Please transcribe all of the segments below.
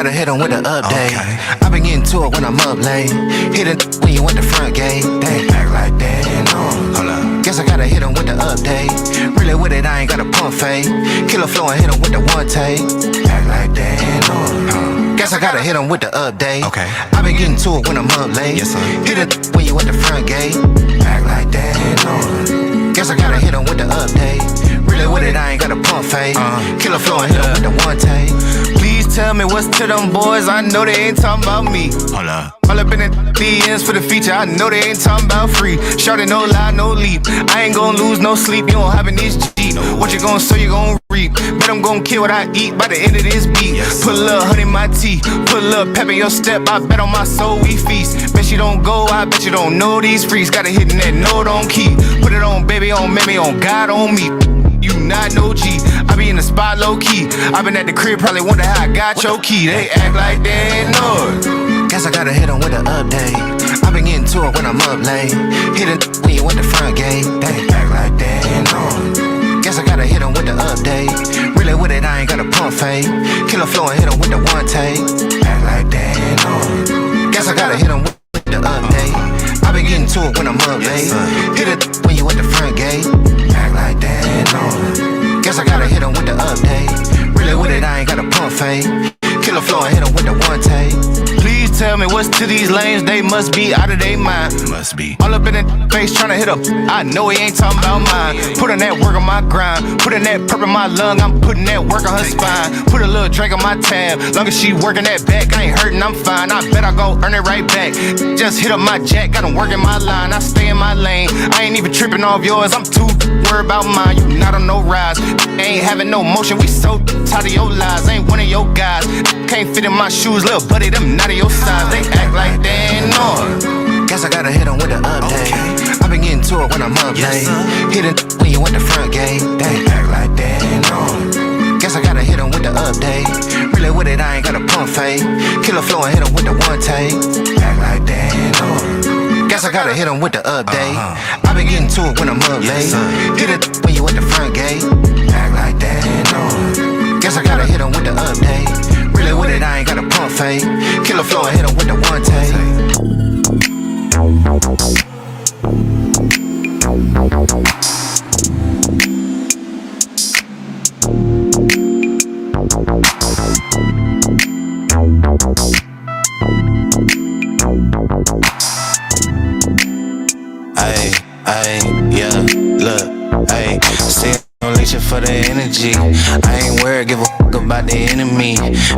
gotta hit 'em with the update. I been getting to it when I'm up late. Hit it when you went the front gate. They act like that, no. Hold up. Guess I gotta hit 'em with the update. Really with it, I ain't got a pump fake. Killer flow and hit 'em with the one take. Act like that, no. Guess I gotta hit 'em with the update. I been getting to it when I'm up late. Yes, sir. Hit it when you at the front gate. Act like that, no. Guess I gotta hit 'em with the update. Really with it, I ain't got a pump fake. Killer flow and hit 'em with the one take. Please tell me what's to them boys. I know they ain't talking about me. Hold up. All up in the DMs for the feature. I know they ain't talking about free. Shorty, no lie, no leap. I ain't gon' lose no sleep. You don't have in this G. What you gon' sow, you gon' reap. Bet I'm gon' kill what I eat by the end of this beat. Put a little honey in my tea. Put a little pep in your step. I bet on my soul we feast. Bet you don't go. I bet you don't know these freaks. Gotta hit in that note on key. Put it on baby, on mammy, on God, on me. You not no G. I be in the spot low key. I been at the crib, probably wonder how I got your key. They act like they know. Guess I gotta hit 'em with the update. I been getting to it when I'm up late. Hit it when you at the front gate. They act like they know. Guess I gotta hit 'em with the update. Really with it, I ain't got a pump fake. Killer flow and hit 'em with the one take. Act like they know. Guess I gotta hit 'em with the update. I been getting to it when I'm up late. Hit it when you at the front gate. Act like that, no. Guess I gotta hit 'em with the update. Really with it, I ain't got a pump fake. Killer flow and hit 'em with the one take. Please tell me what's to these lanes. They must be out of their mind. Must be. All up in the face tryna hit up. I know he ain't talking about mine. Put in that work on my grind. Put in that purp in my lung. I'm putting that work on her spine. Put a little drink on my tab. Long as she working that back, I ain't hurting, I'm fine. I bet I gon' earn it right back. Just hit up my jack. Got him working my line. I stay in my lane. I ain't even tripping off yours. I'm too worried about mine. You not on no rise. Ain't having no motion. We so tired of your lies. Ain't one of your guys. Can't fit in my shoes, little buddy. Them not of your size. They act like they ain't know. Guess I gotta hit 'em with the update. I been getting to it when I'm up late. Hit it when you at the front gate. They act like they ain't know. Guess I gotta hit 'em with the update. Really with it, I ain't got a pump fake. Killer flow and hit 'em with the one take. Act like they ain't know. Guess I gotta hit 'em with the update. I been getting to it when I'm up late. Hit it when you at the front gate. Act like they ain't know. Guess I gotta hit 'em with the update. Really with it, I ain't got a pump fake. Killer flow and hit 'em with the one take. Yeah, look, ayy, see I'm leeching for the energy. I ain't worried, give a fuck about the enemy.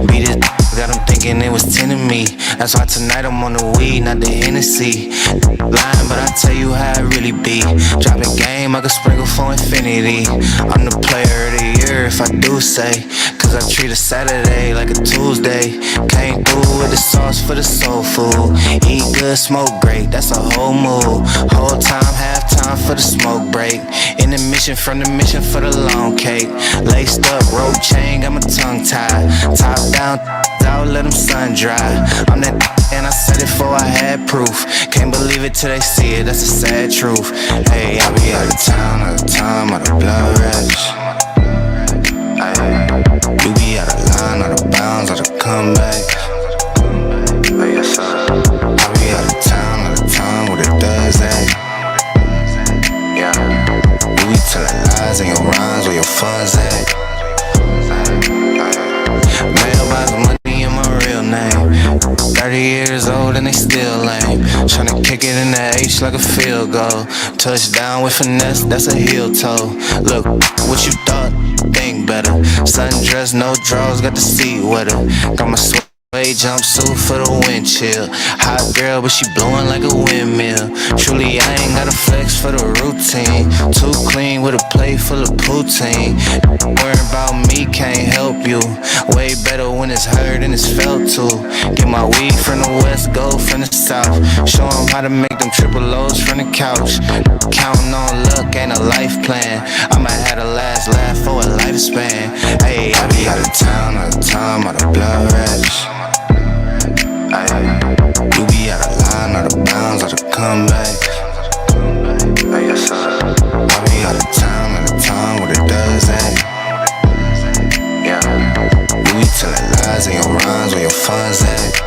Beat it, got them thinking it was 10 of me. That's why tonight I'm on the weed, not the Hennessy. Lying, but I tell you how it really be. Dropping game, I could sprinkle for infinity. I'm the player of the year if I do say. Cause I treat a Saturday like a Tuesday. Came through with the sauce for the soul food. Eat good, smoke great, that's a whole move. Whole time, half time for the smoke break. In the mission, from the mission for the long cake. Laced up, rope chain, got my tongue tied. Top down, out, let them sun dry. I'm that and I said it before I had proof. Can't believe it till they see it, that's a sad truth. Hey, I be out of town, out of time, out of blood rush. You be out of line, out of bounds, out of comeback. Yes, sir. I be out of town, out of time, what it does at. Yeah. You be telling lies in your rhymes, where your funds at. Mailbox money in my real name. 30 years old and they still lame. Tryna kick it in the H like a field goal. Touchdown with finesse, that's a heel toe. Look, what you thought? Think better. Sundress, no drawers, got the seat wetter. Got my suede jumpsuit for the wind chill. Hot girl, but she blowing like a windmill. Truly, I ain't got a flex for the routine. Too clean with a plate full of poutine. Worrying about me can't help you. Way better when it's heard and it's felt too. Get my weed from the west, go from the south. Show 'em how to make them triple O's from the couch. Counting on luck, ain't a life plan. I'ma have the last laugh for a lifespan. Hey, I be out of town, out of time, out of blood rush. You be out of line, out of bounds, out of comeback. Yes, sir. I be out of town, out of time, what it does at. Yeah. You be telling lies in your rhymes, where your funds at?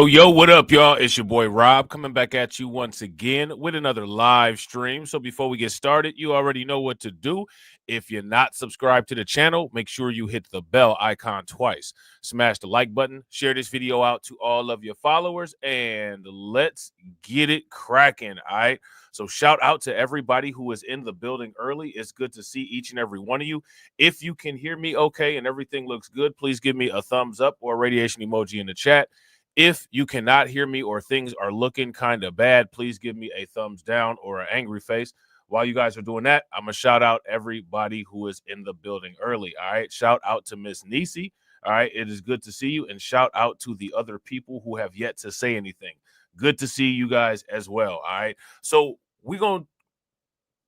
Yo, what up, y'all? It's your boy Rob coming back at you once again with another live stream. So before we get started, you already know what to do. If you're not subscribed to the channel, make sure you hit the bell icon twice. Smash the like button, share this video out to all of your followers, and let's get it cracking, all right? So shout out to everybody who is in the building early. It's good to see each and every one of you. If you can hear me okay and everything looks good, please give me a thumbs up or a radiation emoji in the chat. If you cannot hear me or things are looking kind of bad, please give me a thumbs down or an angry face. While you guys are doing that, I'm going to shout out everybody who is in the building early, all right? Shout out to Miss Nisi, all right? It is good to see you, and shout out to the other people who have yet to say anything. Good to see you guys as well, all right? So we're going to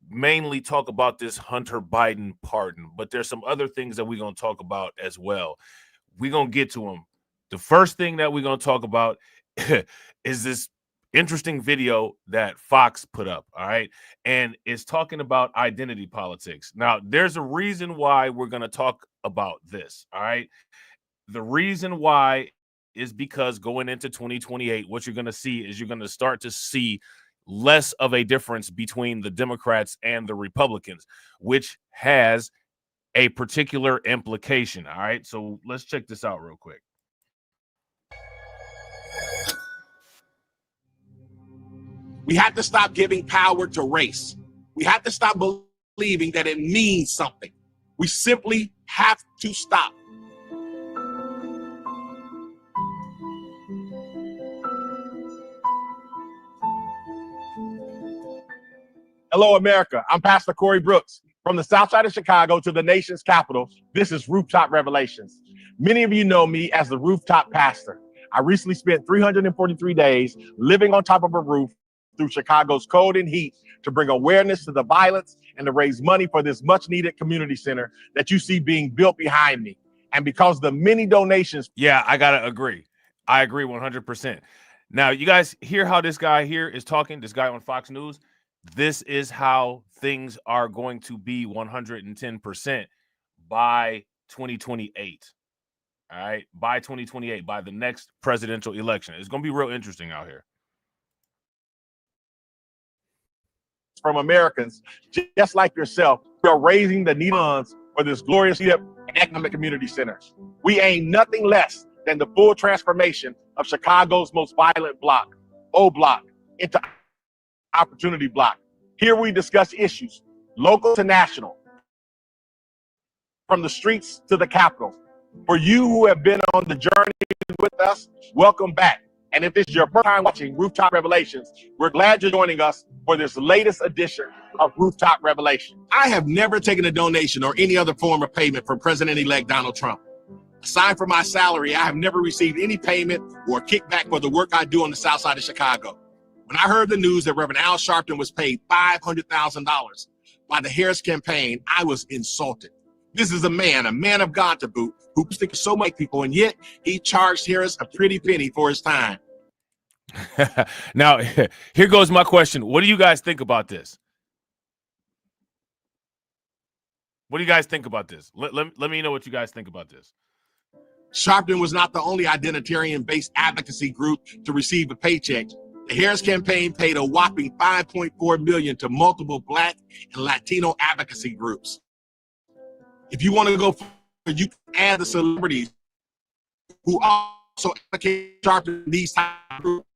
mainly talk about this Hunter Biden pardon, but there's some other things that we're going to talk about as well. We're going to get to them. The first thing that we're going to talk about is this interesting video that Fox put up, all right? And it's talking about identity politics. Now, there's a reason why we're going to talk about this, all right? The reason why is because going into 2028, what you're going to see is you're going to start to see less of a difference between the Democrats and the Republicans, which has a particular implication, all right? So let's check this out real quick. We have to stop giving power to race. We have to stop believing that it means something. We simply have to stop. Hello, America. I'm Pastor Corey Brooks. From the south side of Chicago to the nation's capital, this is Rooftop Revelations. Many of you know me as the Rooftop Pastor. I recently spent 343 days living on top of a roof through Chicago's cold and heat to bring awareness to the violence and to raise money for this much needed community center that you see being built behind me. And because the many donations. Yeah, I got to agree. I agree 100%. Now, you guys hear how this guy here is talking, this guy on Fox News? This is how things are going to be 110% by 2028. All right, by 2028, by the next presidential election. It's going to be real interesting out here. From Americans, just like yourself, who are raising the need funds for this glorious economic community center. We aim nothing less than the full transformation of Chicago's most violent block, O Block, into Opportunity Block. Here we discuss issues, local to national, from the streets to the Capitol. For you who have been on the journey with us, welcome back. And if this is your first time watching Rooftop Revelations, we're glad you're joining us for this latest edition of Rooftop Revelation. I have never taken a donation or any other form of payment from President-elect Donald Trump. Aside from my salary, I have never received any payment or kickback for the work I do on the south side of Chicago. When I heard the news that Reverend Al Sharpton was paid $500,000 by the Harris campaign, I was insulted. This is a man of God to boot, who sticks so much people, and yet he charged Harris a pretty penny for his time. Now, here goes my question. What do you guys think about this? What do you guys think about this? Let me know what you guys think about this. Sharpton was not the only identitarian-based advocacy group to receive a paycheck. The Harris campaign paid a whopping $5.4 million to multiple Black and Latino advocacy groups. If you want to go further, you can add the celebrities who also advocate Sharpton in these type of groups.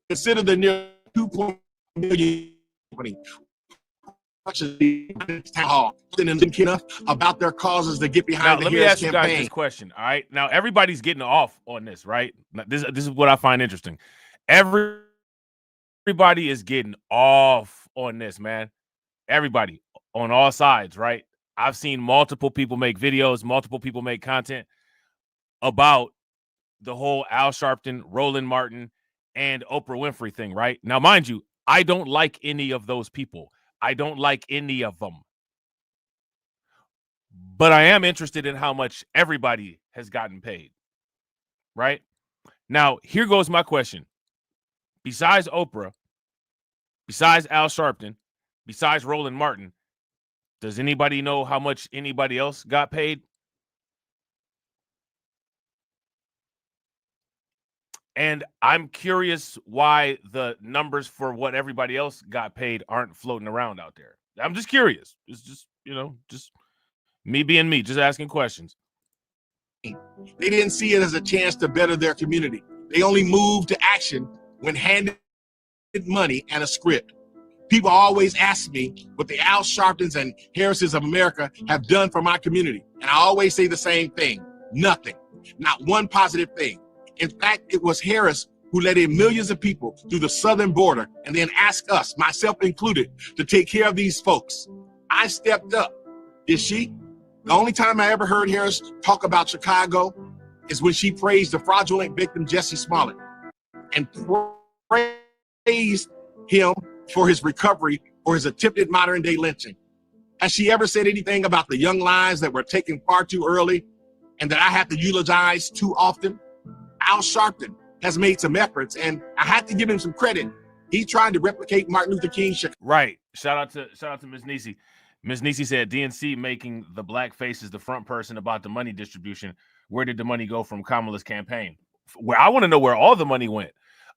Consider the near 2.1 million company town hall about their causes to get behind the Harris campaign. Let me ask you guys this question. All right, now everybody's getting off on this, right? Now, this is what I find interesting. Everybody is getting off on this, man. Everybody. on all sides, right? I've seen multiple people make videos, multiple people make content about the whole Al Sharpton, Roland Martin, and Oprah Winfrey thing, right? Now, mind you, I don't like any of those people. I don't like any of them. But I am interested in how much everybody has gotten paid, right? Now, here goes my question. Besides Oprah, besides Al Sharpton, besides Roland Martin, does anybody know how much anybody else got paid? And I'm curious why the numbers for what everybody else got paid aren't floating around out there. I'm just curious. It's just, just me being me, just asking questions. They didn't see it as a chance to better their community. They only moved to action when handed money and a script. People always ask me what the Al Sharptons and Harrises of America have done for my community. And I always say the same thing: nothing. Not one positive thing. In fact, it was Harris who let in millions of people through the southern border and then asked us, myself included, to take care of these folks. I stepped up. Did she? The only time I ever heard Harris talk about Chicago is when she praised the fraudulent victim, Jesse Smollett, and praised him for his recovery or his attempted modern-day lynching. Has she ever said anything about the young lives that were taken far too early and that I have to eulogize too often? Al Sharpton has made some efforts, and I have to give him some credit. He's trying to replicate Martin Luther King. Right. Shout out to Ms. Nisi. Ms. Nisi said DNC making the black faces the front person about the money distribution. Where did the money go from Kamala's campaign? Where I want to know where all the money went.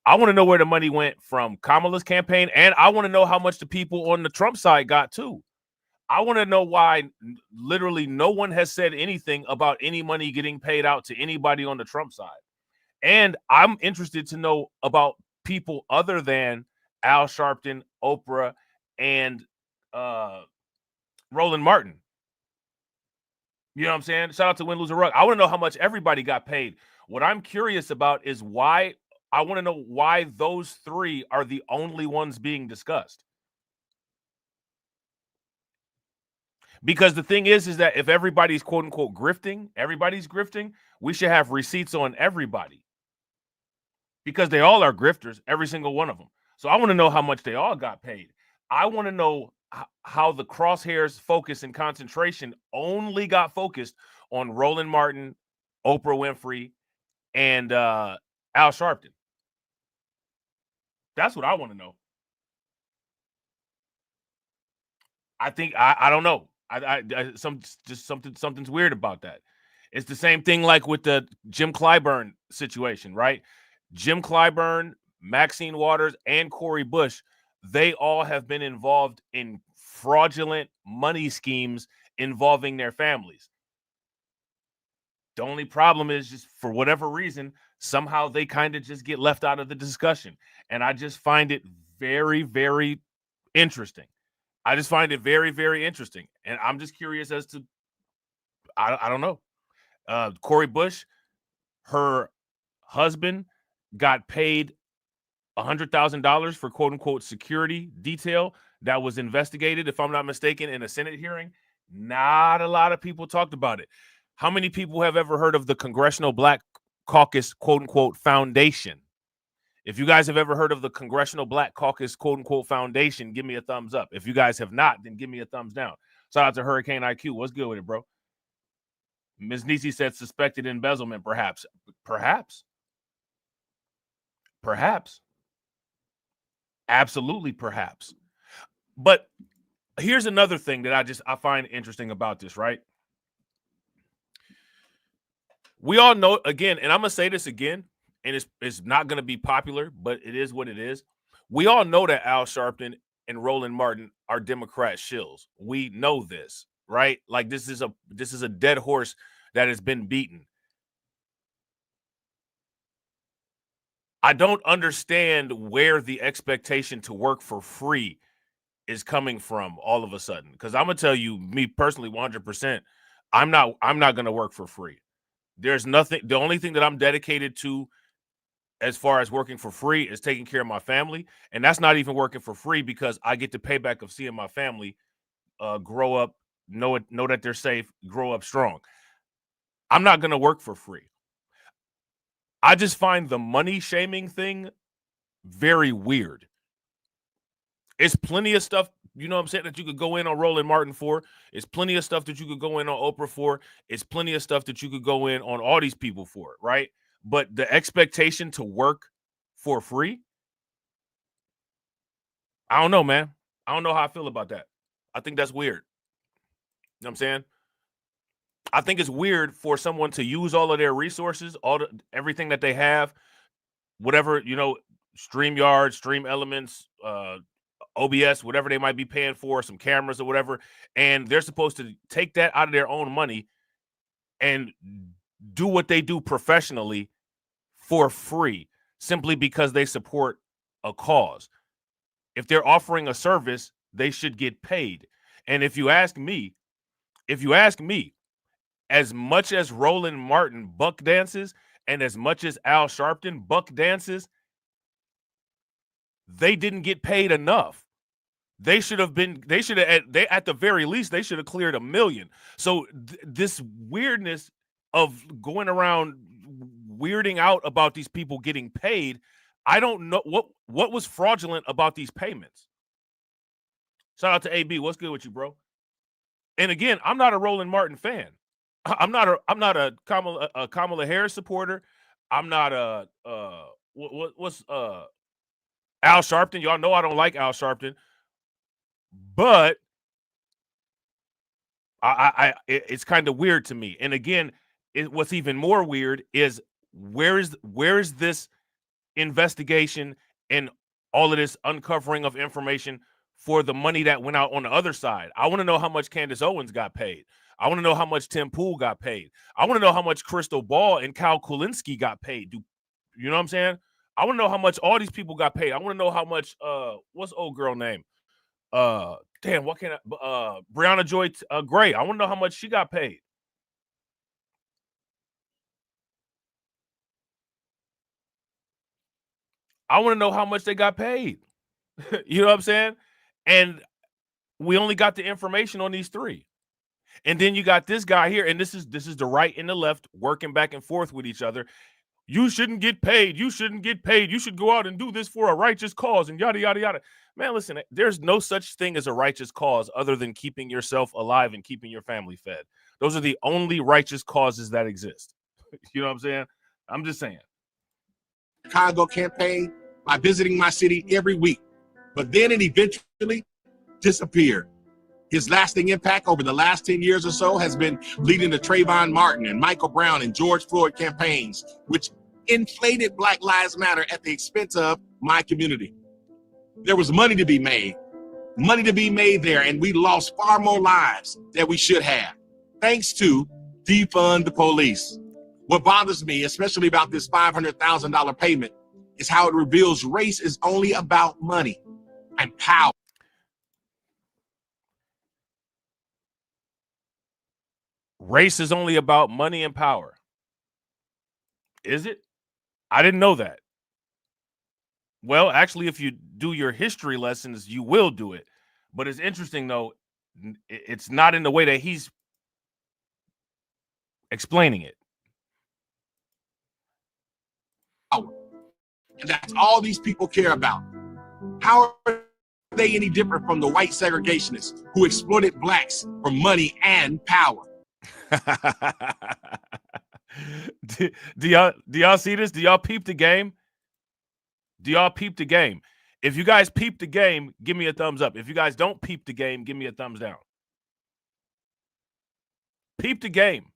I want to know where the money went from Kamala's campaign, and I want to know how much the people on the Trump side got too. I want to know why literally no one has said anything about any money getting paid out to anybody on the Trump side. And I'm interested to know about people other than Al Sharpton, Oprah, and Roland Martin. You know what I'm saying? Shout out to Win, Lose, or Rug. I want to know how much everybody got paid. What I'm curious about is why. I want to know why those three are the only ones being discussed. Because the thing is that if everybody's quote unquote grifting, everybody's grifting, we should have receipts on everybody. Because they all are grifters, every single one of them. So I want to know how much they all got paid. I want to know how the crosshairs focus and concentration only got focused on Roland Martin, Oprah Winfrey, and Al Sharpton. That's what I want to know. I think I don't know. Something's weird about that. It's the same thing like with the Jim Clyburn situation, right? Jim Clyburn, Maxine Waters, and Cori Bush, they all have been involved in fraudulent money schemes involving their families. The only problem is just for whatever reason, somehow they kind of just get left out of the discussion. And I just find it very, very interesting. I just find it very, very interesting. And I'm just curious as to, I don't know. Cori Bush, her husband got paid $100,000 for quote unquote security detail that was investigated, if I'm not mistaken, in a Senate hearing. Not a lot of people talked about it. How many people have ever heard of the Congressional Black Caucus quote unquote foundation? If you guys have ever heard of the Congressional Black Caucus quote unquote foundation, give me a thumbs up. If you guys have not, then give me a thumbs down. Shout out to Hurricane IQ. What's good with it, bro? Ms. Nisi said suspected embezzlement, perhaps. Perhaps. Absolutely, perhaps. But here's another thing that I find interesting about this, right? We all know, again, and I'm going to say this again, and it's not going to be popular, but it is what it is. We all know that Al Sharpton and Roland Martin are Democrat shills. We know this, right? Like this is a dead horse that has been beaten. I don't understand where the expectation to work for free is coming from all of a sudden. Because I'm gonna tell you, me personally, 100%, I'm not gonna work for free. There's nothing. The only thing that I'm dedicated to as far as working for free is taking care of my family. And that's not even working for free because I get the payback of seeing my family grow up, know that they're safe, grow up strong. I'm not going to work for free. I just find the money shaming thing very weird. It's plenty of stuff, you know what I'm saying, that you could go in on Roland Martin for. It's plenty of stuff that you could go in on Oprah for. It's plenty of stuff that you could go in on all these people for, right? But the expectation to work for free, I don't know, man. I don't know how I feel about that. I think that's weird. You know what I'm saying? I think it's weird for someone to use all of their resources, everything that they have, whatever, StreamYard, Streamelements, OBS, whatever they might be paying for, some cameras or whatever, and they're supposed to take that out of their own money and do what they do professionally for free simply because they support a cause. If they're offering a service, they should get paid. And if you ask me, as much as Roland Martin buck dances and as much as Al Sharpton buck dances, they didn't get paid enough. At the very least, they should have cleared $1 million. So this weirdness of going around weirding out about these people getting paid, I don't know what was fraudulent about these payments. Shout out to AB. What's good with you, bro? And again, I'm not a Roland Martin fan. I'm not a Kamala Harris supporter. I'm not a what's Al Sharpton. Y'all know I don't like Al Sharpton, but it's kind of weird to me. And again, what's even more weird is where is this investigation and all of this uncovering of information for the money that went out on the other side? I want to know how much Candace Owens got paid. I want to know how much Tim Pool got paid. I want to know how much Crystal Ball and Cal Kulinski got paid. You know what I'm saying? I want to know how much all these people got paid. I want to know how much what's old girl name? Damn, what can I Brianna Joy Gray. I want to know how much she got paid. I want to know how much they got paid. You know what I'm saying? And we only got the information on these three. And then you got this guy here, and this is the right and the left working back and forth with each other. You shouldn't get paid. You shouldn't get paid. You should go out and do this for a righteous cause and yada, yada, yada. Man, listen, there's no such thing as a righteous cause other than keeping yourself alive and keeping your family fed. Those are the only righteous causes that exist. You know what I'm saying? I'm just saying. Chicago campaign by visiting my city every week, but then it eventually disappeared. His lasting impact over the last 10 years or so has been leading the Trayvon Martin and Michael Brown and George Floyd campaigns, which inflated Black Lives Matter at the expense of my community. There was money to be made there, and we lost far more lives than we should have, thanks to defund the police. What bothers me, especially about this $500,000 payment, is how it reveals race is only about money and power. Race is only about money and power. Is it? I didn't know that. Well, actually, if you do your history lessons, you will do it. But it's interesting, though, it's not in the way that he's explaining it. And that's all these people care about. How are they any different from the white segregationists who exploited blacks for money and power? Do y'all see this? Do y'all peep the game? Do y'all peep the game? If you guys peep the game, give me a thumbs up. If you guys don't peep the game, give me a thumbs down. Peep the game.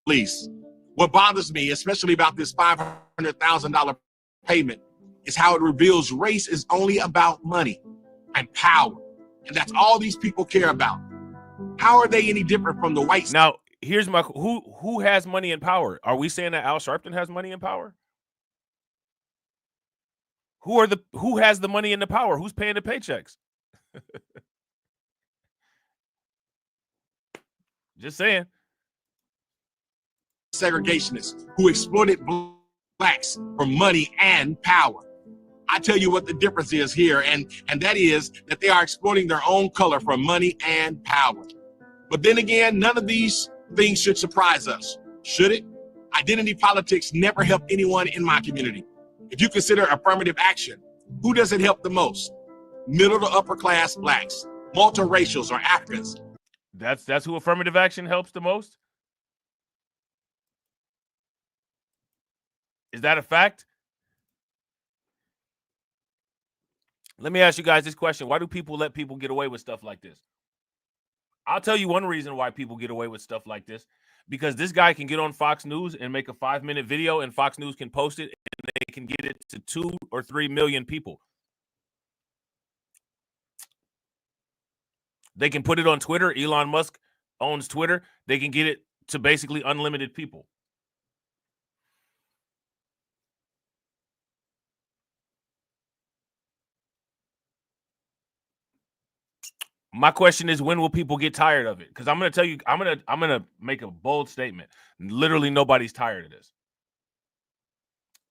Please. What bothers me, especially about this $500,000 payment, is how it reveals race is only about money and power. And that's all these people care about. How are they any different from the whites? Now, here's my who has money and power? Are we saying that Al Sharpton has money and power? Who has the money and the power? Who's paying the paychecks? Just saying. Segregationists who exploited blacks for money and power. I tell you what the difference is here, and that is that they are exploiting their own color for money and power. But then again, none of these things should surprise us, should it? Identity politics never helped anyone in my community. If you consider affirmative action, who does it help the most? Middle to upper class blacks, multiracials, or Africans. That's who affirmative action helps the most? Is that a fact? Let me ask you guys this question. Why do people let people get away with stuff like this? I'll tell you one reason why people get away with stuff like this. Because this guy can get on Fox News and make a 5-minute video, and Fox News can post it, and they can get it to 2 or 3 million people. They can put it on Twitter. Elon Musk owns Twitter. They can get it to basically unlimited people. My question is, when will people get tired of it? Because I'm going to tell you, I'm gonna make a bold statement. Literally nobody's tired of this.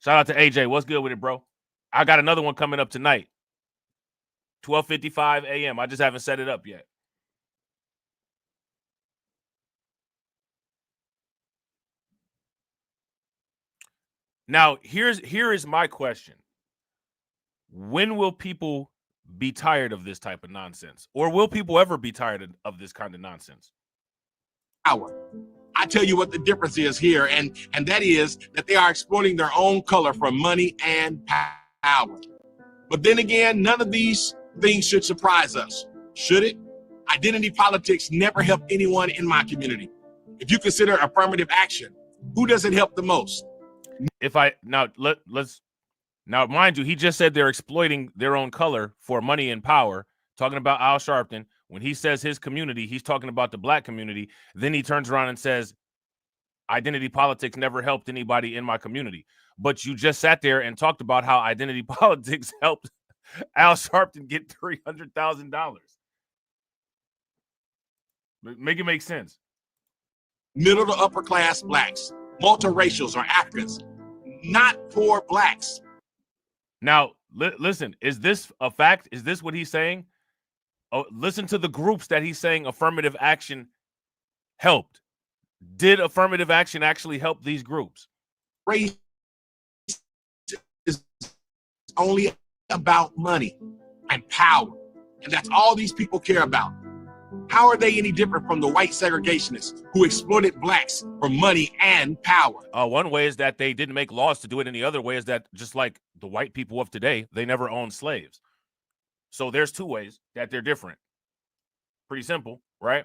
Shout out to AJ. What's good with it, bro? I got another one coming up tonight. 12:55 a.m. I just haven't set it up yet. Now, here is my question. When will people be tired of this type of nonsense? Or will people ever be tired of this kind of nonsense? I tell you what the difference is here, and that is that they are exploiting their own color for money and power. But then again, none of these things should surprise us, should it? Identity politics never helped anyone in my community. If you consider affirmative action, who does it help the most? Now, mind you, he just said they're exploiting their own color for money and power, talking about Al Sharpton. When he says his community, he's talking about the black community. Then he turns around and says, identity politics never helped anybody in my community. But you just sat there and talked about how identity politics helped Al Sharpton get $300,000. Make it make sense. Middle to upper class blacks, multiracials, or Africans, not poor blacks. Now, listen, is this a fact? Is this what he's saying? Oh, listen to the groups that he's saying affirmative action helped. Did affirmative action actually help these groups? Race is only about money and power, and that's all these people care about. How are they any different from the white segregationists who exploited blacks for money and power? One way is that they didn't make laws to do it, and the other way is that, just like the white people of today, they never owned slaves. So there's two ways that they're different. Pretty simple, right?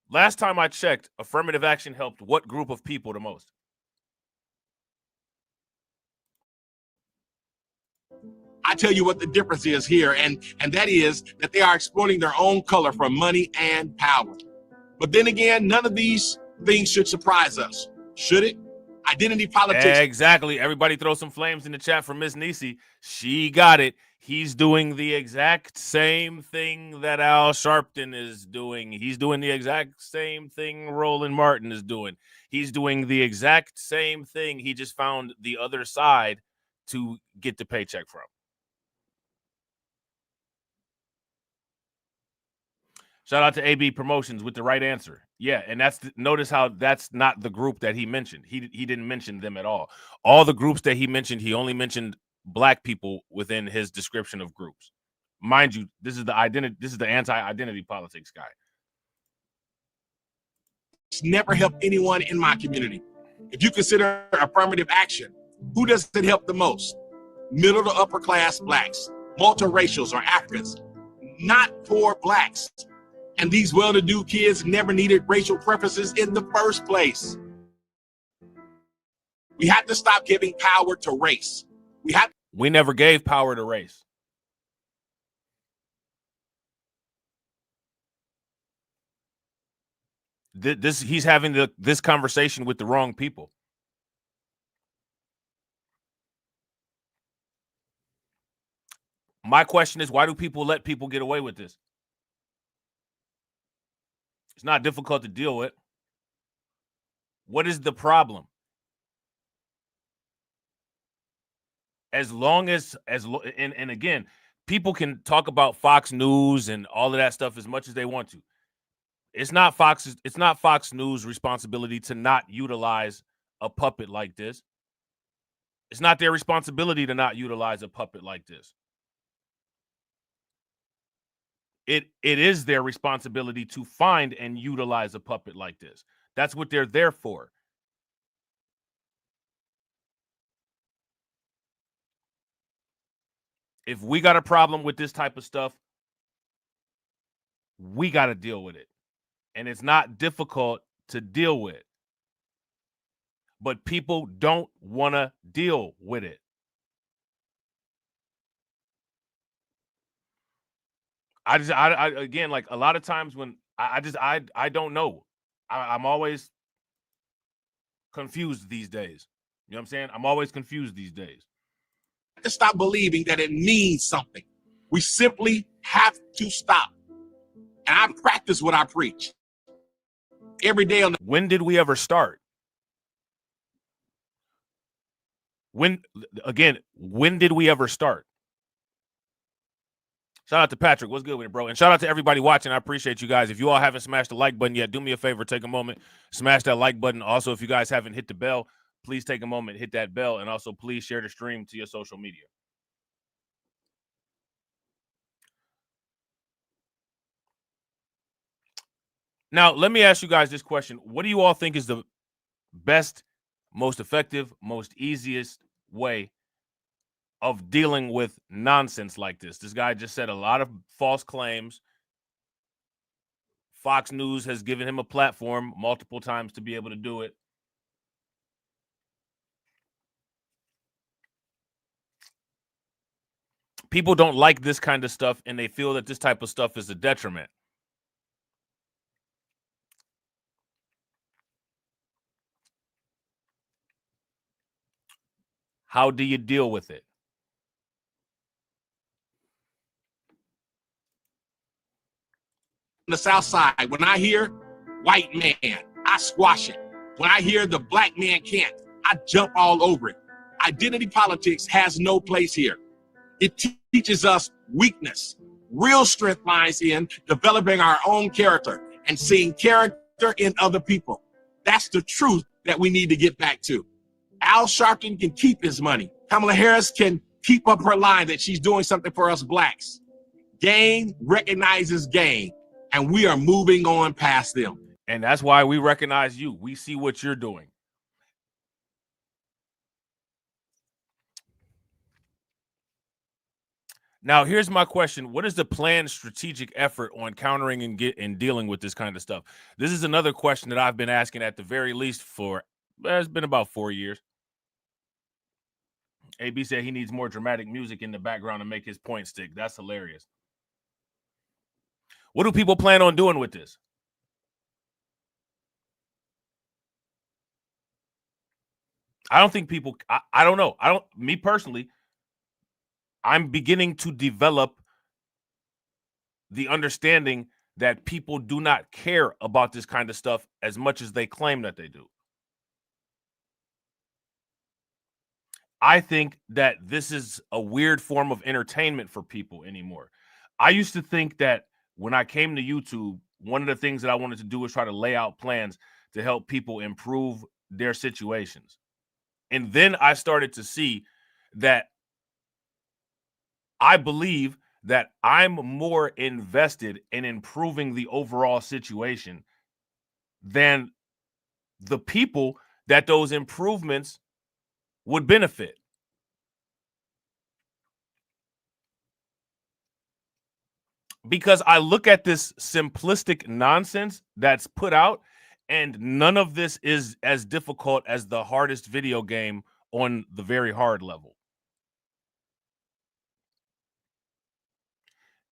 Last time I checked, affirmative action helped what group of people the most? I tell you what the difference is here, and that is that they are exploiting their own color for money and power. But then again, none of these things should surprise us, should it? Identity politics. Exactly. Everybody throw some flames in the chat for Miss Nisi. She got it. He's doing the exact same thing that Al Sharpton is doing. He's doing the exact same thing Roland Martin is doing. He's doing the exact same thing. He just found the other side to get the paycheck from. Shout out to AB Promotions with the right answer. Yeah, and notice how that's not the group that he mentioned. He didn't mention them at all. All the groups that he mentioned, he only mentioned black people within his description of groups. Mind you, this is the anti-identity politics guy. It's never helped anyone in my community. If you consider affirmative action, who does it help the most? Middle to upper class blacks, multiracials, or Africans, not poor blacks. And these well-to-do kids never needed racial preferences in the first place. We have to stop giving power to race. We never gave power to race. He's having this conversation with the wrong people. My question is, why do people let people get away with this? It's not difficult to deal with. What is the problem? As long as and again, people can talk about Fox News and all of that stuff as much as they want to. It's not Fox News' responsibility to not utilize a puppet like this. It's not their responsibility to not utilize a puppet like this. It is their responsibility to find and utilize a puppet like this. That's what they're there for. If we got a problem with this type of stuff, we got to deal with it. And it's not difficult to deal with. But people don't want to deal with it. I again, like a lot of times when I don't know. I'm always confused these days. You know what I'm saying? I'm always confused these days. To stop believing that it means something. We simply have to stop. And I practice what I preach every day. When did we ever start? When did we ever start? Shout out to Patrick. What's good with it, bro? And shout out to everybody watching. I appreciate you guys. If you all haven't smashed the like button yet, do me a favor. Take a moment. Smash that like button. Also, if you guys haven't hit the bell, please take a moment. Hit that bell. And also, please share the stream to your social media. Now, let me ask you guys this question. What do you all think is the best, most effective, most easiest way of dealing with nonsense like this? This guy just said a lot of false claims. Fox News has given him a platform multiple times to be able to do it. People don't like this kind of stuff, and they feel that this type of stuff is a detriment. How do you deal with it? On the South Side, when I hear white man, I squash it. When I hear the black man can't, I jump all over it. Identity politics has no place here. It teaches us weakness. Real strength lies in developing our own character and seeing character in other people. That's the truth that we need to get back to. Al Sharpton can keep his money. Kamala Harris can keep up her line that she's doing something for us blacks. Gang recognizes gang, and we are moving on past them. And that's why we recognize you. We see what you're doing. Now, here's my question. What is the planned strategic effort on countering and dealing with this kind of stuff? This is another question that I've been asking at the very least for, it's been about 4 years. AB said he needs more dramatic music in the background to make his point stick. That's hilarious. What do people plan on doing with this? I don't think people, I don't know. Me personally, I'm beginning to develop the understanding that people do not care about this kind of stuff as much as they claim that they do. I think that this is a weird form of entertainment for people anymore. I used to think that when I came to YouTube, one of the things that I wanted to do was try to lay out plans to help people improve their situations. And then I started to see that I believe that I'm more invested in improving the overall situation than the people that those improvements would benefit. Because I look at this simplistic nonsense that's put out, and none of this is as difficult as the hardest video game on the very hard level.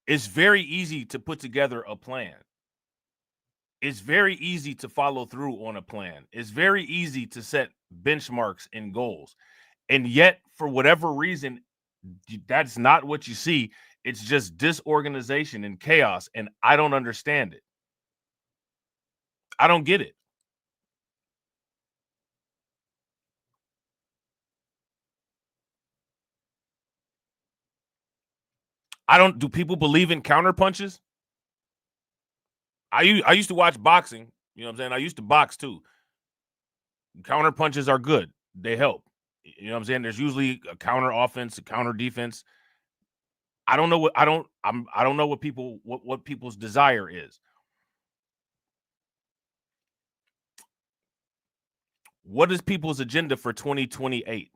It's very easy to put together a plan. It's very easy to follow through on a plan. It's very easy to set benchmarks and goals. And yet, for whatever reason, that's not what you see. It's just disorganization and chaos, and I don't understand it. I don't get it. Do people believe in counter punches? I used to watch boxing. You know what I'm saying? I used to box too. Counter punches are good. They help. You know what I'm saying? There's usually a counter offense, a counter defense. I don't know what people's desire is. What is people's agenda for 2028?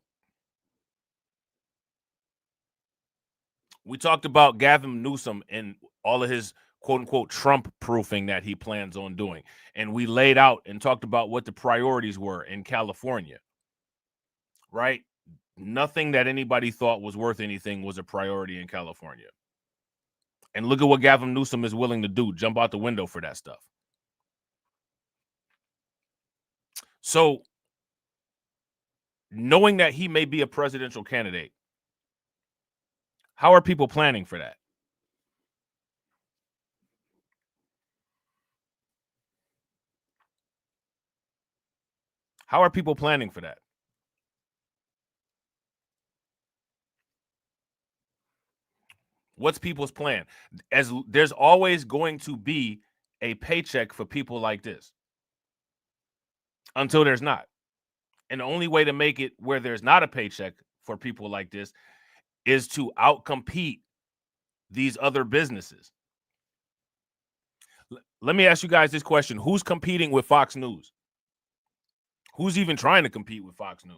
We talked about Gavin Newsom and all of his quote unquote Trump proofing that he plans on doing. And we laid out and talked about what the priorities were in California, right? Nothing that anybody thought was worth anything was a priority in California. And look at what Gavin Newsom is willing to do, jump out the window for that stuff. So, knowing that he may be a presidential candidate, how are people planning for that? How are people planning for that? What's people's plan? As there's always going to be a paycheck for people like this until there's not. And the only way to make it where there's not a paycheck for people like this is to outcompete these other businesses. Let me ask you guys this question. Who's competing with Fox News? Who's even trying to compete with Fox News?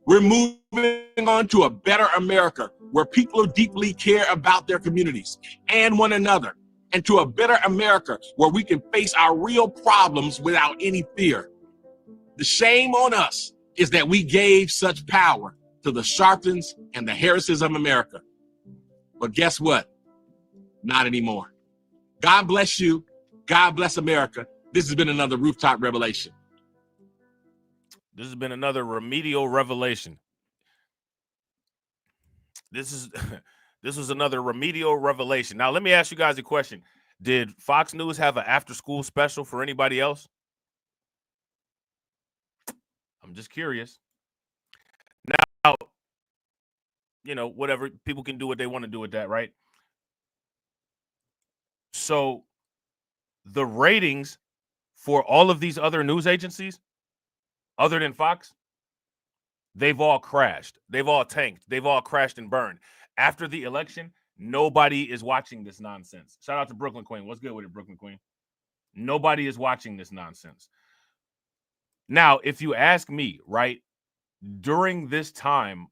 We're moving on to a better America where people deeply care about their communities and one another, and to a better America where we can face our real problems without any fear. The shame on us is that we gave such power to the Sharptons and the Harrises of America. But guess what? Not anymore. God bless you. God bless America. This has been another Rooftop Revelation. This has been another remedial revelation. This was another remedial revelation. Now, let me ask you guys a question. Did Fox News have an after-school special for anybody else? I'm just curious. Now, you know, whatever, people can do what they want to do with that, right? So the ratings for all of these other news agencies, other than Fox, they've all crashed. They've all tanked. They've all crashed and burned. After the election, nobody is watching this nonsense. Shout out to Brooklyn Queen. What's good with it, Brooklyn Queen? Nobody is watching this nonsense. Now, if you ask me, right, during this time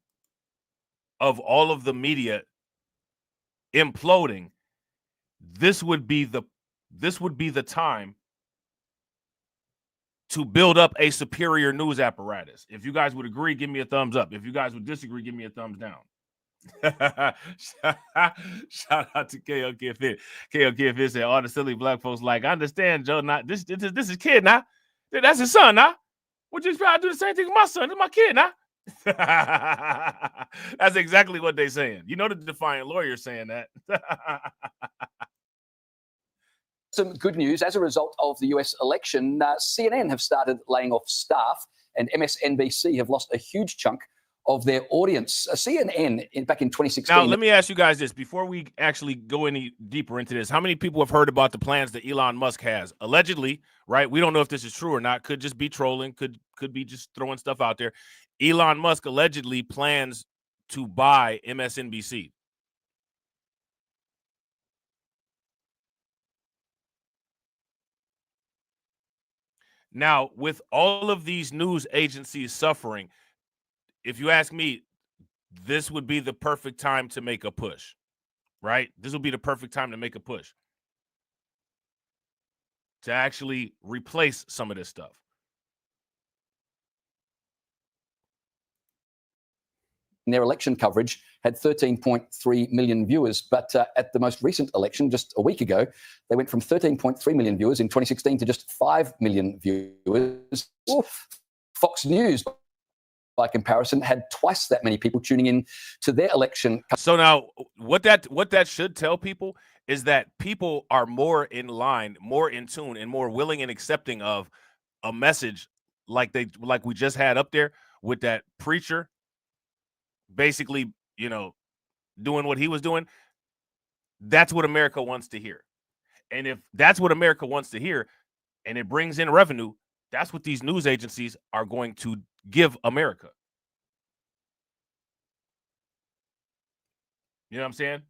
of all of the media imploding, this would be the time to build up a superior news apparatus. If you guys would agree, give me a thumbs up. If you guys would disagree, give me a thumbs down. Shout out to KOK Fit. KOK Fit said, all the silly black folks like, I understand, Joe, not this is kid now. That's his son now. Would you expect I do the same thing with my son? It's my kid now. That's exactly what they're saying. You know, the defiant lawyer saying that. Some good news. As a result of the US election, CNN have started laying off staff, and MSNBC have lost a huge chunk of their audience. CNN, back in 2016... Now, let me ask you guys this. Before we actually go any deeper into this, how many people have heard about the plans that Elon Musk has? Allegedly, right? We don't know if this is true or not. Could just be trolling. Could be just throwing stuff out there. Elon Musk allegedly plans to buy MSNBC. Now, with all of these news agencies suffering, if you ask me, this would be the perfect time to make a push, right? This would be the perfect time to make a push to actually replace some of this stuff. Their election coverage had 13.3 million viewers, but at the most recent election, just a week ago, they went from 13.3 million viewers in 2016 to just 5 million viewers. Fox News, by comparison, had twice that many people tuning in to their election. So now what that should tell people is that people are more in line, more in tune, and more willing and accepting of a message like we just had up there with that preacher basically, you know, doing what he was doing. That's what America wants to hear. And if that's what America wants to hear and it brings in revenue, that's what these news agencies are going to give America. You know what I'm saying?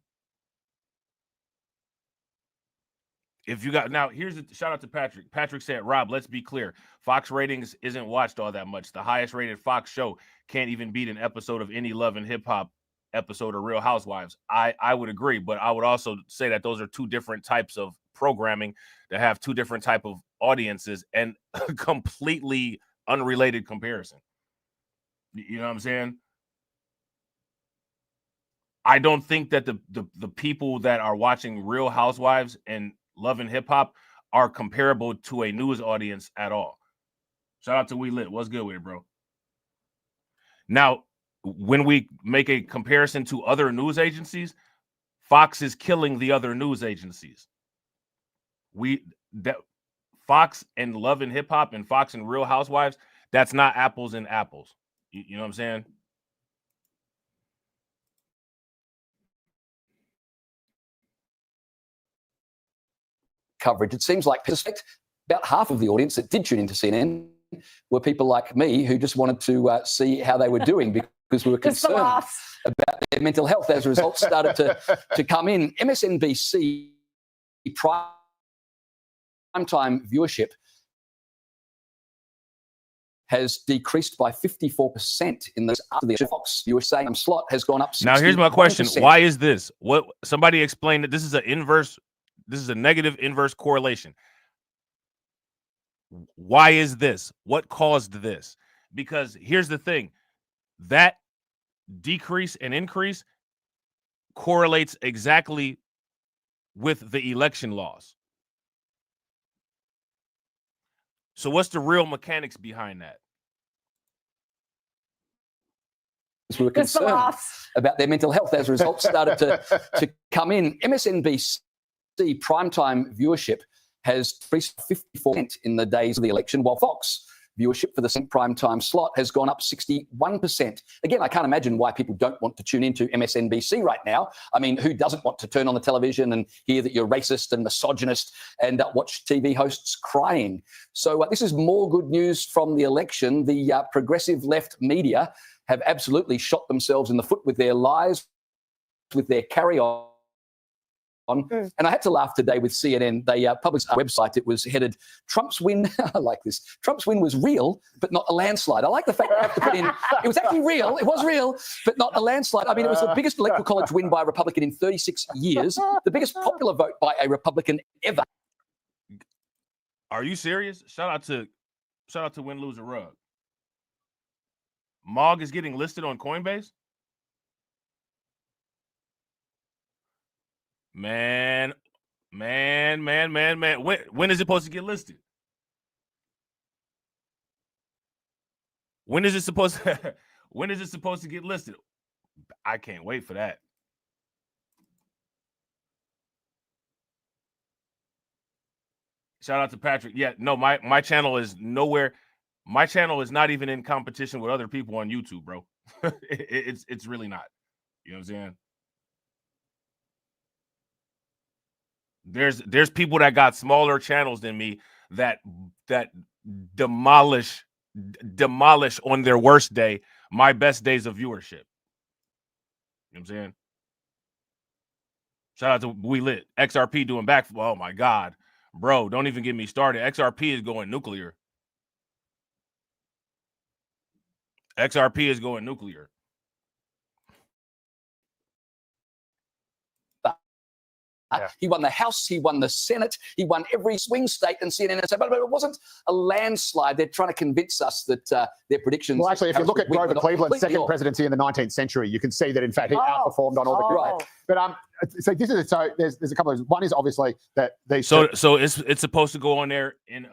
If you got now, here's a shout out to Patrick. Patrick said, Rob, let's be clear. Fox ratings isn't watched all that much. The highest rated Fox show can't even beat an episode of any Love and Hip Hop episode of Real Housewives. I would agree, but I would also say that those are two different types of programming that have two different type of audiences and a completely unrelated comparison. You know what I'm saying? I don't think that the people that are watching Real Housewives and Love and Hip Hop are comparable to a news audience at all. Shout out to We Lit. What's good with it, bro? Now, when we make a comparison to other news agencies, Fox is killing the other news agencies. Fox and Love and Hip Hop and Fox and Real Housewives, that's not apples and apples. You know what I'm saying? Coverage. It seems like about half of the audience that did tune into CNN were people like me who just wanted to see how they were doing because we were concerned about their mental health as results started to come in. MSNBC primetime viewership has decreased by 54% in the after the Fox USA slot has gone up. Now here's my question: why is this? What somebody explained that this is an inverse. This is a negative inverse correlation. Why is this? What caused this? Because here's the thing, that decrease and increase correlates exactly with the election laws. So what's the real mechanics behind that? We were concerned about their mental health as results started to come in. MSNBC primetime viewership has increased 54% in the days of the election, while Fox viewership for the same primetime slot has gone up 61%. Again, I can't imagine why people don't want to tune into MSNBC right now. I mean, who doesn't want to turn on the television and hear that you're racist and misogynist and watch TV hosts crying? So this is more good news from the election. The progressive left media have absolutely shot themselves in the foot with their lies, with their carry-on. And I had to laugh today with CNN. They published a website. It was headed, Trump's win. I like this. Trump's win was real, but not a landslide. I like the fact that I have to put in, it was actually real. It was real, but not a landslide. I mean, it was the biggest electoral college win by a Republican in 36 years, the biggest popular vote by a Republican ever. Are you serious? Shout out to Win, Lose, or Rug. Mog is getting listed on Coinbase? Man. When is it supposed to get listed? When is it supposed to get listed? I can't wait for that. Shout out to Patrick. Yeah, no, my channel is nowhere. My channel is not even in competition with other people on YouTube, bro. It's really not. You know what I'm saying? There's people that got smaller channels than me that demolish on their worst day my best days of viewership. You know what I'm saying? Shout out to We Lit. XRP doing back. Oh my God, bro, don't even get me started. XRP is going nuclear. XRP is going nuclear. Yeah. He won the House, he won the Senate, he won every swing state, and CNN said, but it wasn't a landslide. They're trying to convince us that their predictions... Well, actually, if you look at Grover Cleveland's second presidency in the 19th century, you can see that, in fact, he outperformed on all the... Right. But so there's a couple of... One is obviously that they... So it's supposed to go on there in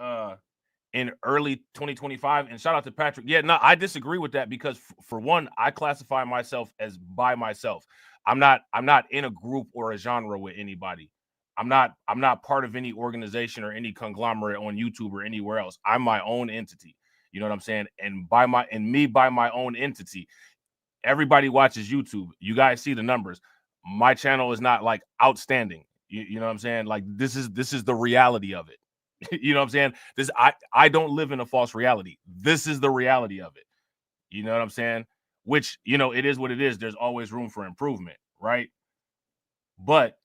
in early 2025. And shout out to Patrick. Yeah, no, I disagree with that because for one, I classify myself as by myself. I'm not in a group or a genre with anybody. I'm not part of any organization or any conglomerate on YouTube or anywhere else. I'm my own entity. You know what I'm saying? And by my own entity, everybody watches YouTube. You guys see the numbers. My channel is not like outstanding. You know what I'm saying? Like this is the reality of it. You know what I'm saying? I don't live in a false reality. This is the reality of it. You know what I'm saying? Which, you know, it is what it is. There's always room for improvement, right? But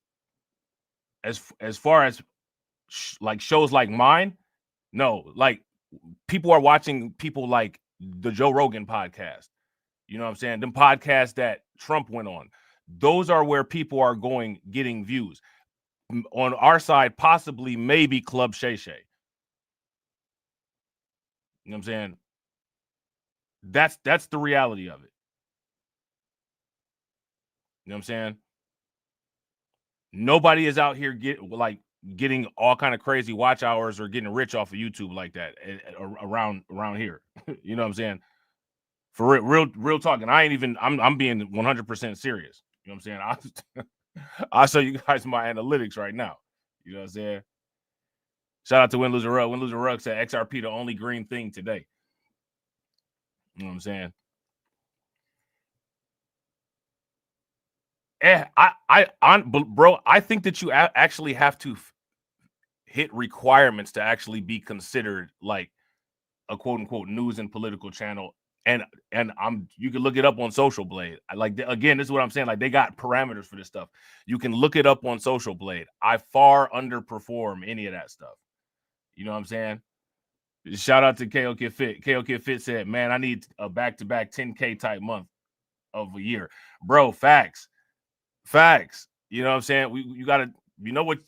as far as like shows like mine, no, like people are watching people like the Joe Rogan podcast. You know what I'm saying? Them podcasts that Trump went on. Those are where people are getting views. On our side, possibly, maybe Club Shay Shay. You know what I'm saying? That's the reality of it. You know what I'm saying? Nobody is out here getting all kind of crazy watch hours or getting rich off of YouTube like that around here. You know what I'm saying? For real talking. I'm being 100% serious. You know what I'm saying? I'll show you guys my analytics right now. You know what I'm saying? Shout out to Win Loser Rug. Win Loser Rug said XRP the only green thing today. You know what I'm saying? Bro, I think that you actually have to hit requirements to actually be considered like a quote unquote news and political channel. And you can look it up on Social Blade. Again, this is what I'm saying. Like they got parameters for this stuff. You can look it up on Social Blade. I far underperform any of that stuff. You know what I'm saying? Shout out to KO Kid Fit. KO Kid Fit said, "Man, I need a back-to-back 10K type month of a year, bro." Facts. You know what I'm saying? You gotta, you know what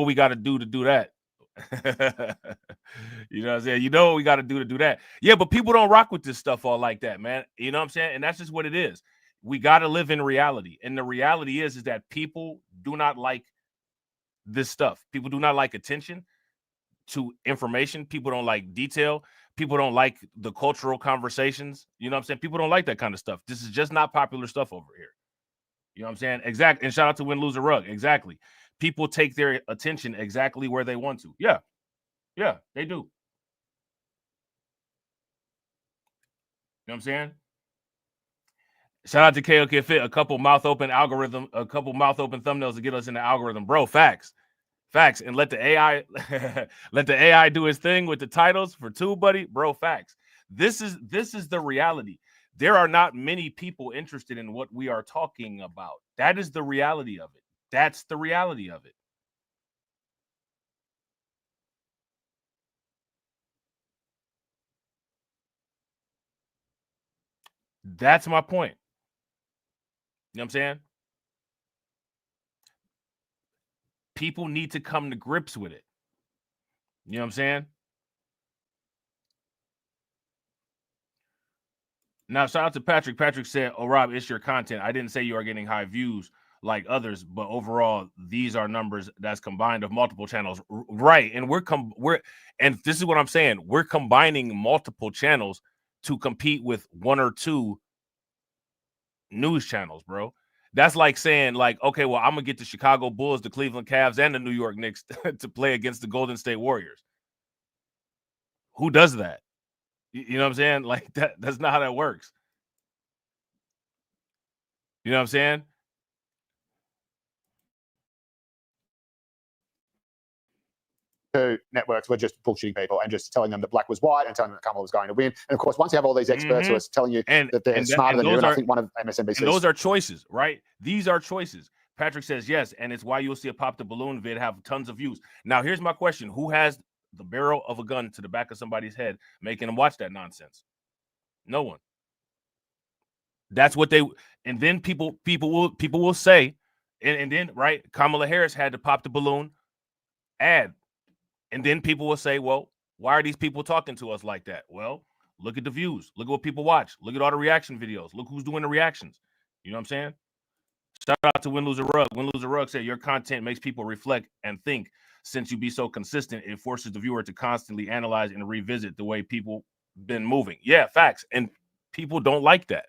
we got to do that. You know what I'm saying? You know what we got to do that. Yeah, but people don't rock with this stuff all like that, man. You know what I'm saying? And that's just what it is. We got to live in reality. And the reality is that people do not like this stuff. People do not like attention to information. People don't like detail. People don't like the cultural conversations. You know what I'm saying? People don't like that kind of stuff. This is just not popular stuff over here. You know what I'm saying? Exactly. And shout out to Win Loser Rug. Exactly. People take their attention exactly where they want to. Yeah, they do. You know what I'm saying? Shout out to KOK Fit. A couple mouth open thumbnails to get us in the algorithm. Bro, facts. And let the AI do his thing with the titles for TubeBuddy. Bro, facts. This is the reality. There are not many people interested in what we are talking about. That is the reality of it. That's the reality of it. That's my point. You know what I'm saying? People need to come to grips with it. You know what I'm saying? Now, shout out to Patrick. Patrick said, "Oh, Rob, it's your content. I didn't say you are getting high views like others, but overall, these are numbers that's combined of multiple channels." Right. And and this is what I'm saying. We're combining multiple channels to compete with one or two news channels, bro. That's like saying, like, okay, well, I'm gonna get the Chicago Bulls, the Cleveland Cavs, and the New York Knicks to play against the Golden State Warriors. Who does that? You know what I'm saying? Like that's not how that works. You know what I'm saying? Networks were just bullshitting people and just telling them that black was white and telling them that Kamala was going to win. And of course, once you have all these experts who are telling you that they're smarter than you, and I think one of MSNBC's... And those are choices, right? These are choices. Patrick says yes, and it's why you'll see a Pop the Balloon vid have tons of views. Now, here's my question. Who has the barrel of a gun to the back of somebody's head making them watch that nonsense? No one. That's what they... And then people will say, and then, right, Kamala Harris had to Pop the Balloon ad. And then people will say, well, why are these people talking to us like that? Well, look at the views. Look at what people watch. Look at all the reaction videos. Look who's doing the reactions. You know what I'm saying? Shout out to Win Loser Rug. Win Loser Rug said your content makes people reflect and think. Since you be so consistent, it forces the viewer to constantly analyze and revisit the way people been moving. Yeah, facts. And people don't like that.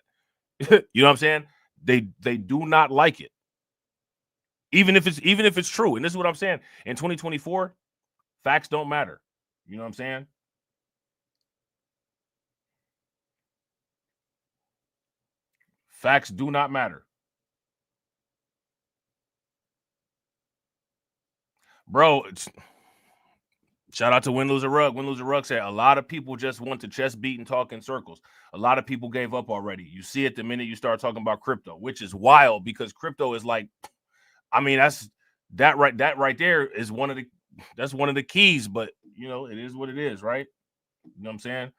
You know what I'm saying? They do not like it. Even if it's true. And this is what I'm saying. In 2024, facts don't matter. You know what I'm saying? Facts do not matter. Bro, shout out to Win Loser Rug. Win Loser Rug said a lot of people just want to chest beat and talk in circles. A lot of people gave up already. You see it the minute you start talking about crypto, which is wild because crypto is like, I mean, that right there is one of the keys, but you know, it is what it is, right? You know what I'm saying?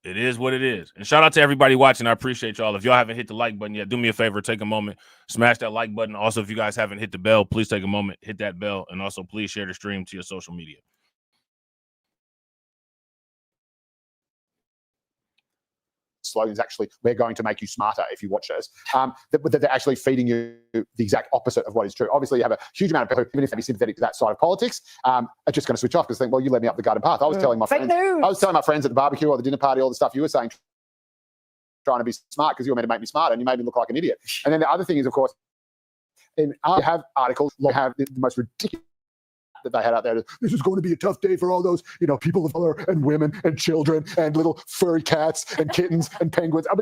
It is what it is. And shout out to everybody watching. I appreciate y'all. If y'all haven't hit the like button yet, do me a favor, take a moment, smash that like button. Also, if you guys haven't hit the bell, please take a moment, hit that bell, and also please share the stream to your social media. Slogans actually, we're going to make you smarter if you watch us. That they're actually feeding you the exact opposite of what is true. Obviously, you have a huge amount of people, even if they be sympathetic to that side of politics, are just going to switch off because they think, well, you led me up the garden path. I was telling my friends at the barbecue or the dinner party, all the stuff you were saying, trying to be smart because you were meant to make me smarter, and you made me look like an idiot. And then the other thing is, of course, you have articles, you have the most ridiculous that they had out there. This is going to be a tough day for all those, people of color and women and children and little furry cats and kittens and penguins. I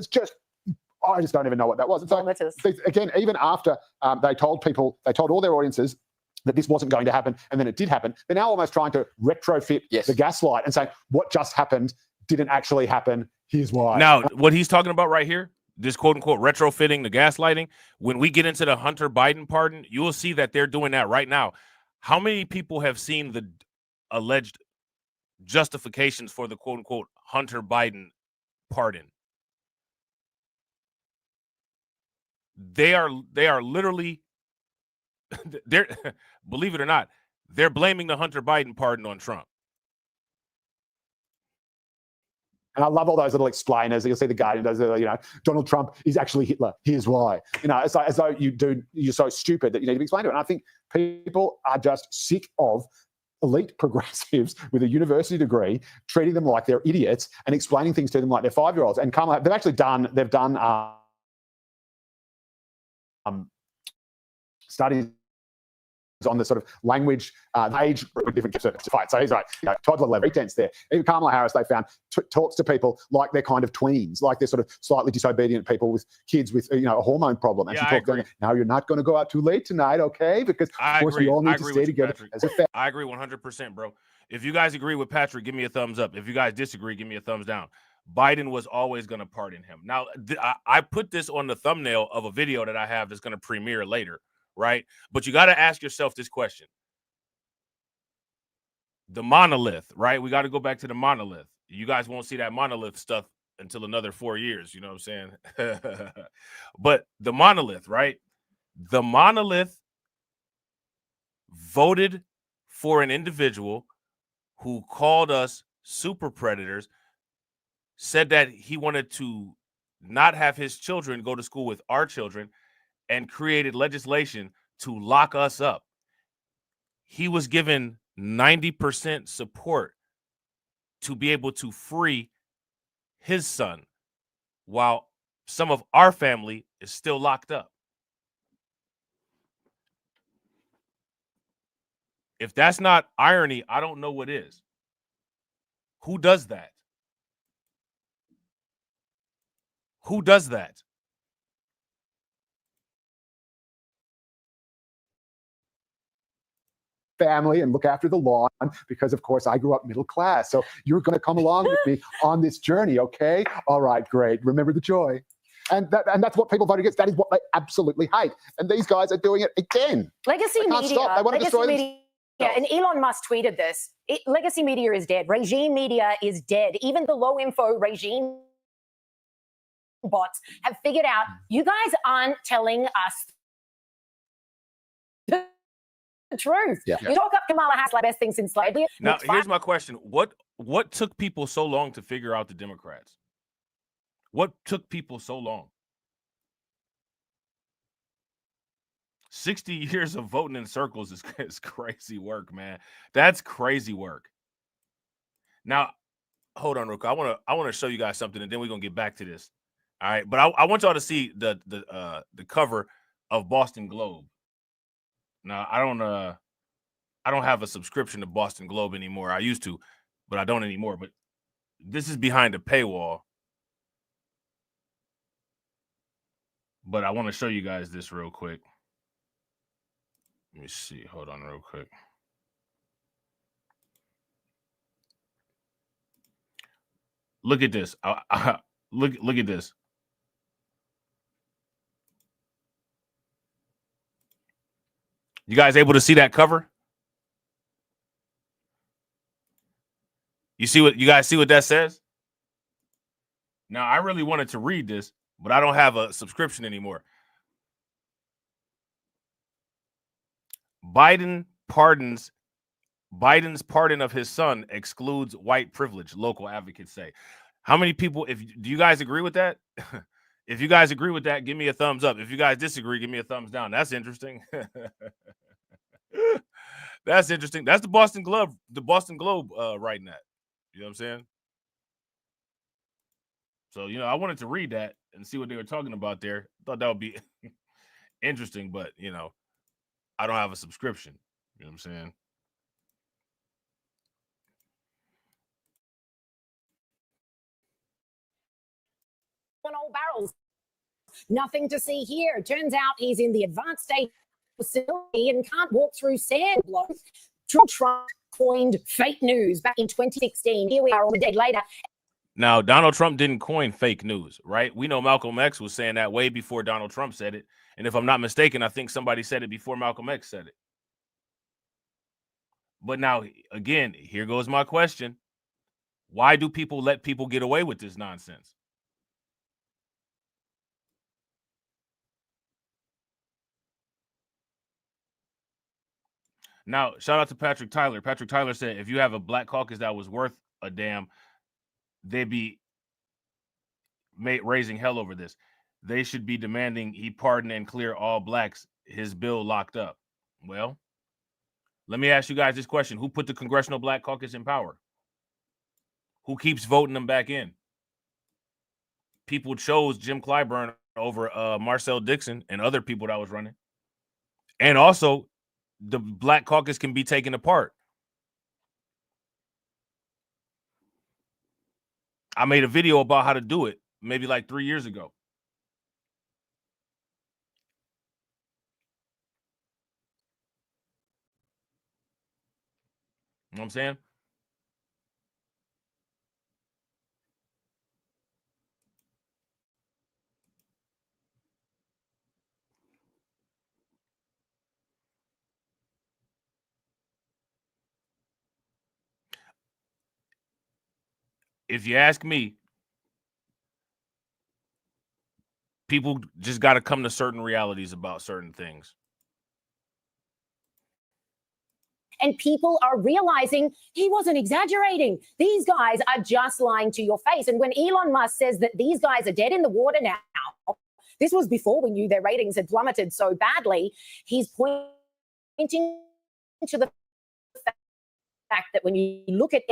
just don't even know what that was. So, again, even after they told all their audiences that this wasn't going to happen, and then it did happen, they're now almost trying to retrofit the gaslight and say what just happened didn't actually happen. Here's why. Now, what he's talking about right here, this quote unquote retrofitting, the gaslighting, when we get into the Hunter Biden pardon, you will see that they're doing that right now. How many people have seen the alleged justifications for the quote unquote Hunter Biden pardon? They are literally, they're believe it or not, they're blaming the Hunter Biden pardon on Trump. And I love all those little explainers. You'll see the Guardian does, Donald Trump is actually Hitler. Here's why. It's like, as though you're so stupid that you need to be explained to it. And I think people are just sick of elite progressives with a university degree treating them like they're idiots and explaining things to them like they're 5-year-olds. And Kamala, they've done studies on the sort of language, age, different fight. So he's like, toddler level pretense there. Even Kamala Harris, they found, talks to people like they're kind of tweens, like they're sort of slightly disobedient people with kids with, a hormone problem. And she talks to them, now you're not going to go out too late tonight, okay? Because, of course, we all need to stay together as a family. I agree 100%, bro. If you guys agree with Patrick, give me a thumbs up. If you guys disagree, give me a thumbs down. Biden was always going to pardon him. Now, I put this on the thumbnail of a video that I have that's going to premiere later. Right? But you got to ask yourself this question. The monolith, right? We got to go back to the monolith. You guys won't see that monolith stuff until another 4 years. You know what I'm saying? But the monolith, right? The monolith voted for an individual who called us super predators, said that he wanted to not have his children go to school with our children, and created legislation to lock us up. He was given 90% support to be able to free his son while some of our family is still locked up. If that's not irony, I don't know what is. Who does that? Who does that? Family and look after the lawn because, of course, I grew up middle class. So you're going to come along with me on this journey, okay? All right, great. Remember the joy. And that's what people vote against. That is what they absolutely hate. And these guys are doing it again. Legacy media. Stop. They want to destroy them. Yeah, and Elon Musk tweeted this. Legacy media is dead. Regime media is dead. Even the low info regime bots have figured out you guys aren't telling us the truth. Yeah. You talk up Kamala Harris like best thing since slavery. Now, here's my question. What took people so long to figure out the Democrats? What took people so long? 60 years of voting in circles is crazy work, man. That's crazy work. Now, hold on, Rook. I want to show you guys something, and then we're gonna get back to this. All right, but I want y'all to see the cover of Boston Globe. Now, I don't have a subscription to Boston Globe anymore. I used to, but I don't anymore. But this is behind a paywall. But I want to show you guys this real quick. Let me see. Hold on real quick. Look at this. Look at this. You guys able to see that cover? You guys see what that says? Now, I really wanted to read this, but I don't have a subscription anymore. Biden's pardon of his son excludes white privilege, local advocates say. How many people, do you guys agree with that? If you guys agree with that, give me a thumbs up. If you guys disagree, give me a thumbs down. That's interesting. That's interesting. That's the Boston Globe writing that. You know what I'm saying? So, I wanted to read that and see what they were talking about there. Thought that would be interesting, but, I don't have a subscription. You know what I'm saying? On all barrels. Nothing to see here. Turns out he's in the advanced state facility and can't walk through sand blocks. Trump coined fake news back in 2016. Here we are a day later. Now, Donald Trump didn't coin fake news, right? We know Malcolm X was saying that way before Donald Trump said it. And if I'm not mistaken, I think somebody said it before Malcolm X said it. But now, again, here goes my question. Why do people let people get away with this nonsense? Now, shout out to Patrick Tyler. Patrick Tyler said, if you have a black caucus that was worth a damn, they'd be raising hell over this. They should be demanding he pardon and clear all blacks, his bill locked up. Well, let me ask you guys this question. Who put the Congressional Black Caucus in power? Who keeps voting them back in? People chose Jim Clyburn over Marcel Dixon and other people that was running. And also, the Black Caucus can be taken apart. I made a video about how to do it maybe like 3 years ago. You know what I'm saying? If you ask me, people just got to come to certain realities about certain things. And people are realizing he wasn't exaggerating. These guys are just lying to your face. And when Elon Musk says that these guys are dead in the water now, this was before we knew their ratings had plummeted so badly. He's pointing to the fact that when you look at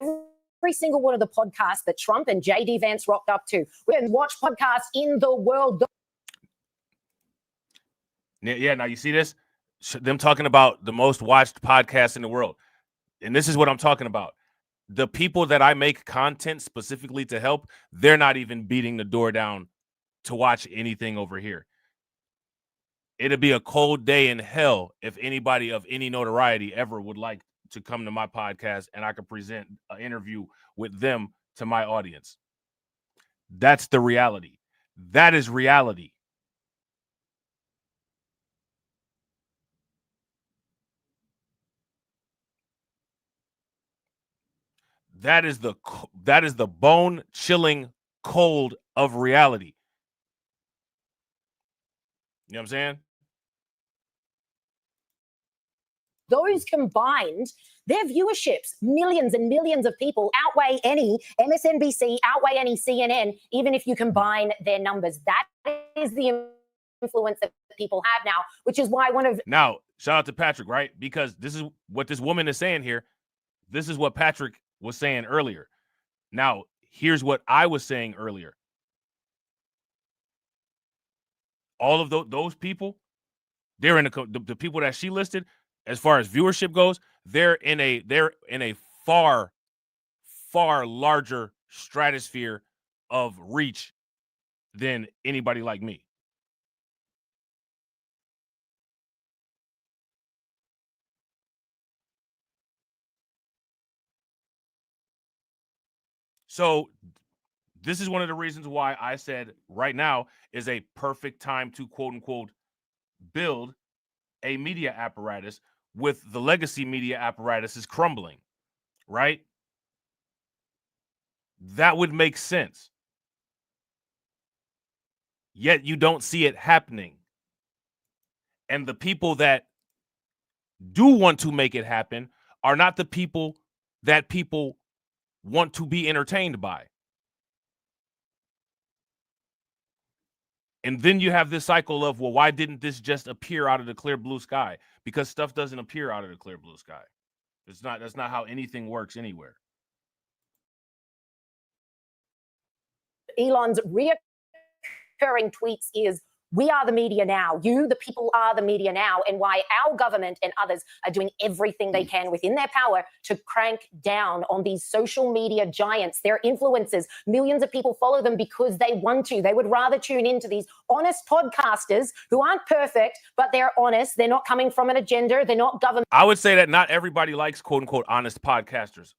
every single one of the podcasts that Trump and J.D. Vance rocked up to, we can watch podcasts in the world. Yeah, now you see this? Them talking about the most watched podcast in the world. And this is what I'm talking about. The people that I make content specifically to help, they're not even beating the door down to watch anything over here. It'd be a cold day in hell if anybody of any notoriety ever would like to come to my podcast and I could present an interview with them to my audience. That's the reality. That is reality. That is the bone-chilling cold of reality. You know what I'm saying? Those combined, their viewerships, millions and millions of people, outweigh any MSNBC, outweigh any CNN, even if you combine their numbers. That is the influence that people have now, which is why one of Now, shout out to Patrick, right? Because this is what this woman is saying here. This is what Patrick was saying earlier. Now, here's what I was saying earlier. All of those people, they're in the people that she listed, as far as viewership goes, they're in a far larger stratosphere of reach than anybody like me. So this is one of the reasons why I said right now is a perfect time to quote unquote build a media apparatus with the legacy media apparatus is crumbling, right? That would make sense. Yet you don't see it happening. And the people that do want to make it happen are not the people that people want to be entertained by. And then you have this cycle of, well, why didn't this just appear out of the clear blue sky? Because stuff doesn't appear out of the clear blue sky. That's not how anything works anywhere. Elon's reoccurring tweets is, we are the media now. You, the people, are the media now, and why our government and others are doing everything they can within their power to crank down on these social media giants. They're influencers. Millions of people follow them because they want to. They would rather tune into these honest podcasters who aren't perfect, but they're honest. They're not coming from an agenda. They're not government. I would say that not everybody likes quote unquote honest podcasters.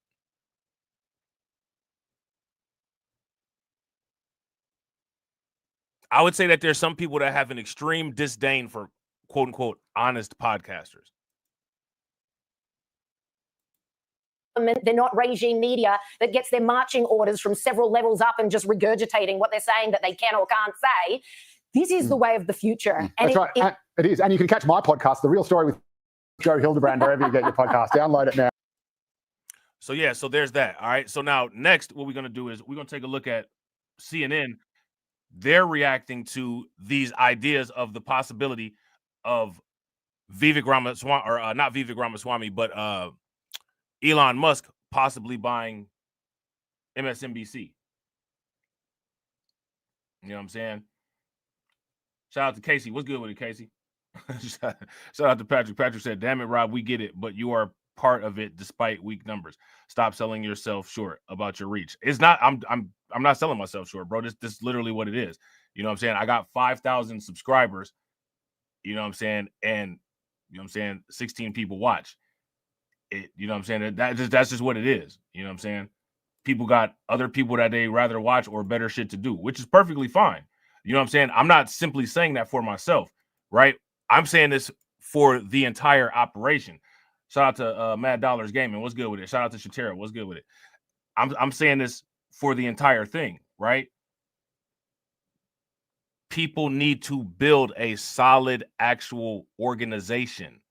I would say that there's some people that have an extreme disdain for quote unquote honest podcasters. They're not regime media that gets their marching orders from several levels up and just regurgitating what they're saying that they can or can't say. This is the way of the future. And That's right. It is. And you can catch my podcast, The Real Story with Joe Hildebrand, wherever you get your podcast. Download it now. So, yeah, so there's that. All right. So now next, what we're going to do is we're going to take a look at CNN. They're reacting to these ideas of the possibility of Vivek Ramaswamy, or not Vivek Ramaswamy, but Elon Musk possibly buying MSNBC. You know what I'm saying? Shout out to Casey. What's good with it, Casey? Shout out to Patrick. Patrick said, damn it, Rob, we get it, but you are part of it despite weak numbers. Stop selling yourself short about your reach. It's not, I'm not selling myself short, bro. This is literally what it is. You know what I'm saying? I got 5,000 subscribers, you know what I'm saying? And you know what I'm saying? 16 people watch it. You know what I'm saying? That's just what it is. You know what I'm saying? People got other people that they rather watch or better shit to do, which is perfectly fine. You know what I'm saying? I'm not simply saying that for myself, right? I'm saying this for the entire operation. Shout out to Mad Dollars Gaming. What's good with it? Shout out to Shatera. What's good with it? I'm saying this for the entire thing, right? People need to build a solid actual organization.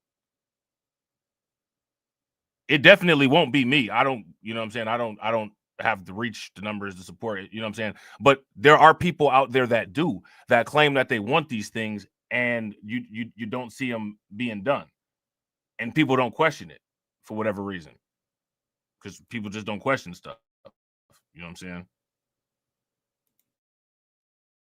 It definitely won't be me. I don't, you know what I'm saying? I don't have to reach the numbers to support it, you know what I'm saying? But there are people out there that do, that claim that they want these things, and you don't see them being done. And people don't question it for whatever reason. Because people just don't question stuff. You know what I'm saying?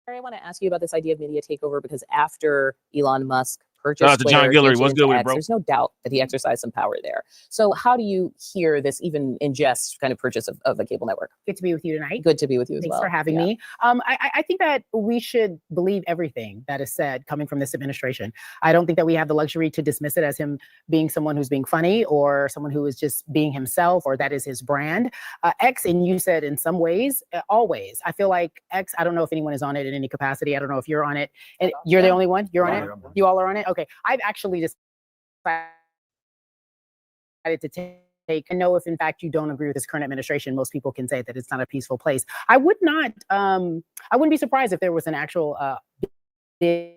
I want to ask you about this idea of media takeover, because after Elon Musk purchased Shout out to John Twitter, Guillory. changed What's into good with it, X, bro? there's no doubt that he exercised some power there. So how do you hear this even ingest kind of purchase of a cable network? Good to be with you tonight. Good to be with you as Thanks well. for having me. I think that we should believe everything that is said coming from this administration. I don't think that we have the luxury to dismiss it as him being someone who's being funny or someone who is just being himself, or that is his brand. X, and you said in some ways, always. I feel like X, I don't know if anyone is on it in any capacity. I don't know if you're on it. And you're the only one? You're on it? You all are on it? Okay. I've actually decided to take, and know if in fact you don't agree with this current administration, most people can say that it's not a peaceful place. I wouldn't be surprised if there was an actual bid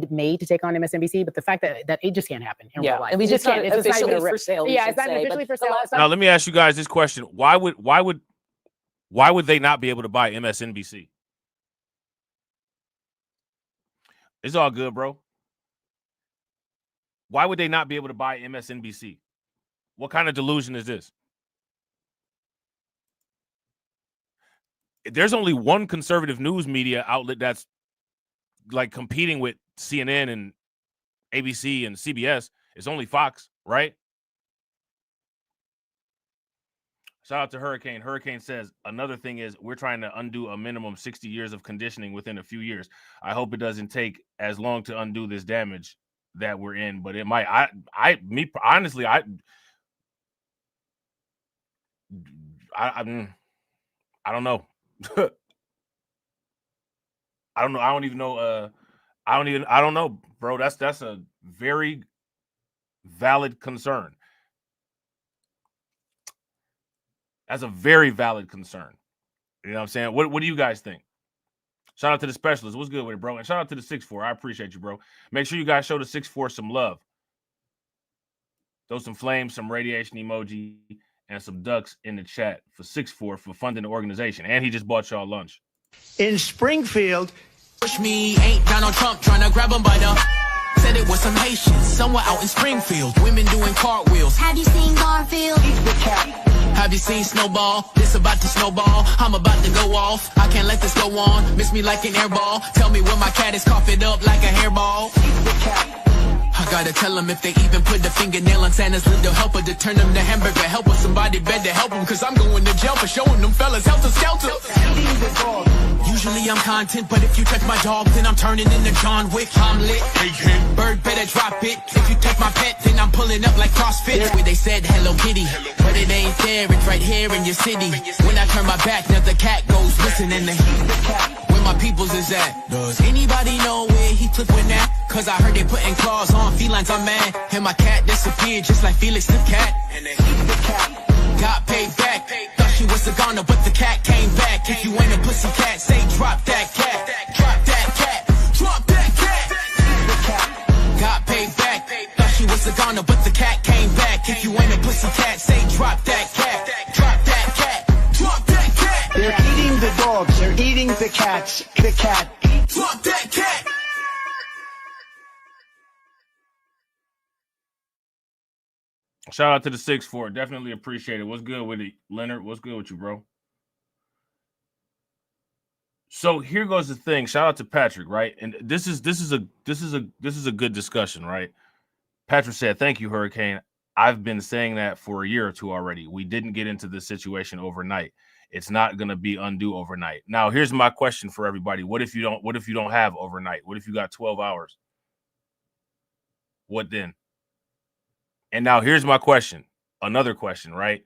made to take on MSNBC, but the fact that it just can't happen in real life. I mean, it's not It's just not officially even for sale. Yeah, it's not officially for sale. Now let me ask you guys this question. Why would they not be able to buy MSNBC? It's all good, bro. Why would they not be able to buy MSNBC? What kind of delusion is this? There's only one conservative news media outlet that's like competing with CNN and ABC and CBS. It's only Fox, right? Shout out to Hurricane. Hurricane says, another thing is we're trying to undo a minimum 60 years of conditioning within a few years. I hope it doesn't take as long to undo this damage that we're in, but it might. Honestly, I don't know. I don't know. I don't even know. I don't know, bro. That's a very valid concern. That's a very valid concern. You know what I'm saying? What do you guys think? Shout out to the specialist. What's good with it, bro? And shout out to the 6'4". I appreciate you, bro. Make sure you guys show the 6'4" some love. Throw some flames, some radiation emoji, and some ducks in the chat for 6'4" for funding the organization. And he just bought y'all lunch. In Springfield, Push me, ain't Donald Trump trying to grab him by the... Said it was some Haitians, somewhere out in Springfield. Women doing cartwheels. Have you seen Garfield? Have you seen Snowball? This about to snowball. I'm about to go off. I can't let this go on. Miss me like an airball. Tell me when my cat is cough it up like a hairball. I gotta tell them if they even put the fingernail on Santa's little helper to turn them to hamburger helper. Somebody better help them, cause I'm going to jail for showing them fellas helter skelter. Usually I'm content, but if you touch my dog, then I'm turning into John Wick. I'm lit. Bird better drop it. If you touch my pet, then I'm pulling up like CrossFit. Where they said Hello Kitty, but it ain't there. It's right here in your city. When I turn my back, now the cat goes missing in the where my peoples is at. Does anybody know where he took with that? Cause I heard they putting claws on felines, I'm mad. And my cat disappeared just like Felix the cat. And they got paid back. Thought she was a goner, but the cat came back. If you ain't a pussy cat, say drop that cat. Drop that cat. Drop that cat. Got paid back. Thought she was a goner, but the cat came back. If you ain't a pussy cat, say drop that cat. Drop that cat. Drop that cat. they're eating the dogs, they're eating the cats. The cat. Drop that cat. Shout out to the 6'4". Definitely appreciate it. What's good with it, Leonard? What's good with you, bro? So here goes the thing. Shout out to Patrick, right? And this is a good discussion, right? Patrick said, "Thank you, Hurricane. I've been saying that for a year or two already. We didn't get into this situation overnight. It's not going to be undue overnight." Now, here's my question for everybody. What if you don't have overnight? What if you got 12 hours? What then? And now here's my question. Another question, right?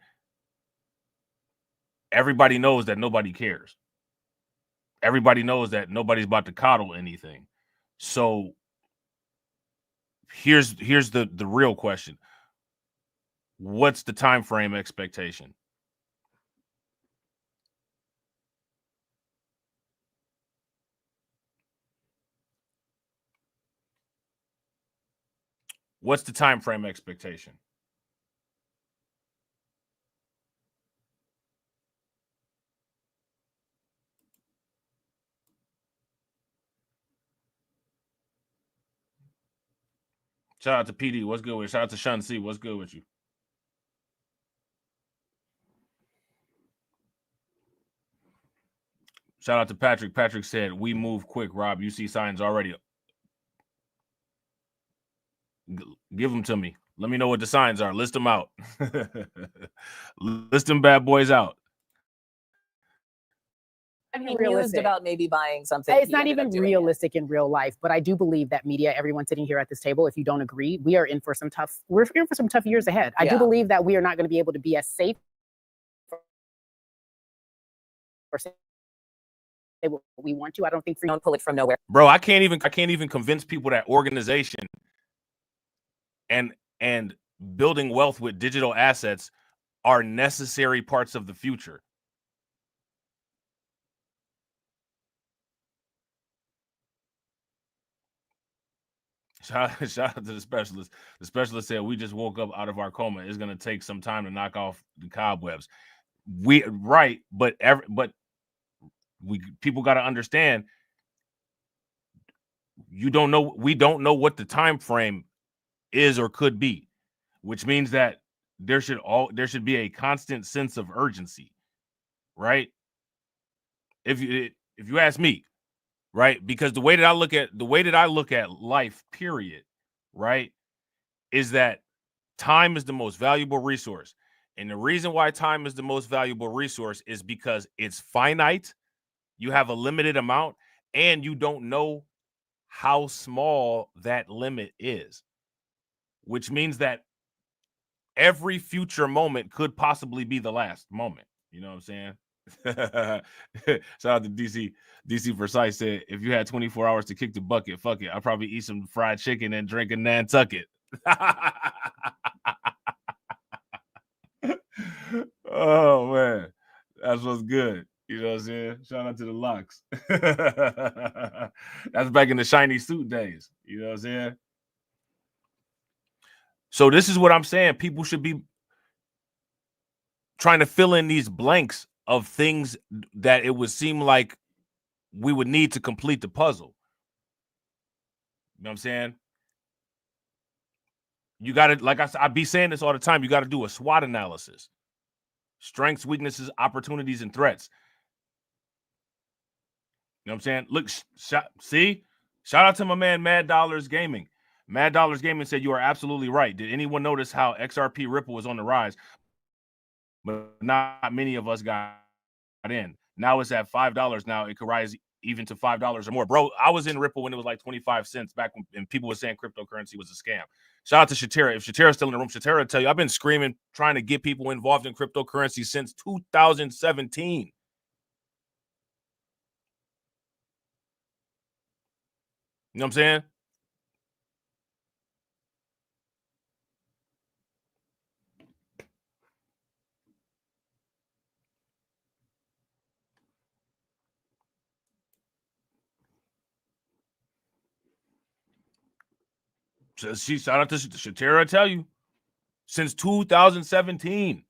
Everybody knows that nobody cares. Everybody knows that nobody's about to coddle anything. So here's the real question. What's the time frame expectation? What's the time frame expectation? Shout out to PD. What's good with you? Shout out to Sean C. What's good with you? Shout out to Patrick. Patrick said, "We move quick, Rob. You see signs already." Give them to me. Let me know what the signs are. List them out. List them bad boys out. Realistic about maybe buying something. It's not even realistic in real life, but I do believe that media, everyone sitting here at this table, if you don't agree, we're in for some tough years ahead. I do believe that we are not going to be able to be as safe or say what we want to. I don't think don't pull it from nowhere. Bro, I can't even convince people that organization and building wealth with digital assets are necessary parts of the future. Shout out to the specialist. The specialist said, "We just woke up out of our coma. It's going to take some time to knock off the cobwebs." People got to understand, we don't know what the time frame is or could be, which means that there should be a constant sense of urgency, right? If you ask me, right? Because the way that I look at life, period, right, is that time is the most valuable resource. And the reason why time is the most valuable resource is because it's finite, you have a limited amount, and you don't know how small that limit is, which means that every future moment could possibly be the last moment. You know what I'm saying? Shout out to DC. DC Precise said, if you had 24 hours to kick the bucket, fuck it. I'll probably eat some fried chicken and drink a Nantucket. Oh, man. That's what's good. You know what I'm saying? Shout out to the locks. That's back in the shiny suit days. You know what I'm saying? So this is what I'm saying. People should be trying to fill in these blanks of things that it would seem like we would need to complete the puzzle. You know what I'm saying? You got to, like I be saying this all the time, you got to do a SWOT analysis. Strengths, weaknesses, opportunities, and threats. You know what I'm saying? Look, shout out to my man, Mad Dollars Gaming. Mad Dollars Gaming said, you are absolutely right. Did anyone notice how XRP Ripple was on the rise, but not many of us got in? Now it's at $5 now. It could rise even to $5 or more. Bro, I was in Ripple when it was like 25 cents back when people were saying cryptocurrency was a scam. Shout out to Shatera. If Shatera's still in the room, Shatera will tell you, I've been screaming, trying to get people involved in cryptocurrency since 2017. You know what I'm saying? Shout out to Shatera, I tell you, since 2017.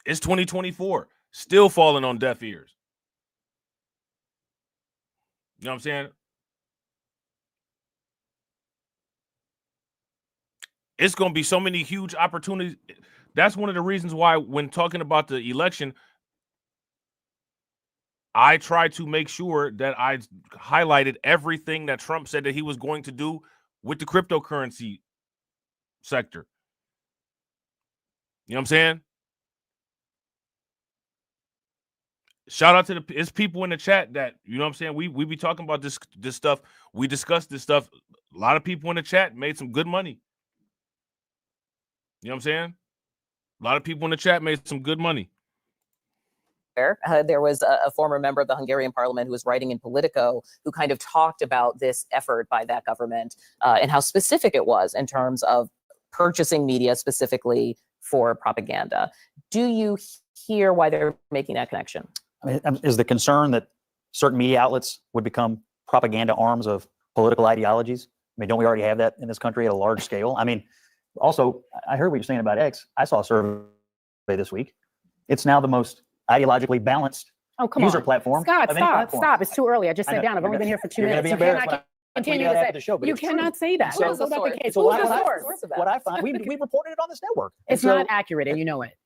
It's 2024, still falling on deaf ears. You know what I'm saying? It's going to be so many huge opportunities. That's one of the reasons why when talking about the election, I try to make sure that I highlighted everything that Trump said that he was going to do with the cryptocurrency sector. You know what I'm saying? Shout out to it's people in the chat that, you know what I'm saying, we be talking about this stuff. We discussed this stuff. A lot of people in the chat made some good money. You know what I'm saying? A lot of people in the chat made some good money. There was a former member of the Hungarian parliament who was writing in Politico who kind of talked about this effort by that government and how specific it was in terms of purchasing media specifically for propaganda. Do you hear why they're making that connection? I mean, is the concern that certain media outlets would become propaganda arms of political ideologies? I mean, don't we already have that in this country at a large scale? I mean, also, I heard what you're saying about X. I saw a survey this week. It's now the most ideologically balanced user platform. Scott, stop. It's too early. I just sat down. I've only been here for 2 minutes. You cannot continue to say you cannot say that. That's not the case. So what I find, we reported it on this network. It's not accurate, and you know it.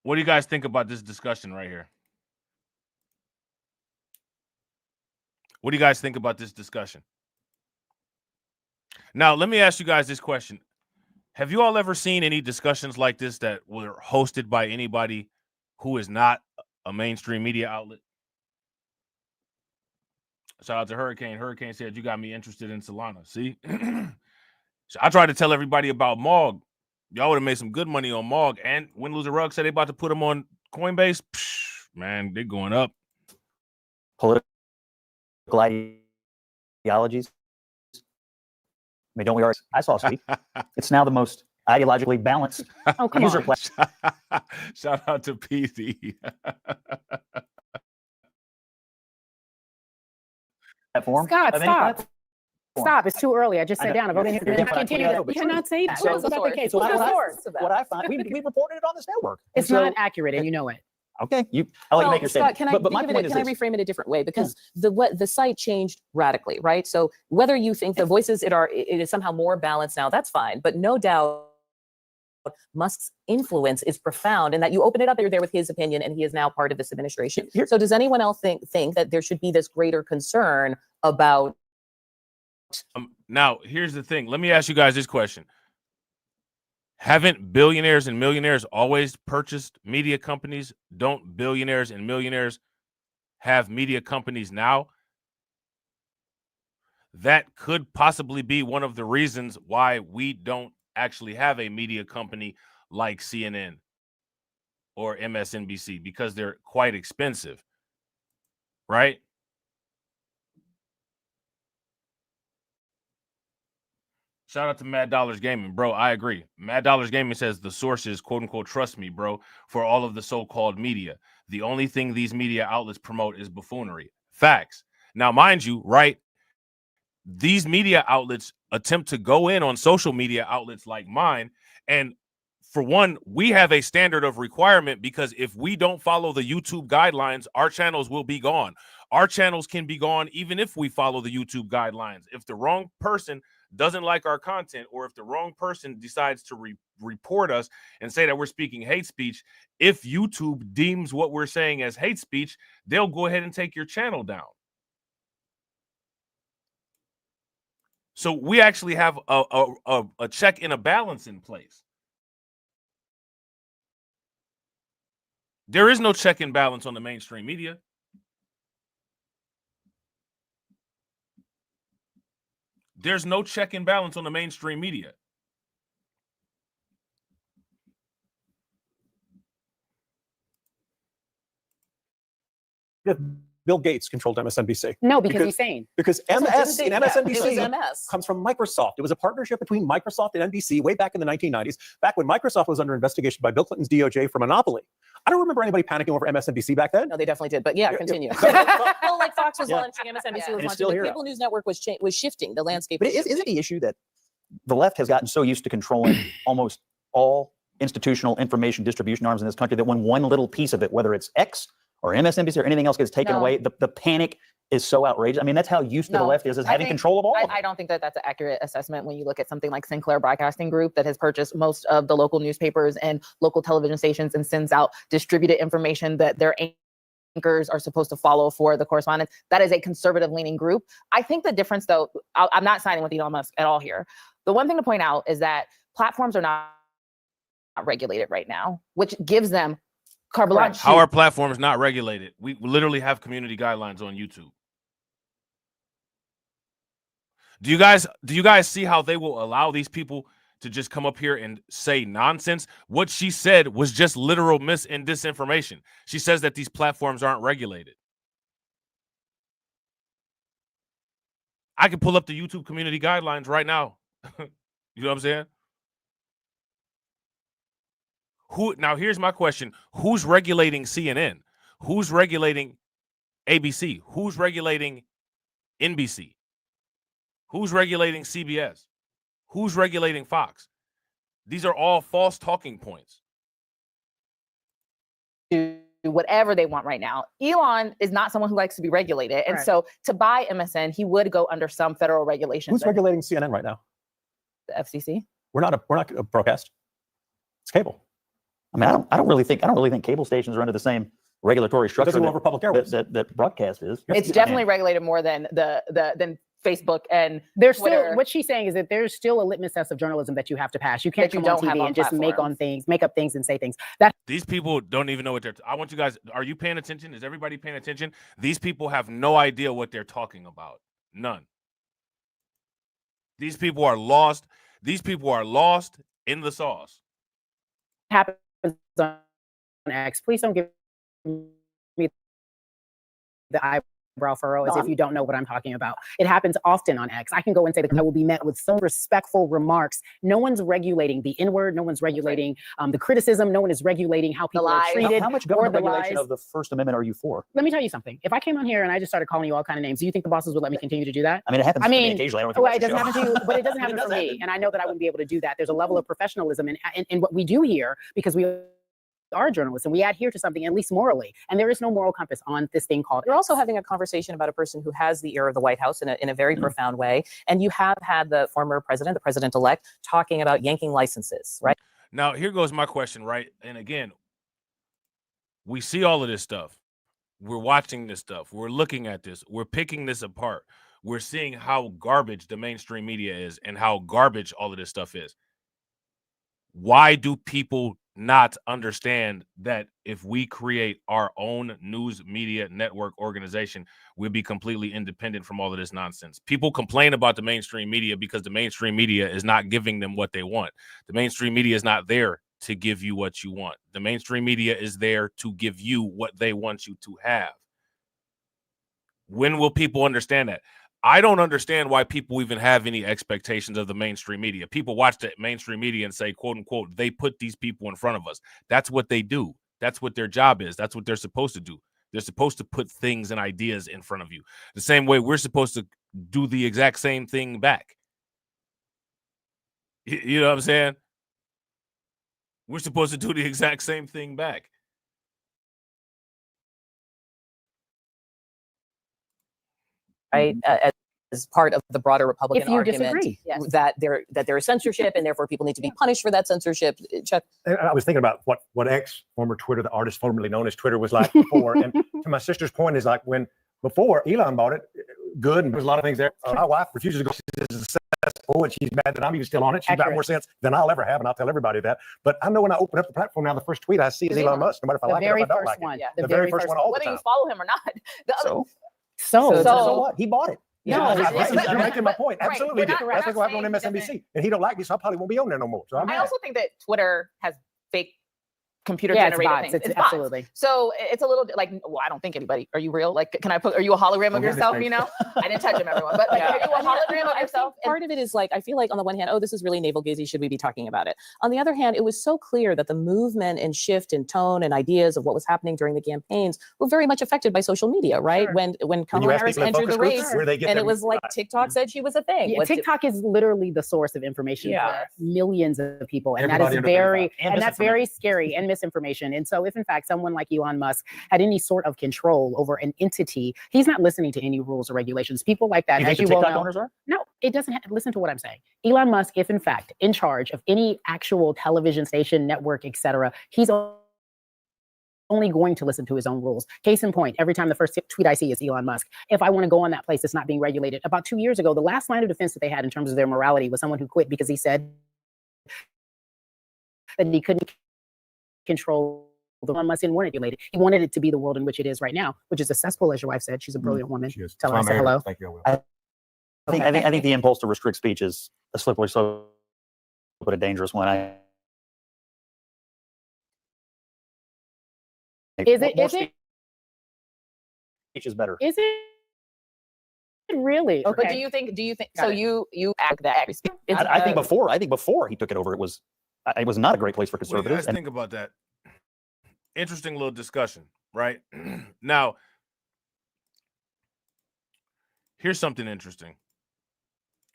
What do you guys think about this discussion right here? What do you guys think about this discussion? Now, let me ask you guys this question. Have you all ever seen any discussions like this that were hosted by anybody who is not a mainstream media outlet? Shout out to Hurricane. Hurricane said, you got me interested in Solana. See? So I tried to tell everybody about Mog. Y'all would have made some good money on Mog. And Win Loser Rug said they about to put them on Coinbase. Psh, man, they're going up. Political ideologies. I mean, don't we already? I saw speak. It's now the most ideologically balanced user platform. Shout out to PC. Scott, stop. It's too early. I just sat down. I've only been here. You cannot say that. That's not the case. What I find, we reported it on this network. It's not accurate, and you know it. Okay, I'll let you make your Scott, statement. But my point is can I this. reframe it a different way? Because the site changed radically, right? So whether you think the voices it is somehow more balanced now, that's fine. But no doubt Musk's influence is profound, and that you open it up, you're there with his opinion, and he is now part of this administration. So does anyone else think that there should be this greater concern about? Now, here's the thing. Let me ask you guys this question. Haven't billionaires and millionaires always purchased media companies? Don't billionaires and millionaires have media companies now? That could possibly be one of the reasons why we don't actually have a media company like CNN or MSNBC, because they're quite expensive, right? Shout out to Mad Dollars Gaming, bro. I agree. Mad Dollars Gaming says the sources, quote unquote, trust me, bro, for all of the so-called media. The only thing these media outlets promote is buffoonery. Facts. Now, mind you, right, these media outlets attempt to go in on social media outlets like mine. And for one, we have a standard of requirement, because if we don't follow the YouTube guidelines, our channels will be gone. Our channels can be gone even if we follow the YouTube guidelines. If the wrong person doesn't like our content, or if the wrong person decides to report us and say that we're speaking hate speech, if YouTube deems what we're saying as hate speech, they'll go ahead and take your channel down. So we actually have a check and a balance in place. There is no check and balance on the mainstream media. There's no check and balance on the mainstream media. Bill Gates controlled MSNBC. No, because he's sane. Because MS in MSNBC it was MS. comes from Microsoft. It was a partnership between Microsoft and NBC way back in the 1990s, back when Microsoft was under investigation by Bill Clinton's DOJ for monopoly. I don't remember anybody panicking over MSNBC back then. No, they definitely did. But yeah, continue. But Well, like Fox was launching, MSNBC was still launching, here. the Cable News Network was shifting. The landscape. But is it the issue that the left has gotten so used to controlling almost all institutional information distribution arms in this country that when one little piece of it, whether it's X or MSNBC or anything else, gets taken away, the panic is so outrageous? I mean, that's how used to the left is having control of all of it. I don't think that that's an accurate assessment when you look at something like Sinclair Broadcasting Group that has purchased most of the local newspapers and local television stations and sends out distributed information that their anchors are supposed to follow for the correspondence. That is a conservative leaning group. I think the difference, though, I'm not siding with Elon Musk at all here. The one thing to point out is that platforms are not regulated right now, which gives them carte blanche. How are platforms not regulated? We literally have community guidelines on YouTube. Do you guys see how they will allow these people to just come up here and say nonsense? What she said was just literal mis and disinformation. She says that these platforms aren't regulated. I can pull up the YouTube community guidelines right now. You know what I'm saying? Now here's my question. Who's regulating CNN? Who's regulating ABC? Who's regulating NBC? Who's regulating CBS? Who's regulating Fox? These are all false talking points. Do whatever they want right now. Elon is not someone who likes to be regulated. And so to buy MSN, he would go under some federal regulations. Who's regulating CNN right now? The FCC. We're not a broadcast. It's cable. I mean, I don't really think cable stations are under the same regulatory structure that broadcast is. It's definitely regulated more than than Facebook and there's Twitter. still what she's saying is that there's still a litmus test of journalism that you have to pass. You can't come on TV and just make up things and say things. These people don't even know what they're. I want you guys. Are you paying attention? Is everybody paying attention? These people have no idea what they're talking about. None. These people are lost. These people are lost in the sauce. Happens on X. Please don't give me the eyebrow furrow as if you don't know what I'm talking about. It happens often on X. I can go and say that I will be met with some respectful remarks. No one's regulating the N-word. No one's regulating the criticism. No one is regulating how people are treated. How much government regulation of the First Amendment are you for? Let me tell you something. If I came on here and I just started calling you all kind of names, do you think the bosses would let me continue to do that? I mean, it happens to me occasionally. I don't think it doesn't happen to you, but it doesn't happen for me. And I know that I wouldn't be able to do that. There's a level of professionalism in what we do here because we are journalists and we adhere to something, at least morally. And there is no moral compass on this thing called. You're also having a conversation about a person who has the ear of the White House in a very profound way. And you have had the former president, the president-elect, talking about yanking licenses, right? Now, here goes my question, right? And again, we see all of this stuff. We're watching this stuff. We're looking at this. We're picking this apart. We're seeing how garbage the mainstream media is and how garbage all of this stuff is. Why do people not understand that if we create our own news media network organization, we'll be completely independent from all of this nonsense? People complain about the mainstream media because the mainstream media is not giving them what they want. The mainstream media is not there to give you what you want. The mainstream media is there to give you what they want you to have. When will people understand that? I don't understand why people even have any expectations of the mainstream media. People watch the mainstream media and say, quote unquote, they put these people in front of us. That's what they do. That's what their job is. That's what they're supposed to do. They're supposed to put things and ideas in front of you. The same way we're supposed to do the exact same thing back. You know what I'm saying? We're supposed to do the exact same thing back. Right? As part of the broader Republican If you argument disagree, yes. that there is censorship and therefore people need to be punished for that censorship. Chuck? I was thinking about what X, former Twitter, the artist formerly known as Twitter, was like before. And to my sister's point is like when before Elon bought it, good, and there's a lot of things there. My wife refuses to go. She's successful, and she's mad that I'm even still on it. She's got more sense than I'll ever have, and I'll tell everybody that. But I know when I open up the platform now, the first tweet I see is Elon Musk, no matter if I like it or if I don't like it. Yeah, the very first one all the Whether time. you follow him or not. The other, So what? He bought it. No, You're making my point. Right, Absolutely we're did. not- That's we're what not happened on saying MSNBC. And he don't like me, so I probably won't be on there no more. So I'm I mad. also think that Twitter has fake computer Yeah, it's generated bots. things. It's bots. absolutely. So it's a little bit like, well, I don't think anybody. Are you real? Like, can I put? Are you a hologram of yourself? You know, I didn't touch him, everyone. But like, are you a hologram of yourself? Part of it is like, I feel like on the one hand, oh, this is really navel-gazing. Should we be talking about it? On the other hand, it was so clear that the movement and shift in tone and ideas of what was happening during the campaigns were very much affected by social media, right? When Kamala Harris entered the race, and it was like TikTok said she was a thing. Yeah, TikTok is literally the source of information for millions of people, and Everybody that is under 35. and that's very scary, and misinformation. And so, if in fact someone like Elon Musk had any sort of control over an entity, he's not listening to any rules or regulations. People like that, You as think you the well TikTok know, owners are? no, it doesn't. Listen to what I'm saying. Elon Musk, if in fact in charge of any actual television station, network, etc., he's only going to listen to his own rules. Case in point, every time the first tweet I see is Elon Musk. If I want to go on that place that's not being regulated, about 2 years ago, the last line of defense that they had in terms of their morality was someone who quit because he said that he couldn't control the Elon Musk didn't want it regulated. He wanted it to be the world in which it is right now, which is a cesspool, as your wife said. She's a brilliant woman. Tell her I said hello. Thank you. I think the impulse to restrict speech is a slippery slope, but a dangerous one. Is it? More Is it? speech is better. Is it really? Okay. But do you think? So you act that? I think before he took it over, it was not a great place for What do you conservatives. guys think about that? Interesting little discussion, right? Now, here's something interesting,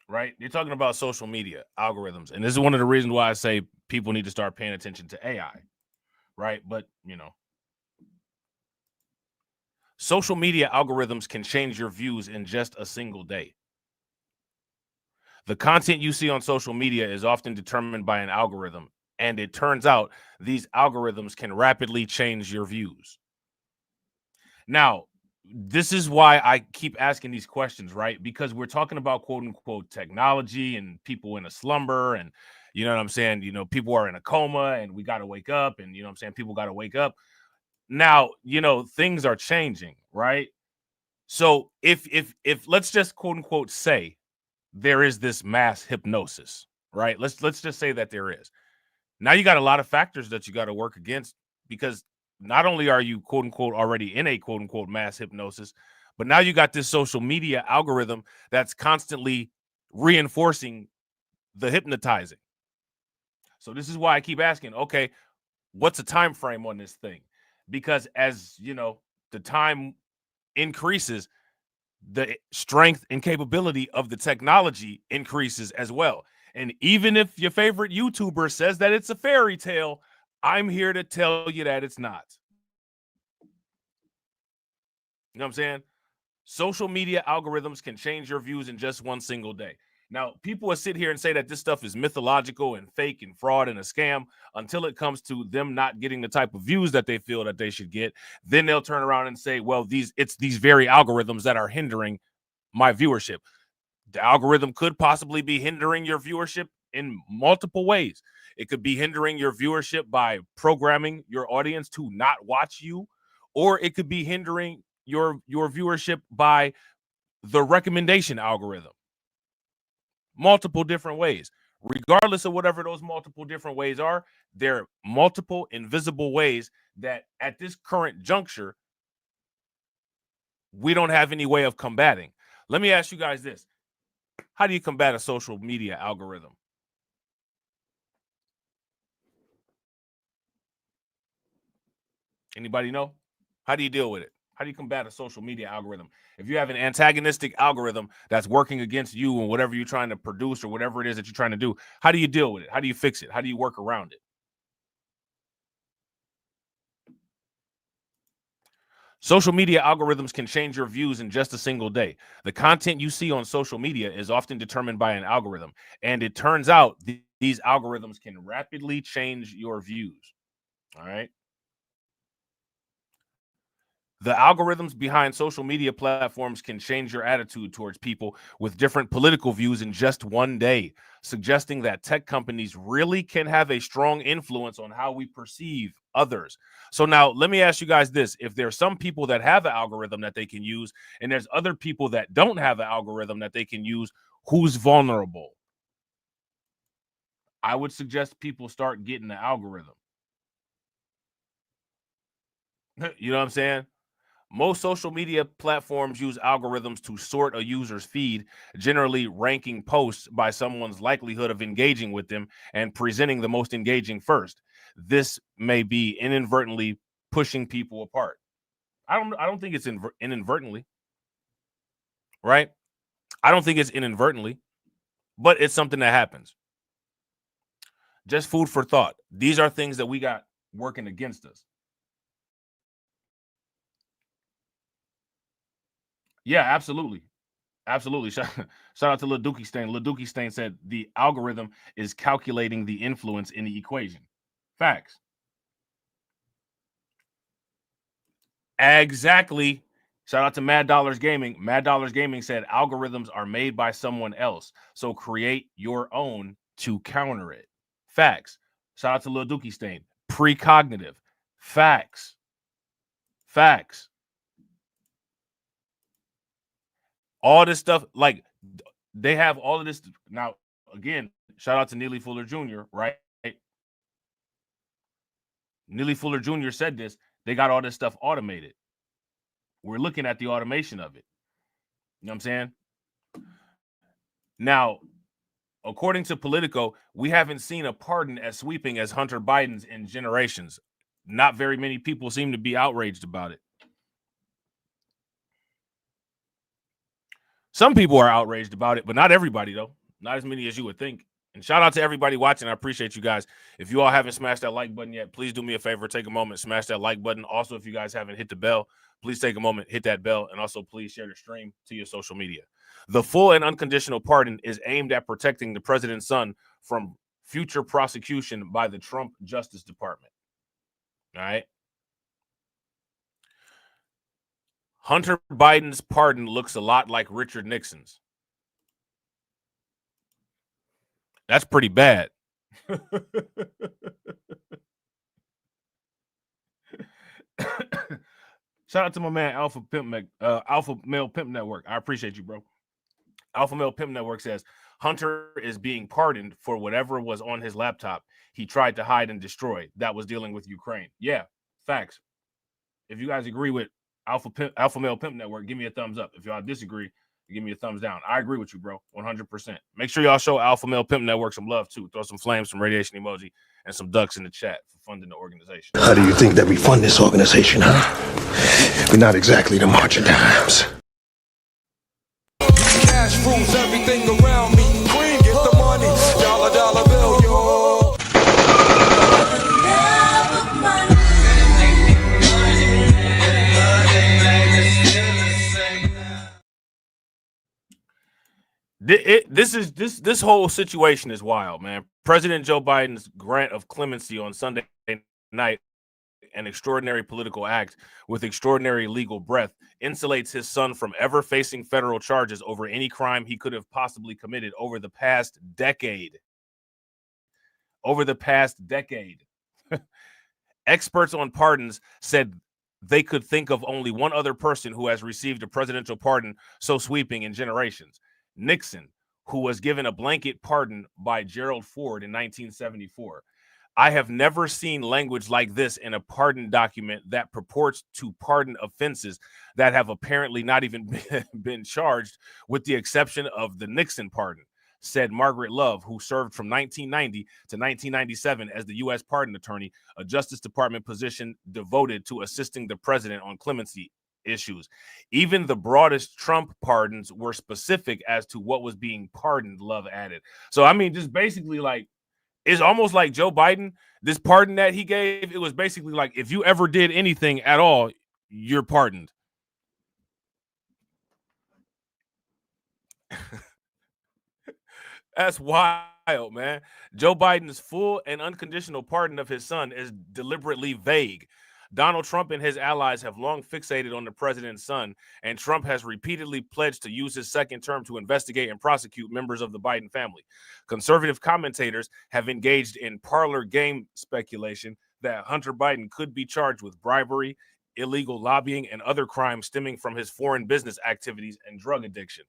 right? You're talking about social media algorithms, and this is one of the reasons why I say people need to start paying attention to AI, right? But, you know, social media algorithms can change your views in just a single day. The content you see on social media is often determined by an algorithm, and it turns out these algorithms can rapidly change your views. Now, this is why I keep asking these questions, right? Because we're talking about quote unquote technology and people in a slumber, and you know what I'm saying? You know, people are in a coma and we got to wake up, and you know what I'm saying? People got to wake up. Now, you know, things are changing, right? So if let's just quote unquote say there is this mass hypnosis, right? Let's just say that there is. Now you got a lot of factors that you got to work against, because not only are you quote unquote already in a quote unquote mass hypnosis, but now you got this social media algorithm that's constantly reinforcing the hypnotizing. So this is why I keep asking, okay, what's a time frame on this thing? Because as you know, the time increases, the strength and capability of the technology increases as well. And even if your favorite YouTuber says that it's a fairy tale, I'm here to tell you that it's not. You know what I'm saying? Social media algorithms can change your views in just one single day. Now, people will sit here and say that this stuff is mythological and fake and fraud and a scam until it comes to them not getting the type of views that they feel that they should get. Then they'll turn around and say, well, it's these very algorithms that are hindering my viewership. The algorithm could possibly be hindering your viewership in multiple ways. It could be hindering your viewership by programming your audience to not watch you, or it could be hindering your viewership by the recommendation algorithm. Multiple different ways. Regardless of whatever those multiple different ways are, there are multiple invisible ways that at this current juncture, we don't have any way of combating. Let me ask you guys this. How do you combat a social media algorithm? Anybody know? How do you deal with it? How do you combat a social media algorithm? If you have an antagonistic algorithm that's working against you and whatever you're trying to produce or whatever it is that you're trying to do, how do you deal with it? How do you fix it? How do you work around it? Social media algorithms can change your views in just a single day. The content you see on social media is often determined by an algorithm, and it turns out these algorithms can rapidly change your views. All right. The algorithms behind social media platforms can change your attitude towards people with different political views in just one day, suggesting that tech companies really can have a strong influence on how we perceive others. So now let me ask you guys this. If there's some people that have an algorithm that they can use, and there's other people that don't have an algorithm that they can use, who's vulnerable? I would suggest people start getting the algorithm. You know what I'm saying? Most social media platforms use algorithms to sort a user's feed, generally ranking posts by someone's likelihood of engaging with them and presenting the most engaging first. This may be inadvertently pushing people apart. I don't think it's inadvertently, right? I don't think it's inadvertently, but it's something that happens. Just food for thought. These are things that we got working against us. Yeah, absolutely. Absolutely. Shout out to Lil Dookie Stain. Lil Dookie Stain said the algorithm is calculating the influence in the equation. Facts. Exactly. Shout out to Mad Dollars Gaming. Mad Dollars Gaming said algorithms are made by someone else, so create your own to counter it. Facts. Shout out to Lil Dookie Stain. Precognitive. Facts. Facts. All this stuff, like they have all of this. Now, again, shout out to Neely Fuller Jr., right? Neely Fuller Jr. said this. They got all this stuff automated. We're looking at the automation of it. You know what I'm saying? Now, according to Politico, we haven't seen a pardon as sweeping as Hunter Biden's in generations. Not very many people seem to be outraged about it. Some people are outraged about it, but not everybody, though. Not as many as you would think. And shout out to everybody watching. I appreciate you guys. If you all haven't smashed that like button yet, please do me a favor. Take a moment, smash that like button. Also, if you guys haven't hit the bell, please take a moment, hit that bell. And also, please share the stream to your social media. The full and unconditional pardon is aimed at protecting the president's son from future prosecution by the Trump Justice Department. All right. Hunter Biden's pardon looks a lot like Richard Nixon's. That's pretty bad. Shout out to my man Alpha Male Pimp Network. I appreciate you, bro. Alpha Male Pimp Network says Hunter is being pardoned for whatever was on his laptop he tried to hide and destroy that was dealing with Ukraine. Yeah, facts. If you guys agree with Alpha Male Pimp Network, give me a thumbs up. If y'all disagree, give me a thumbs down. I agree with you, bro. 100%. Make sure y'all show Alpha Male Pimp Network some love, too. Throw some flames, some radiation emoji, and some ducks in the chat for funding the organization. How do you think that we fund this organization, huh? We're not exactly the March of Dimes. Cash rules everything around me. Green, get the money. Dollar bill, yo. This whole situation is wild, man. President Joe Biden's grant of clemency on Sunday night, an extraordinary political act with extraordinary legal breadth, insulates his son from ever facing federal charges over any crime he could have possibly committed over the past decade. Experts on pardons said they could think of only one other person who has received a presidential pardon so sweeping in generations: Nixon, who was given a blanket pardon by Gerald Ford in 1974. I have never seen language like this in a pardon document that purports to pardon offenses that have apparently not even been charged, with the exception of the Nixon pardon, said Margaret Love, who served from 1990 to 1997 as the U.S. pardon attorney, a Justice Department position devoted to assisting the president on clemency issues. Even the broadest Trump pardons were specific as to what was being pardoned, Love added. So, I mean, just basically like, it's almost like Joe Biden, this pardon that he gave, it was basically like, if you ever did anything at all, you're pardoned. That's wild, man. Joe Biden's full and unconditional pardon of his son is deliberately vague. Donald Trump and his allies have long fixated on the president's son, and Trump has repeatedly pledged to use his second term to investigate and prosecute members of the Biden family. Conservative commentators have engaged in parlor game speculation that Hunter Biden could be charged with bribery, illegal lobbying, and other crimes stemming from his foreign business activities and drug addiction.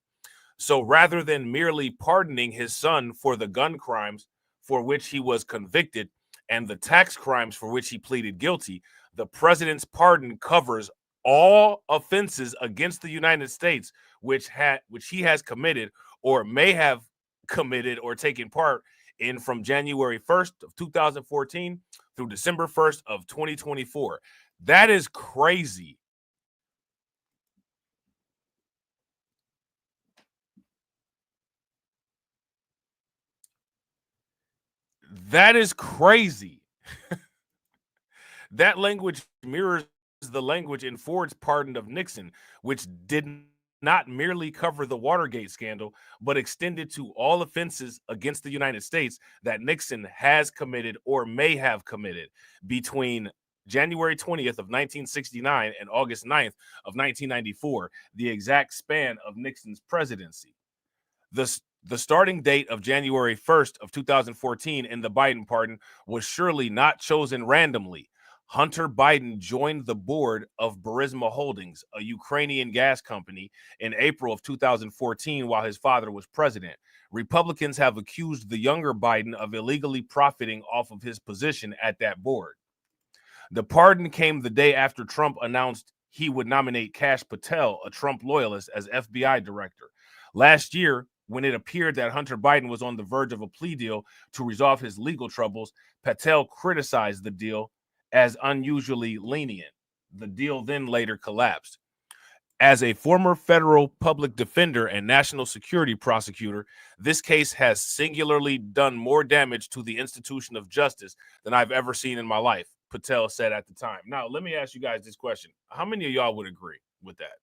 So rather than merely pardoning his son for the gun crimes for which he was convicted and the tax crimes for which he pleaded guilty, the president's pardon covers all offenses against the United States which he has committed or may have committed or taken part in from January 1st of 2014 through December 1st of 2024. That is crazy. That is crazy. That language mirrors the language in Ford's pardon of Nixon, which did not merely cover the Watergate scandal, but extended to all offenses against the United States that Nixon has committed or may have committed between January 20th of 1969 and August 9th of 1994, the exact span of Nixon's presidency. The starting date of January 1st of 2014 in the Biden pardon was surely not chosen randomly. Hunter Biden joined the board of Burisma Holdings, a Ukrainian gas company, in April of 2014 while his father was president. Republicans have accused the younger Biden of illegally profiting off of his position at that board. The pardon came the day after Trump announced he would nominate Kash Patel, a Trump loyalist, as FBI director. Last year, when it appeared that Hunter Biden was on the verge of a plea deal to resolve his legal troubles, Patel criticized the deal as unusually lenient. The deal then later collapsed. As a former federal public defender and national security prosecutor, this case has singularly done more damage to the institution of justice than I've ever seen in my life, Patel said at the time. Now, let me ask you guys this question. How many of y'all would agree with that?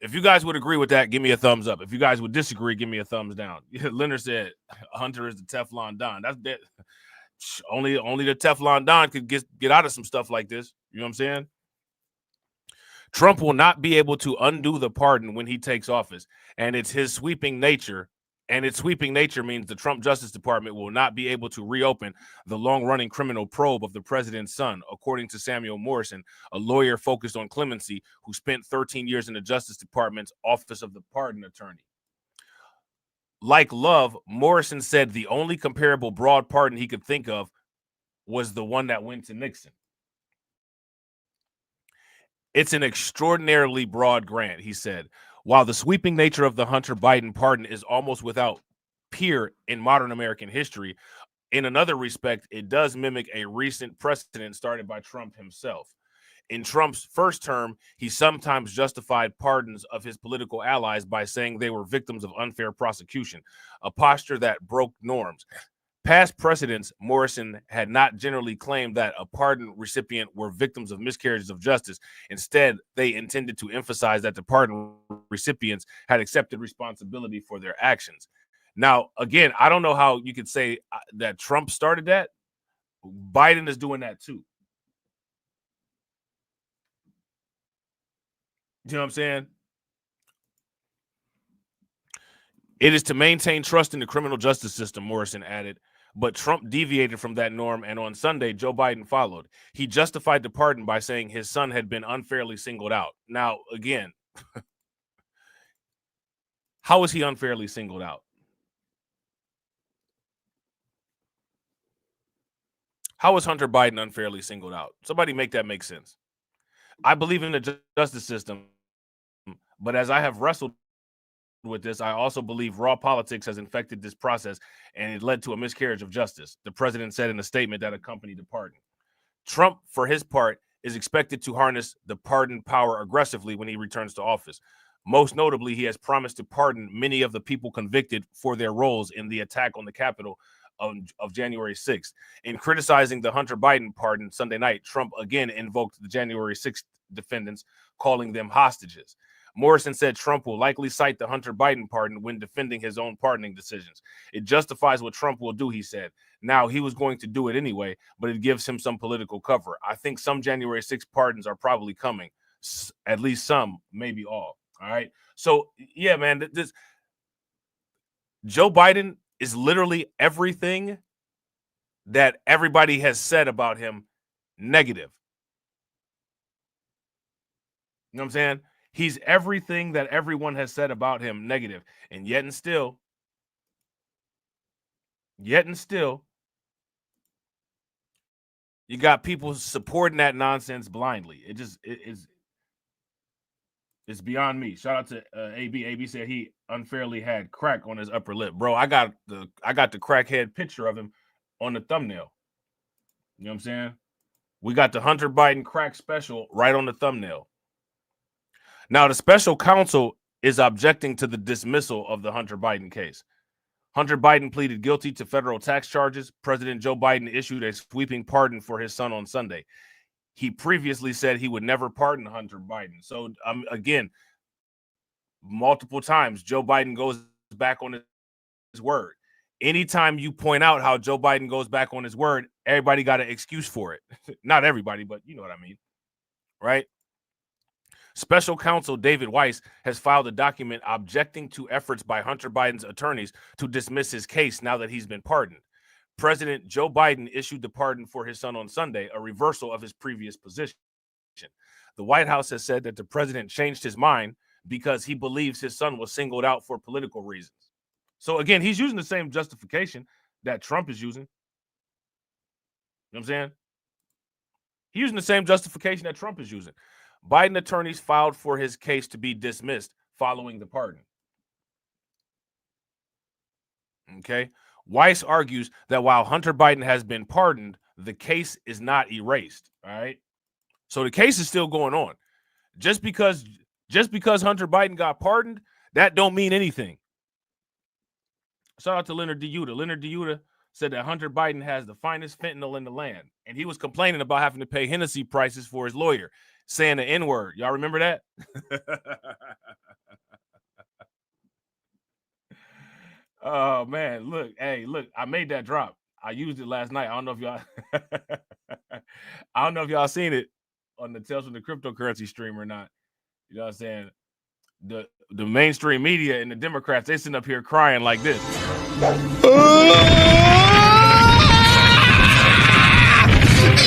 If you guys would agree with that, give me a thumbs up. If you guys would disagree, give me a thumbs down. Leonard said, Hunter is the Teflon Don. That's that. Only the Teflon Don could get out of some stuff like this. You know what I'm saying? Trump will not be able to undo the pardon when he takes office, and it's his sweeping nature. And its sweeping nature means the Trump Justice Department will not be able to reopen the long-running criminal probe of the president's son, according to Samuel Morrison, a lawyer focused on clemency who spent 13 years in the Justice Department's Office of the Pardon Attorney. Like Love, Morrison said the only comparable broad pardon he could think of was the one that went to Nixon. It's an extraordinarily broad grant, he said. While the sweeping nature of the Hunter Biden pardon is almost without peer in modern American history, in another respect, it does mimic a recent precedent started by Trump himself. In Trump's first term, he sometimes justified pardons of his political allies by saying they were victims of unfair prosecution, a posture that broke norms. Past precedents, Morrison had not generally claimed that a pardon recipient were victims of miscarriages of justice. Instead, they intended to emphasize that the pardon recipients had accepted responsibility for their actions. Now, again, I don't know how you could say that Trump started that. Biden is doing that too. You know what I'm saying? It is to maintain trust in the criminal justice system, Morrison added. But Trump deviated from that norm, and on Sunday, Joe Biden followed. He justified the pardon by saying his son had been unfairly singled out. Now, again, how was he unfairly singled out? How was Hunter Biden unfairly singled out? Somebody make that make sense. I believe in the justice system, but as I have wrestled with this, I also believe raw politics has infected this process, and it led to a miscarriage of justice, the president said in a statement that accompanied the pardon. Trump, for his part, is expected to harness the pardon power aggressively when he returns to office. Most notably, he has promised to pardon many of the people convicted for their roles in the attack on the Capitol of January 6th. In criticizing the Hunter Biden pardon Sunday night, Trump again invoked the January 6th defendants, calling them hostages. Morrison said Trump will likely cite the Hunter Biden pardon when defending his own pardoning decisions. It justifies what Trump will do, he said. Now, he was going to do it anyway, but it gives him some political cover. I think some January 6th pardons are probably coming. At least some, maybe all. All right. So, yeah, man, this Joe Biden is literally everything that everybody has said about him negative. You know what I'm saying? He's everything that everyone has said about him negative. And yet and still, you got people supporting that nonsense blindly. It's beyond me. Shout out to AB. AB said he unfairly had crack on his upper lip. Bro, I got the crackhead picture of him on the thumbnail. You know what I'm saying? We got the Hunter Biden crack special right on the thumbnail. Now, the special counsel is objecting to the dismissal of the Hunter Biden case. Hunter Biden pleaded guilty to federal tax charges. President Joe Biden issued a sweeping pardon for his son on Sunday. He previously said he would never pardon Hunter Biden. So, again, multiple times, Joe Biden goes back on his word. Anytime you point out how Joe Biden goes back on his word, everybody got an excuse for it. Not everybody, but you know what I mean, right? Special counsel David Weiss has filed a document objecting to efforts by Hunter Biden's attorneys to dismiss his case now that he's been pardoned. President Joe Biden issued the pardon for his son on Sunday, a reversal of his previous position. The White House has said that the president changed his mind because he believes his son was singled out for political reasons. So, again, he's using the same justification that Trump is using. You know what I'm saying? He's using the same justification that Trump is using. Biden attorneys filed for his case to be dismissed following the pardon. Okay. Weiss argues that while Hunter Biden has been pardoned, the case is not erased. All right. So the case is still going on. Just because Hunter Biden got pardoned, that don't mean anything. Shout out to Leonard DeYuta. Leonard DeYuta said that Hunter Biden has the finest fentanyl in the land. And he was complaining about having to pay Hennessy prices for his lawyer, saying the N-word. Y'all remember that? Oh, man. Look, I made that drop. I used it last night. I don't know if y'all seen it on the Tales from the Cryptocurrency stream or not. You know what I'm saying? The mainstream media and the Democrats, they sitting up here crying like this.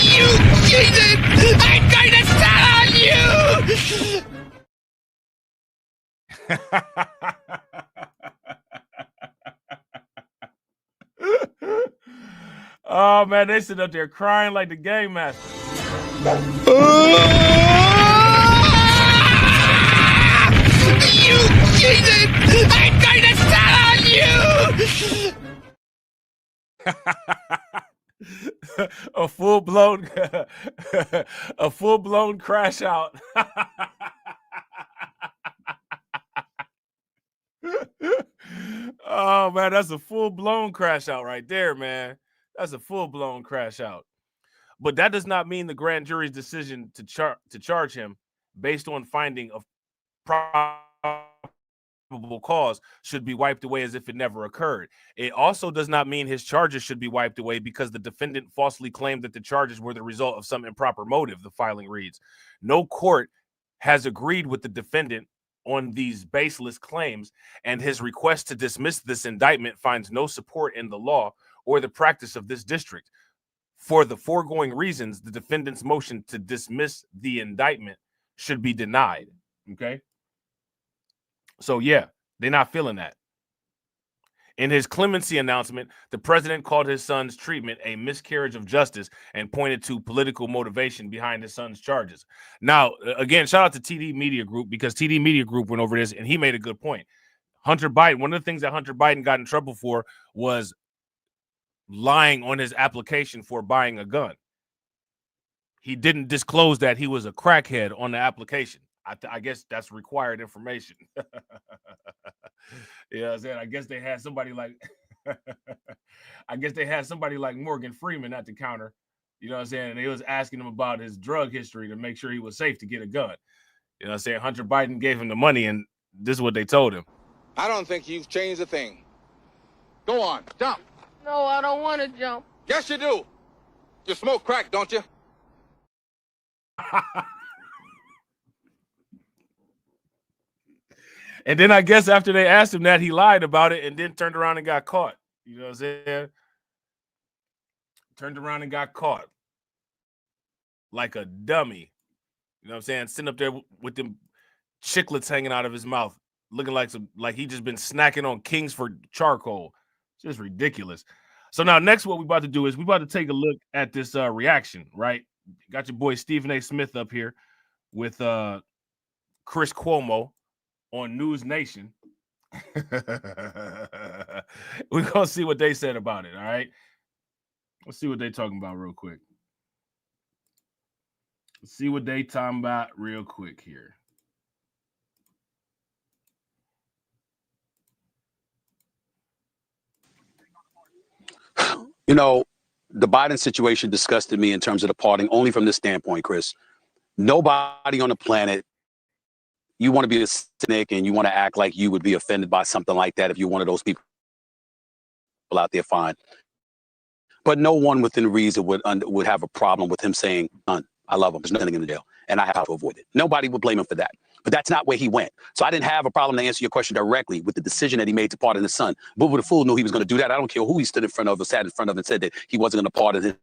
You cheated! I'm going to start on you! Oh, man, they sit up there crying like the game master. You cheated! I'm going to start on you! a full-blown crash out. Oh man, that's a full-blown crash out right there, man. That's a full-blown crash out. But that does not mean the grand jury's decision to charge him based on finding of probable cause should be wiped away as if it never occurred. It also does not mean his charges should be wiped away because the defendant falsely claimed that the charges were the result of some improper motive, the filing reads. No court has agreed with the defendant on these baseless claims, and his request to dismiss this indictment finds no support in the law or the practice of this district. For the foregoing reasons, the defendant's motion to dismiss the indictment should be denied. Okay? So, yeah, they're not feeling that. In his clemency announcement, the president called his son's treatment a miscarriage of justice and pointed to political motivation behind his son's charges. Now, again, shout out to TD Media Group, because TD Media Group went over this and he made a good point. Hunter Biden, one of the things that Hunter Biden got in trouble for was lying on his application for buying a gun. He didn't disclose that he was a crackhead on the application. I guess that's required information. You know what I'm saying? I guess they had somebody like Morgan Freeman at the counter. You know what I'm saying? And they was asking him about his drug history to make sure he was safe to get a gun. You know what I'm saying? Hunter Biden gave him the money, and this is what they told him. I don't think you've changed a thing. Go on, jump. No, I don't want to jump. Yes, you do. You smoke crack, don't you? And then I guess after they asked him that, he lied about it and then turned around and got caught. You know what I'm saying? Turned around and got caught. Like a dummy. You know what I'm saying? Sitting up there with them chiclets hanging out of his mouth, looking like he just been snacking on Kingsford charcoal. Just ridiculous. So now next what we about to do is we about to take a look at this reaction, right? Got your boy Stephen A. Smith up here with Chris Cuomo on News Nation. We're going to see what they said about it, all right? Let's see what they talking about real quick. Let's see what they talking about real quick here. You know, the Biden situation disgusted me in terms of the parting, only from this standpoint, Chris. Nobody on the planet, you want to be a cynic and you want to act like you would be offended by something like that if you're one of those people out there, fine. But no one within reason would have a problem with him saying, I love him. There's nothing in the jail, and I have to avoid it. Nobody would blame him for that. But that's not where he went. So I didn't have a problem to answer your question directly with the decision that he made to pardon his son. But the fool knew he was going to do that. I don't care who he stood in front of or sat in front of and said that he wasn't going to pardon his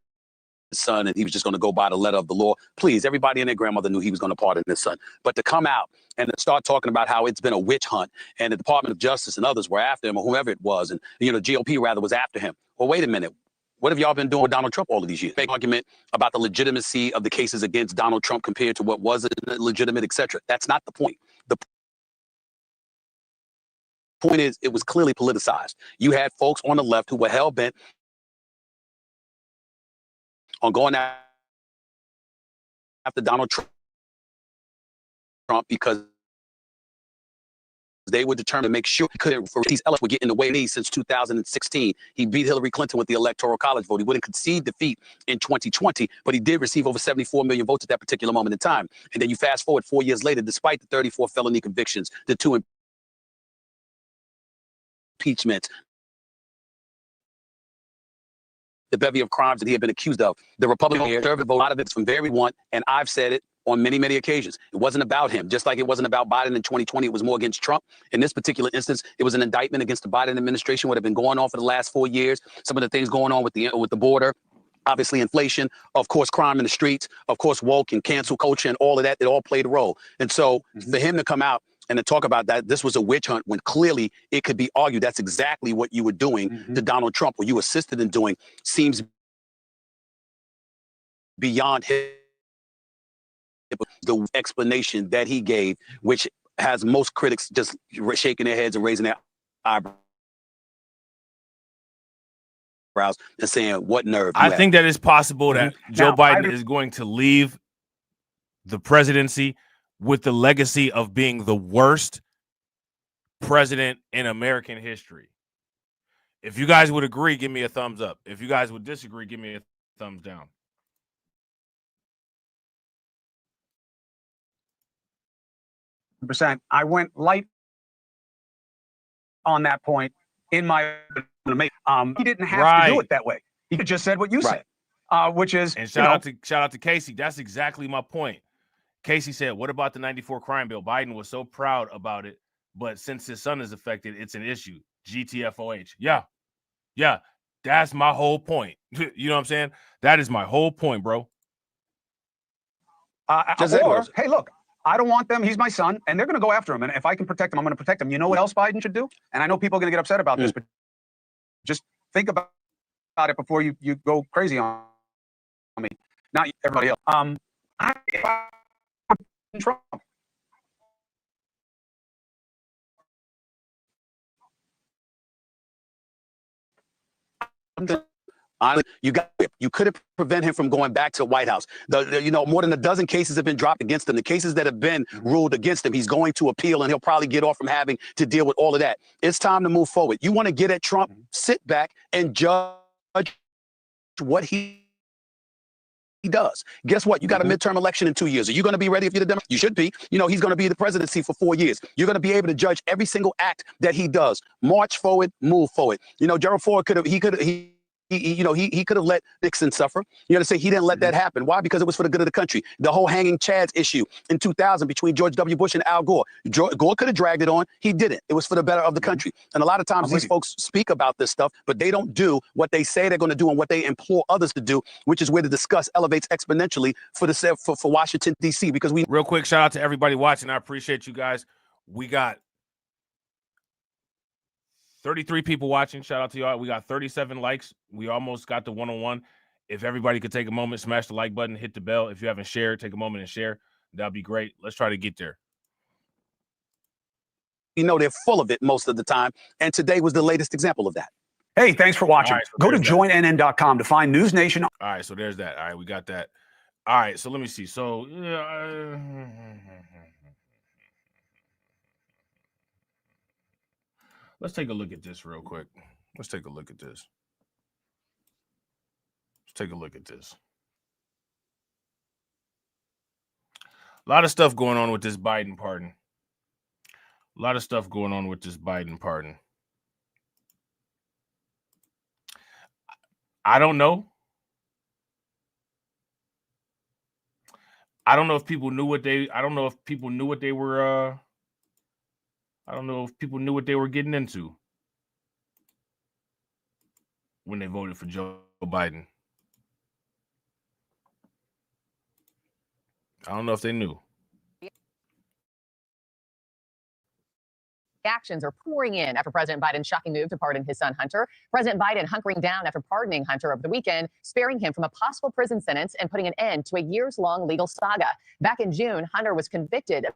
son and he was just going to go by the letter of the law. Please, everybody and their grandmother knew he was going to pardon his son. But to come out and to start talking about how it's been a witch hunt and the Department of Justice and others were after him, or whoever it was, and GOP rather was after him. Well, wait a minute. What have y'all been doing with Donald Trump all of these years? Big argument about the legitimacy of the cases against Donald Trump compared to what wasn't legitimate, et cetera. That's not the point. The point is, it was clearly politicized. You had folks on the left who were hell-bent on going after Donald Trump because they were determined to make sure these elements would get in the way of these since 2016. He beat Hillary Clinton with the Electoral College vote. He wouldn't concede defeat in 2020, but he did receive over 74 million votes at that particular moment in time. And then you fast forward 4 years later, despite the 34 felony convictions, the 2 impeachments, the bevy of crimes that he had been accused of, the Republican conservative vote, a lot of it's from very one, and I've said it on many, many occasions. It wasn't about him. Just like it wasn't about Biden in 2020, it was more against Trump. In this particular instance, it was an indictment against the Biden administration, what had been going on for the last 4 years. Some of the things going on with the border, obviously inflation, of course, crime in the streets, of course, woke and cancel culture and all of that, it all played a role. And so for him to come out and to talk about that, this was a witch hunt, when clearly it could be argued that's exactly what you were doing to Donald Trump, or you assisted in doing, seems beyond the explanation that he gave, which has most critics just shaking their heads and raising their eyebrows and saying, what nerve? I think that it's possible that Joe Biden is going to leave the presidency with the legacy of being the worst president in American history. If you guys would agree, give me a thumbs up. If you guys would disagree, give me a thumbs down. %. I went light on that point in my he didn't have to do it that way. He could just said what you said, which is and shout out to Casey. That's exactly my point. Casey said, "What about the '94 crime bill? Biden was so proud about it, but since his son is affected, it's an issue." GTFOH. Yeah, that's my whole point. You know what I'm saying? That is my whole point, bro. Hey, look, I don't want them. He's my son, and they're going to go after him. And if I can protect him, I'm going to protect him. You know what else Biden should do? And I know people are going to get upset about this, but just think about it before you go crazy on me. Not everybody else. Trump. You could have prevented him from going back to the White House. More than a dozen cases have been dropped against him. The cases that have been ruled against him, he's going to appeal, and he'll probably get off from having to deal with all of that. It's time to move forward. You want to get at Trump? Sit back and judge what he does. Guess what? You got a midterm election in 2 years. Are you going to be ready if you're the Democrat? You should be. He's going to be the presidency for 4 years. You're going to be able to judge every single act that he does. March forward, move forward. Gerald Ford could have let Nixon suffer. You know, to say he didn't let that happen. Why? Because it was for the good of the country. The whole hanging Chads issue in 2000 between George W. Bush and Al Gore. Gore could have dragged it on. He didn't. It was for the better of the country. And a lot of times these folks speak about this stuff, but they don't do what they say they're going to do and what they implore others to do, which is where the discuss elevates exponentially for Washington, D.C. Because we... Real quick, shout out to everybody watching. I appreciate you guys. We got 33 people watching. Shout out to y'all. We got 37 likes. We almost got the 1-on-1. If everybody could take a moment, smash the like button, hit the bell. If you haven't shared, take a moment and share. That'd be great. Let's try to get there. They're full of it most of the time. And today was the latest example of that. Hey, thanks for watching. Right, so go to joinnn.com to find News Nation. All right, so there's that. All right, we got that. All right, so let me see. So, let's take a look at this real quick. Let's take a look at this. A lot of stuff going on with this Biden pardon. I don't know. I don't know if people knew what they were getting into when they voted for Joe Biden. I don't know if they knew. Reactions are pouring in after President Biden's shocking move to pardon his son Hunter. President Biden hunkering down after pardoning Hunter over the weekend, sparing him from a possible prison sentence and putting an end to a years-long legal saga. Back in June, Hunter was convicted of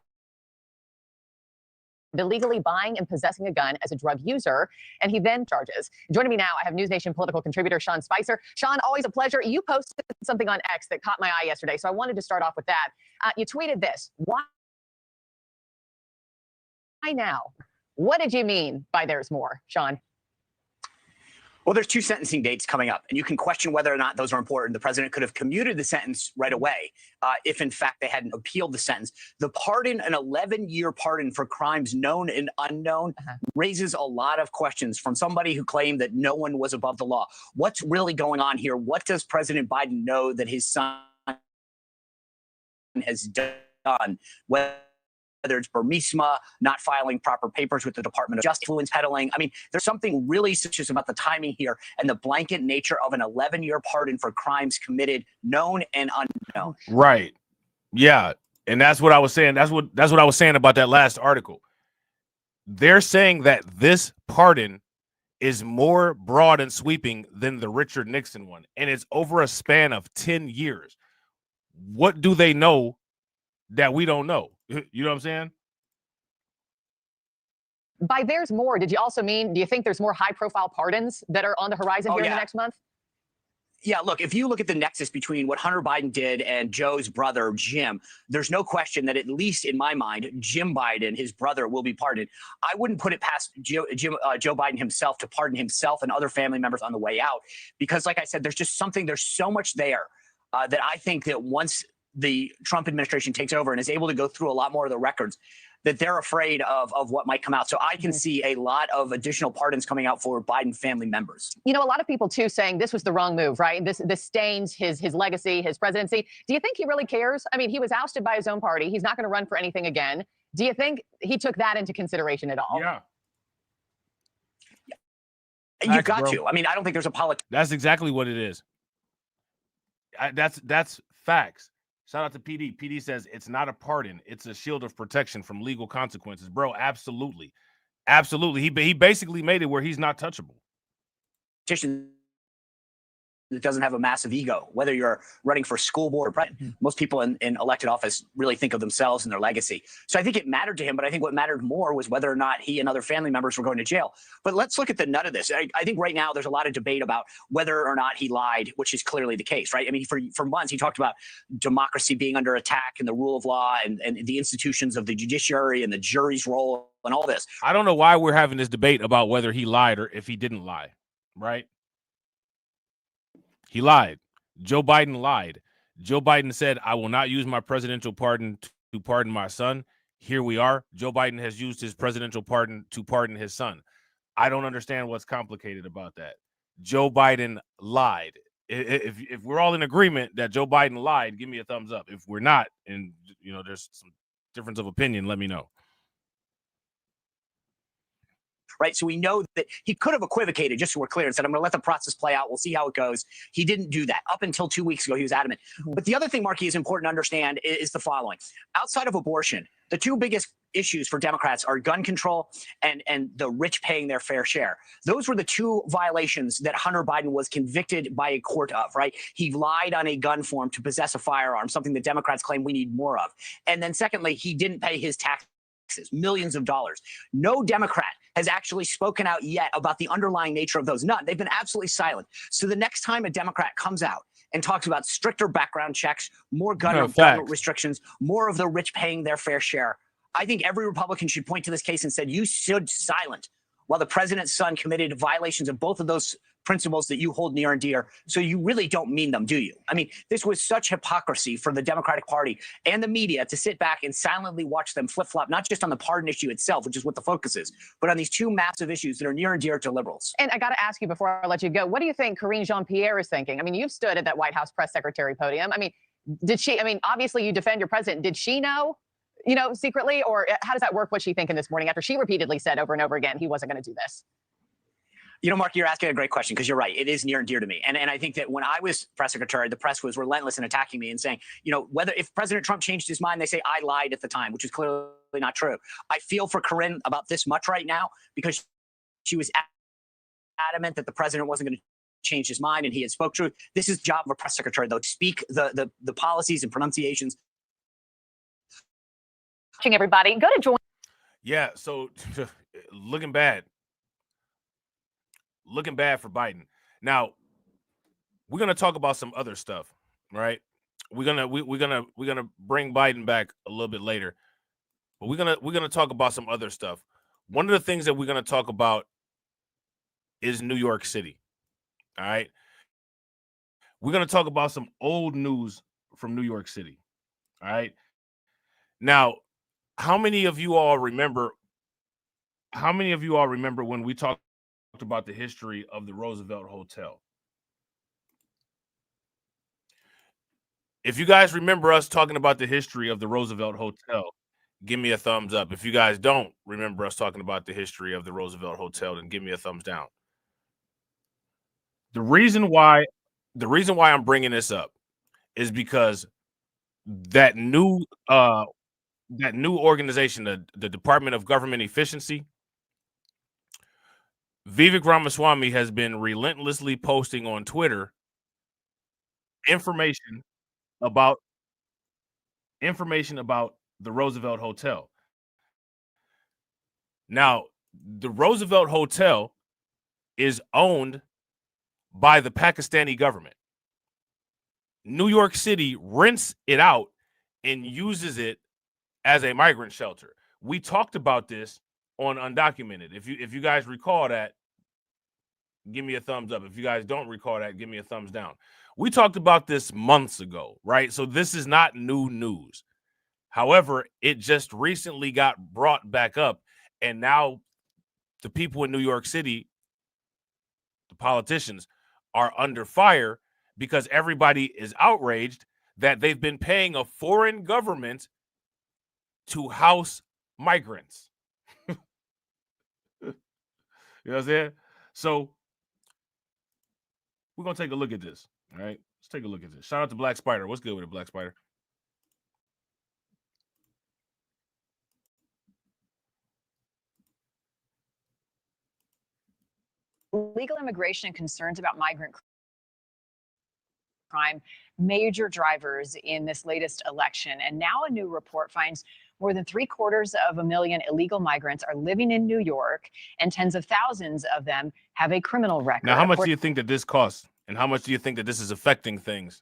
illegally buying and possessing a gun as a drug user, and he then charges. Joining me now, I have News Nation political contributor Sean Spicer. Sean, always a pleasure. You posted something on X that caught my eye yesterday, so I wanted to start off with that. You tweeted this. Why now? What did you mean by there's more, Sean? Well, there's 2 sentencing dates coming up, and you can question whether or not those are important. The president could have commuted the sentence right away if, in fact, they hadn't appealed the sentence. The pardon, an 11-year pardon for crimes known and unknown, raises a lot of questions from somebody who claimed that no one was above the law. What's really going on here? What does President Biden know that his son has done? Whether it's Burisma, not filing proper papers with the Department of Justice, influence peddling. I mean, there's something really suspicious about the timing here and the blanket nature of an 11-year pardon for crimes committed, known and unknown. Right. Yeah. And that's what I was saying. That's what I was saying about that last article. They're saying that this pardon is more broad and sweeping than the Richard Nixon one. And it's over a span of 10 years. What do they know that we don't know? You know what I'm saying? By there's more, did you also mean, do you think there's more high-profile pardons that are on the horizon here in the next month? Yeah, look, if you look at the nexus between what Hunter Biden did and Joe's brother, Jim, there's no question that, at least in my mind, Jim Biden, his brother, will be pardoned. I wouldn't put it past Joe Biden himself to pardon himself and other family members on the way out, because, like I said, there's so much there that I think that once the Trump administration takes over and is able to go through a lot more of the records, that they're afraid of what might come out. So I can see a lot of additional pardons coming out for Biden family members. You know, a lot of people, too, saying this was the wrong move, right? This stains his legacy, his presidency. Do you think he really cares? I mean, he was ousted by his own party. He's not going to run for anything again. Do you think he took that into consideration at all? Yeah. You got to. I mean, I don't think there's a politics. That's exactly what it is. That's facts. Shout out to PD. PD says it's not a pardon. It's a shield of protection from legal consequences. Bro, absolutely. Absolutely. He basically made it where he's not touchable. That doesn't have a massive ego, whether you're running for school board or president. Most people in elected office really think of themselves and their legacy. So I think it mattered to him, but I think what mattered more was whether or not he and other family members were going to jail. But let's look at the nut of this. I think right now there's a lot of debate about whether or not he lied, which is clearly the case, right? I mean, for months he talked about democracy being under attack and the rule of law and the institutions of the judiciary and the jury's role and all this. I don't know why we're having this debate about whether he lied or if he didn't lie, right? He lied. Joe Biden lied. Joe Biden said, I will not use my presidential pardon to pardon my son. Here we are. Joe Biden has used his presidential pardon to pardon his son. I don't understand what's complicated about that. Joe Biden lied. If we're all in agreement that Joe Biden lied, give me a thumbs up. If we're not, and there's some difference of opinion, let me know. Right. So we know that he could have equivocated, just so we're clear, and said, I'm going to let the process play out. We'll see how it goes. He didn't do that. Up until 2 weeks ago, he was adamant. But the other thing, Marky, is important to understand is the following. Outside of abortion, the two biggest issues for Democrats are gun control and the rich paying their fair share. Those were the two violations that Hunter Biden was convicted by a court of, right? He lied on a gun form to possess a firearm, something that Democrats claim we need more of. And then secondly, he didn't pay his taxes, millions of dollars. No Democrat has actually spoken out yet about the underlying nature of those. None. They've been absolutely silent. So the next time a Democrat comes out and talks about stricter background checks, more gun restrictions, more of the rich paying their fair share, I think every Republican should point to this case and said, you stood silent while the president's son committed violations of both of those principles that you hold near and dear. So you really don't mean them, do you? I mean, this was such hypocrisy for the Democratic Party and the media to sit back and silently watch them flip-flop, not just on the pardon issue itself, which is what the focus is, but on these two massive issues that are near and dear to liberals. And I got to ask you before I let you go, what do you think Karine Jean-Pierre is thinking? I mean, you've stood at that White House press secretary podium. I mean, obviously you defend your president. Did she know, secretly, or how does that work? What's she thinking this morning after she repeatedly said over and over again he wasn't going to do this? Mark, you're asking a great question because you're right. It is near and dear to me. And I think that when I was press secretary, the press was relentless in attacking me and saying, if President Trump changed his mind, they say I lied at the time, which is clearly not true. I feel for Karine about this much right now because she was adamant that the president wasn't going to change his mind and he had spoke truth. This is the job of a press secretary, though, to speak the policies and pronunciations. Watching everybody, go to join. Yeah, so looking bad for Biden. Now, we're gonna talk about some other stuff, right? We're gonna bring Biden back a little bit later, but we're gonna talk about some other stuff. One of the things that we're gonna talk about is New York City. All right, we're gonna talk about some old news from New York City. All right, now, how many of you all remember when we talked about the history of the Roosevelt Hotel? If you guys remember us talking about the history of the Roosevelt Hotel, give me a thumbs up. If you guys don't remember us talking about the history of the Roosevelt Hotel, then give me a thumbs down. The reason why I'm bringing this up is because that new organization, the Department of Government Efficiency, Vivek Ramaswamy has been relentlessly posting on Twitter information about the Roosevelt Hotel. Now, the Roosevelt Hotel is owned by the Pakistani government. New York City rents it out and uses it as a migrant shelter. We talked about this on Undocumented. If you guys recall that, give me a thumbs up. If you guys don't recall that, give me a thumbs down. We talked about this months ago, right? So this is not new news. However, it just recently got brought back up, and now the people in New York City, the politicians, are under fire because everybody is outraged that they've been paying a foreign government to house migrants. You know what I'm saying? So we're going to take a look at this, all right? Let's take a look at this. Shout out to Black Spider. What's good with it, Black Spider? Legal immigration and concerns about migrant crime, major drivers in this latest election. And now a new report finds more than 750,000 illegal migrants are living in New York, and tens of thousands of them have a criminal record. Now, how much do you think that this costs? And how much do you think that this is affecting things?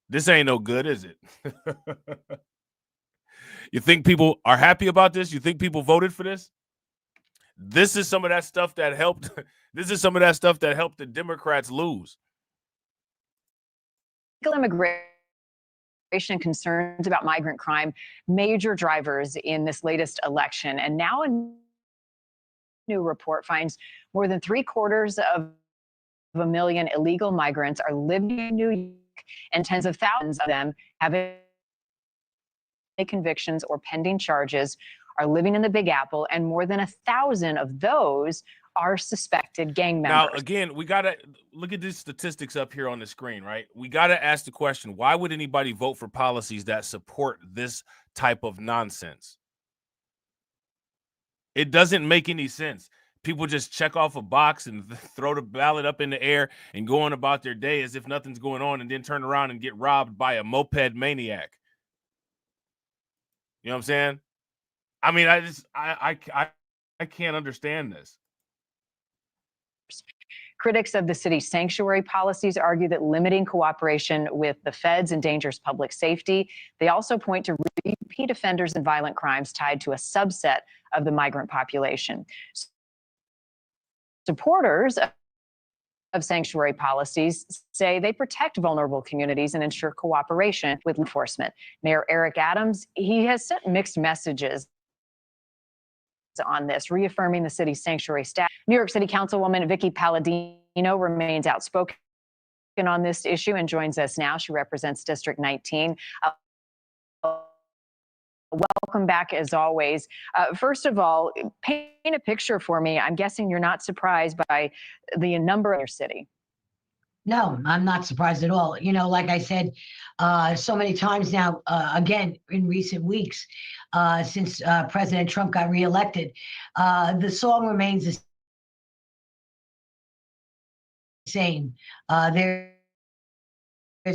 This ain't no good, is it? You think people are happy about this? You think people voted for this? This is some of that stuff that helped. This is some of that stuff that helped the Democrats lose. Legal immigration and concerns about migrant crime, major drivers in this latest election. And now a new report finds more than 750,000 illegal migrants are living in New York, and tens of thousands of them have convictions or pending charges, are living in the Big Apple, and more than 1,000 of those are suspected gang members. Now, again, we got to look at these statistics up here on the screen, right? We got to ask the question, why would anybody vote for policies that support this type of nonsense? It doesn't make any sense. People just check off a box and throw the ballot up in the air and go on about their day as if nothing's going on, and then turn around and get robbed by a moped maniac. You know what I'm saying? I mean, I can't understand this. Critics of the city's sanctuary policies argue that limiting cooperation with the feds endangers public safety. They also point to repeat offenders and violent crimes tied to a subset of the migrant population. Supporters of sanctuary policies say they protect vulnerable communities and ensure cooperation with enforcement. Mayor Eric Adams, he has sent mixed messages on this, reaffirming the city's sanctuary staff. New York City Councilwoman Vicky Palladino remains outspoken on this issue and joins us now. She represents District 19. Welcome back, as always. First of all, paint a picture for me. I'm guessing you're not surprised by the number of your city. No, I'm not surprised at all. You know, like I said so many times now, again, in recent weeks, since President Trump got reelected, the song remains the same. There's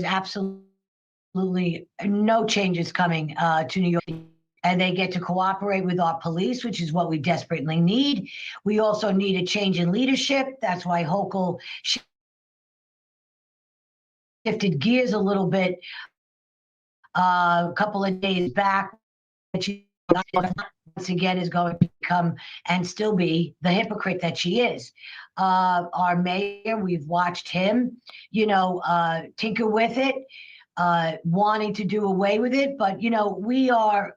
absolutely no changes coming to New York. And they get to cooperate with our police, which is what we desperately need. We also need a change in leadership. That's why Hochul shifted gears a little bit a couple of days back, which once again is going to become and still be the hypocrite that she is. Our mayor, we've watched him, you know, tinker with it, wanting to do away with it. But, you know, we are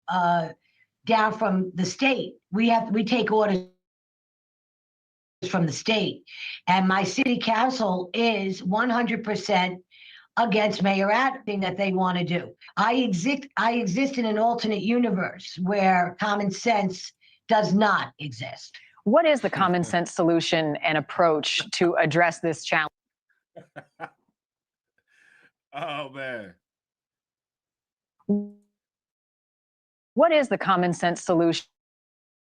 down from the state. We take orders from the state, and my city council is 100% against Mayor Adams that they want to do. I exist in an alternate universe where common sense does not exist. What is the common sense solution and approach to address this challenge? Oh, man. What is the common sense solution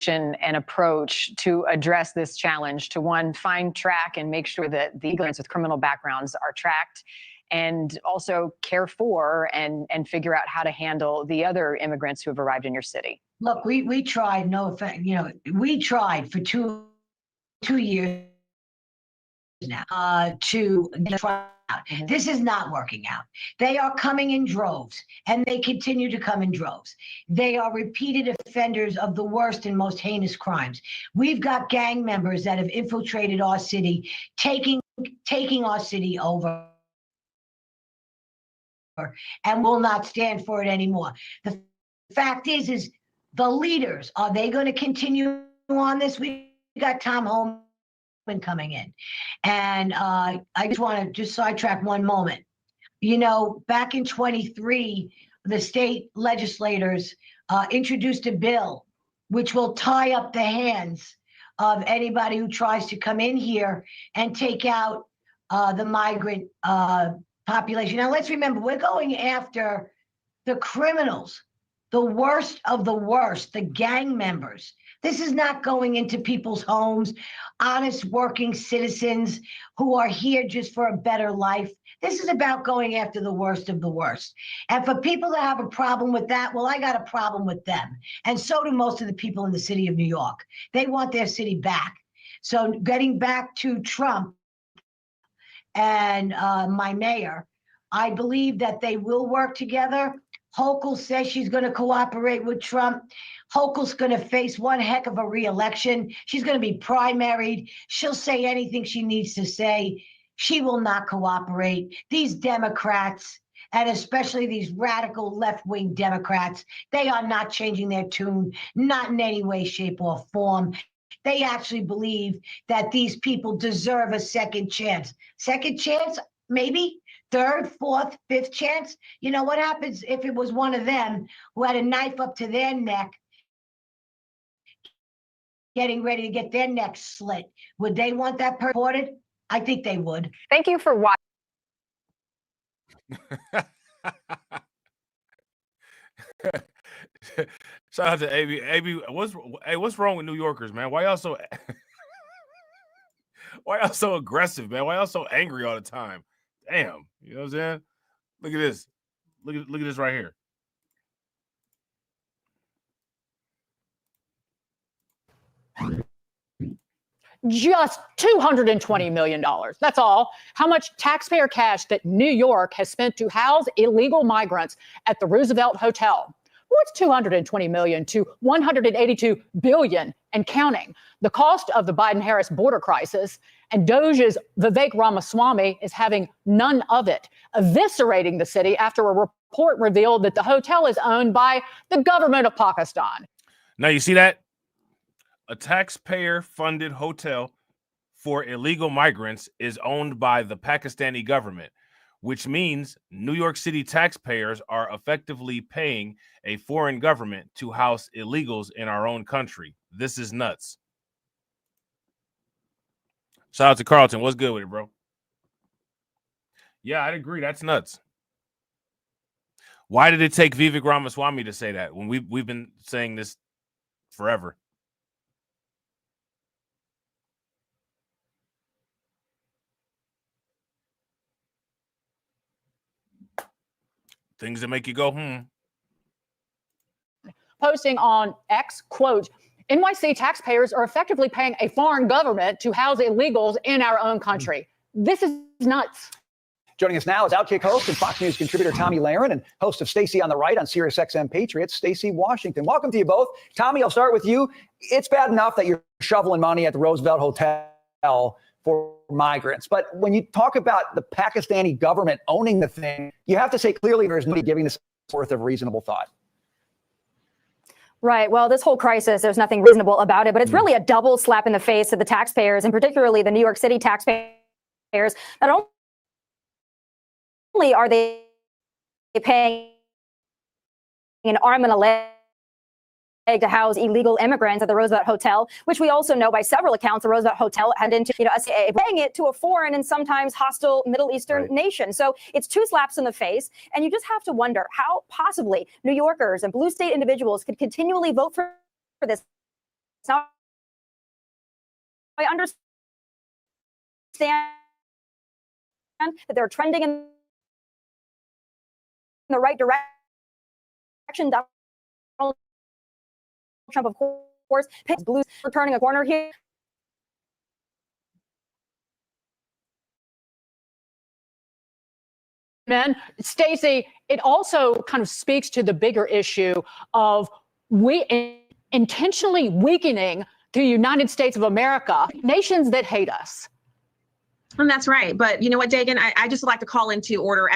and approach to address this challenge, to one, find, track, and make sure that the immigrants with criminal backgrounds are tracked, and also care for and figure out how to handle the other immigrants who have arrived in your city? Look, we tried, no effect, you know, we tried for two years now to try out. This is not working out. They are coming in droves, and they continue to come in droves. They are repeated offenders of the worst and most heinous crimes. We've got gang members that have infiltrated our city, taking our city over, and will not stand for it anymore. The fact is the leaders, are they going to continue on this? We got Tom Holman coming in. And I just want to just sidetrack one moment. You know, back in 23, the state legislators introduced a bill which will tie up the hands of anybody who tries to come in here and take out the migrant population. Now, let's remember, we're going after the criminals, the worst of the worst, the gang members. This is not going into people's homes, honest working citizens who are here just for a better life. This is about going after the worst of the worst. And for people to have a problem with that, well, I got a problem with them. And so do most of the people in the city of New York. They want their city back. So getting back to Trump and my mayor, I believe that they will work together. Hochul says she's going to cooperate with Trump. Hochul's going to face one heck of a re-election. She's going to be primaried. She'll say anything she needs to say. She will not cooperate. These Democrats, and especially these radical left-wing Democrats, they are not changing their tune, not in any way, shape, or form. They actually believe that these people deserve a second chance. Second chance, maybe. Third, fourth, fifth chance. You know what happens if it was one of them who had a knife up to their neck, getting ready to get their neck slit? Would they want that reported? I think they would. Thank you for watching. Shout out to AB. AB, what's wrong with New Yorkers, man? Why y'all so aggressive, man? Why y'all so angry all the time? Damn, you know what I'm saying? Look at this. Look at this right here. Just $220 million. That's all. How much taxpayer cash that New York has spent to house illegal migrants at the Roosevelt Hotel. What's $220 million to $182 billion and counting? The cost of the Biden-Harris border crisis, and Doge's Vivek Ramaswamy is having none of it, eviscerating the city after a report revealed that the hotel is owned by the government of Pakistan. Now you see that? A taxpayer-funded hotel for illegal migrants is owned by the Pakistani government, which means New York City taxpayers are effectively paying a foreign government to house illegals in our own country. This is nuts. Shout out to Carlton. What's good with it, bro? Yeah, I'd agree. That's nuts. Why did it take Vivek Ramaswamy to say that when we've been saying this forever? Things that make you go, Posting on X, quote, NYC taxpayers are effectively paying a foreign government to house illegals in our own country. This is nuts. Joining us now is Outkick host and Fox News contributor Tommy Lahren and host of Stacey on the Right on SiriusXM Patriots, Stacey Washington. Welcome to you both. Tommy, I'll start with you. It's bad enough that you're shoveling money at the Roosevelt Hotel for migrants, but when you talk about the Pakistani government owning the thing, you have to say clearly there's nobody giving this worth of reasonable thought. Right. Well, this whole crisis, there's nothing reasonable about it, but it's really a double slap in the face of the taxpayers, and particularly the New York City taxpayers. Not only are they paying an arm and a leg to house illegal immigrants at the Roosevelt Hotel, which we also know by several accounts the Roosevelt Hotel had into, paying it to a foreign and sometimes hostile Middle Eastern nation. So it's two slaps in the face. And you just have to wonder how possibly New Yorkers and blue state individuals could continually vote for this. Now, I understand that they're trending in the right direction. Donald Trump, of course, picks blues for turning a corner here. Men, Stacey, it also kind of speaks to the bigger issue of intentionally weakening the United States of America, nations that hate us. And that's right. But you know what, Dagan, I just like to call into order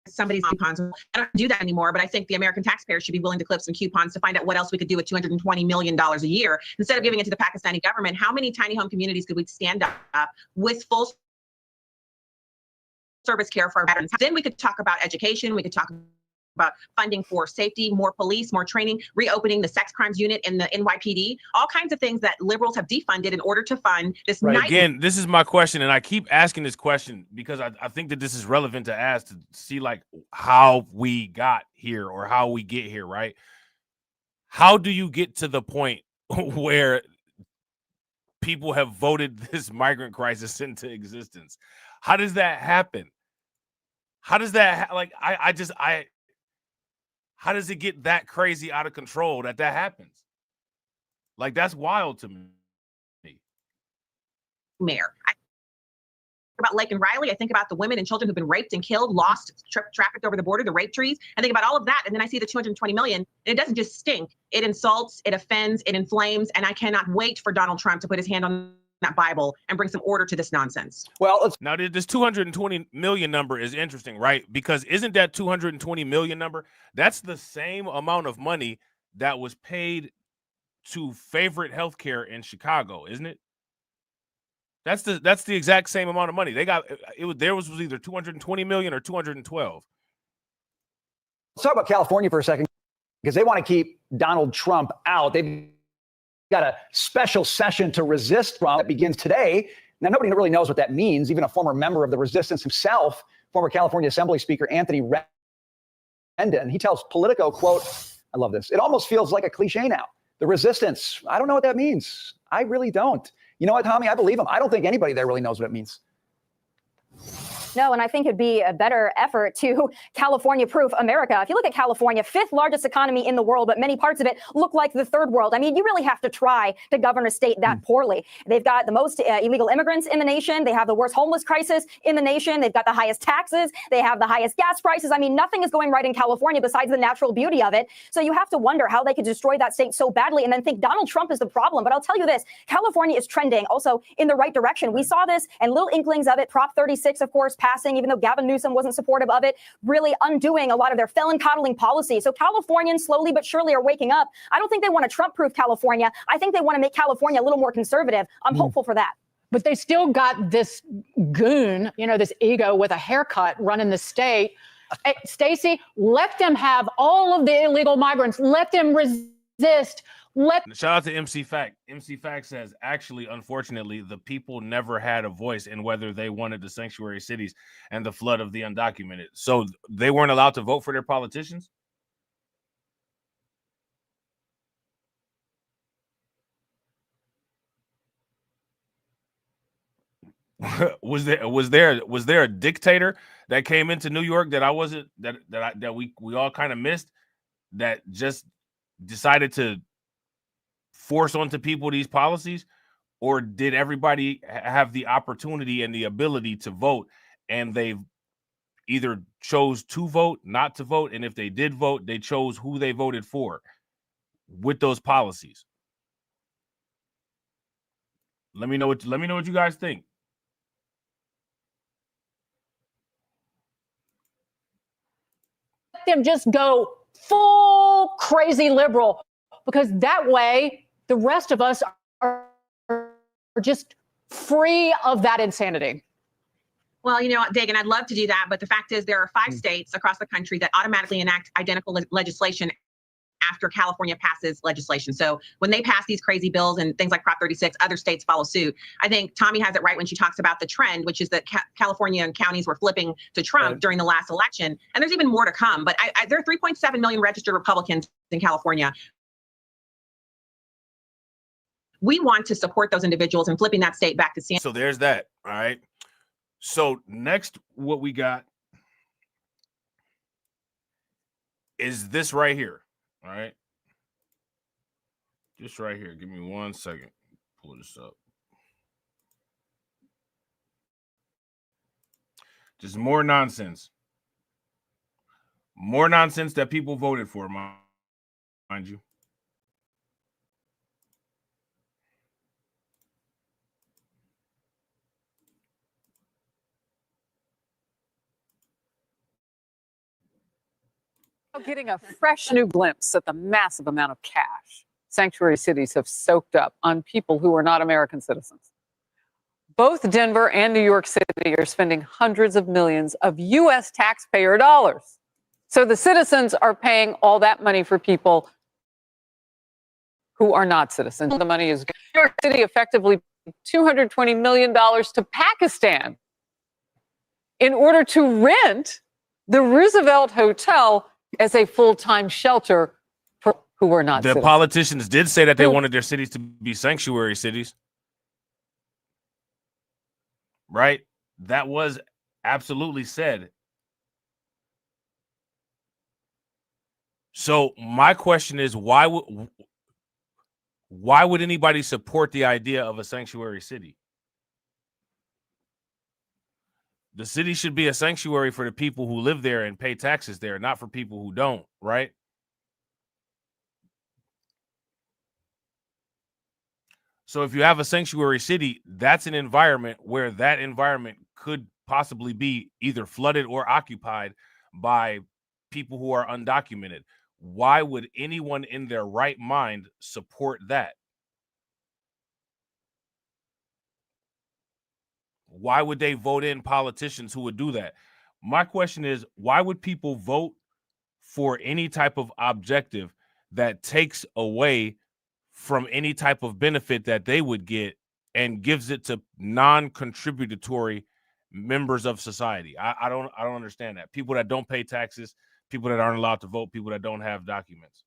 somebody's coupons. I don't do that anymore, but I think the American taxpayers should be willing to clip some coupons to find out what else we could do with $220 million a year. Instead of giving it to the Pakistani government, how many tiny home communities could we stand up with full service care for our veterans? Then we could talk about education. We could talk about funding for safety, more police, more training, reopening the sex crimes unit in the NYPD, all kinds of things that liberals have defunded in order to fund this. Right. Again, this is my question, and I keep asking this question because I think that this is relevant to ask to see like how we got here or how we get here, right? How do you get to the point where people have voted this migrant crisis into existence? How does that happen? How does that how does it get that crazy out of control that happens? Like, that's wild to me. Mayor, I think about Lake and Riley. I think about the women and children who've been raped and killed, lost, trafficked over the border, the rape trees. I think about all of that, and then I see the 220 million, and it doesn't just stink. It insults, it offends, it inflames, and I cannot wait for Donald Trump to put his hand on that Bible and bring some order to this nonsense. Well, now this 220 million number is interesting, right? Because isn't that 220 million number? That's the same amount of money that was paid to Favorite Healthcare in Chicago, isn't it? That's the exact same amount of money they got. There was either 220 million or 212. Let's talk about California for a second, because they want to keep Donald Trump out. They've got a special session to resist Trump that begins today. Now, nobody really knows what that means. Even a former member of the resistance himself, former California Assembly Speaker Anthony Rendon, he tells Politico, quote, I love this, it almost feels like a cliche now. The resistance, I don't know what that means. I really don't. You know what, Tommy? I believe him. I don't think anybody there really knows what it means. No, and I think it'd be a better effort to California-proof America. If you look at California, 5th largest economy in the world, but many parts of it look like the third world. I mean, you really have to try to govern a state that poorly. They've got the most illegal immigrants in the nation. They have the worst homeless crisis in the nation. They've got the highest taxes. They have the highest gas prices. I mean, nothing is going right in California besides the natural beauty of it. So you have to wonder how they could destroy that state so badly and then think Donald Trump is the problem. But I'll tell you this, California is trending also in the right direction. We saw this and little inklings of it. Prop 36, of course, passing, even though Gavin Newsom wasn't supportive of it, really undoing a lot of their felon coddling policy. So Californians slowly but surely are waking up. I don't think they want to Trump-proof California. I think they want to make California a little more conservative. I'm hopeful for that. But they still got this goon, this ego with a haircut running the state. Stacey, let them have all of the illegal migrants. Let them resist. Shout out to MC Fact. MC Fact says, actually, unfortunately, the people never had a voice in whether they wanted the sanctuary cities and the flood of the undocumented. So they weren't allowed to vote for their politicians? was there a dictator that came into New York that I wasn't that we all kind of missed, that just decided to force onto people these policies? Or did everybody have the opportunity and the ability to vote, and they either chose to vote, not to vote, and if they did vote, they chose who they voted for with those policies? Let me know what you guys think. Let them just go full crazy liberal, because that way the rest of us are just free of that insanity. Well, Dagan, I'd love to do that, but the fact is there are 5 states across the country that automatically enact identical legislation after California passes legislation. So when they pass these crazy bills and things like Prop 36, other states follow suit. I think Tommy has it right when she talks about the trend, which is that California and counties were flipping to Trump during the last election. And there's even more to come. But there are 3.7 million registered Republicans in California. We want to support those individuals and flipping that state back to San. So there's that. All right. So next, what we got is this right here. All right. Just right here. Give me 1 second. Pull this up. Just more nonsense. More nonsense that people voted for, mind you. Getting a fresh new glimpse at the massive amount of cash sanctuary cities have soaked up on people who are not American citizens. Both Denver and New York City are spending hundreds of millions of U.S. taxpayer dollars. So the citizens are paying all that money for people who are not citizens. The money is New York City effectively $220 million to Pakistan in order to rent the Roosevelt Hotel as a full-time shelter for who are not The citizens. politicians did say that they wanted their cities to be sanctuary cities. Right? That was absolutely said. So my question is, why would anybody support the idea of a sanctuary city? The city should be a sanctuary for the people who live there and pay taxes there, not for people who don't, right? So if you have a sanctuary city, that's an environment where that environment could possibly be either flooded or occupied by people who are undocumented. Why would anyone in their right mind support that? Why would they vote in politicians who would do that? My question is, why would people vote for any type of objective that takes away from any type of benefit that they would get and gives it to non-contributory members of society? I don't understand that. People that don't pay taxes, people that aren't allowed to vote, people that don't have documents.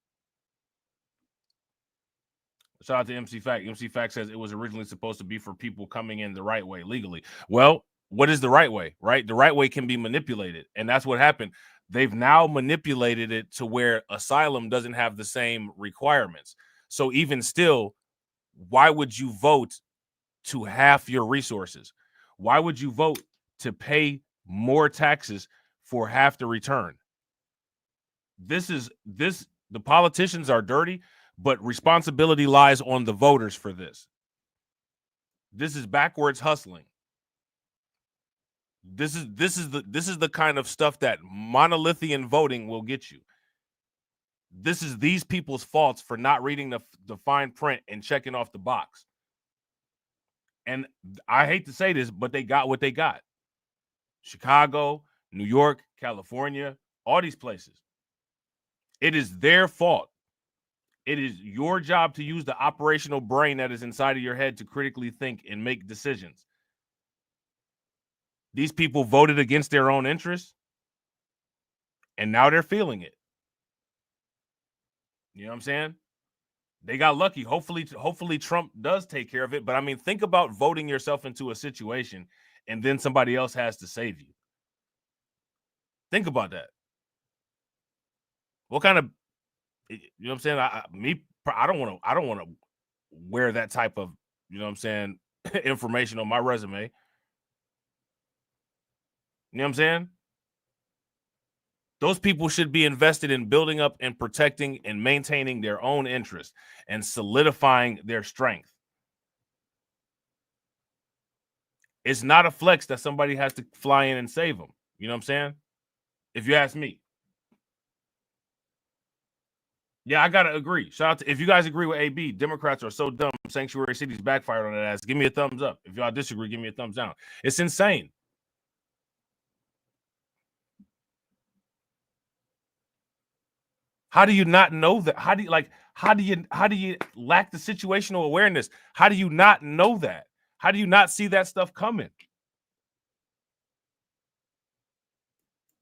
Shout out to MC Fact. MC Fact says it was originally supposed to be for people coming in the right way legally. Well, what is the right way, right? The right way can be manipulated. And that's what happened. They've now manipulated it to where asylum doesn't have the same requirements. So even still, why would you vote to half your resources? Why would you vote to pay more taxes for half the return? The politicians are dirty, but responsibility lies on the voters for this. This is backwards hustling. This is the kind of stuff that monolithian voting will get you. This is these people's faults for not reading the fine print and checking off the box. And I hate to say this, but they got what they got. Chicago, New York, California, all these places. It is their fault. It is your job to use the operational brain that is inside of your head to critically think and make decisions. These people voted against their own interests, and now they're feeling it. You know what I'm saying? They got lucky. Hopefully Trump does take care of it. But I mean, think about voting yourself into a situation and then somebody else has to save you. Think about that. What kind of, you know what I'm saying? I don't want to wear that type of, you know what I'm saying, information on my resume. You know what I'm saying? Those people should be invested in building up and protecting and maintaining their own interests and solidifying their strength. It's not a flex that somebody has to fly in and save them. You know what I'm saying? If you ask me. Yeah, I got to agree. Shout out to, if you guys agree with AB, Democrats are so dumb. Sanctuary cities backfired on that ass. Give me a thumbs up. If y'all disagree, give me a thumbs down. It's insane. How do you not know that? How do you lack the situational awareness? How do you not know that? How do you not see that stuff coming?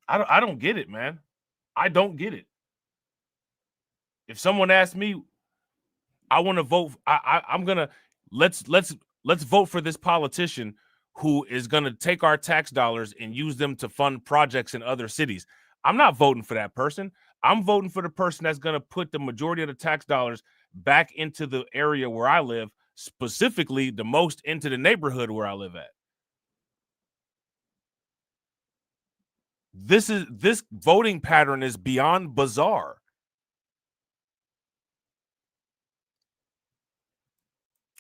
I don't get it, man. I don't get it. If someone asks me, I want to vote. I'm gonna let's vote for this politician who is gonna take our tax dollars and use them to fund projects in other cities. I'm not voting for that person. I'm voting for the person that's gonna put the majority of the tax dollars back into the area where I live, specifically the most into the neighborhood where I live at. This voting pattern is beyond bizarre.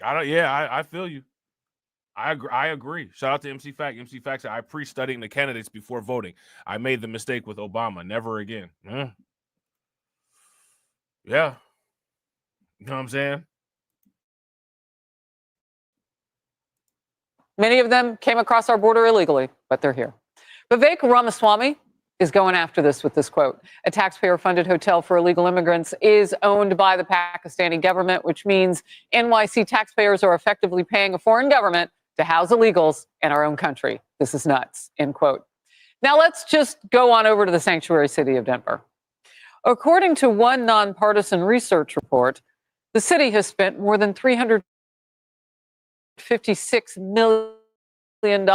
I feel you. I agree. Shout out to MC Fact. MC Fact said, I pre-studying the candidates before voting. I made the mistake with Obama. Never again. Yeah. You know what I'm saying? Many of them came across our border illegally, but they're here. Vivek Ramaswamy is going after this with this quote. A taxpayer-funded hotel for illegal immigrants is owned by the Pakistani government, which means NYC taxpayers are effectively paying a foreign government to house illegals in our own country. This is nuts, end quote. Now let's just go on over to the sanctuary city of Denver. According to one nonpartisan research report, the city has spent more than $356 million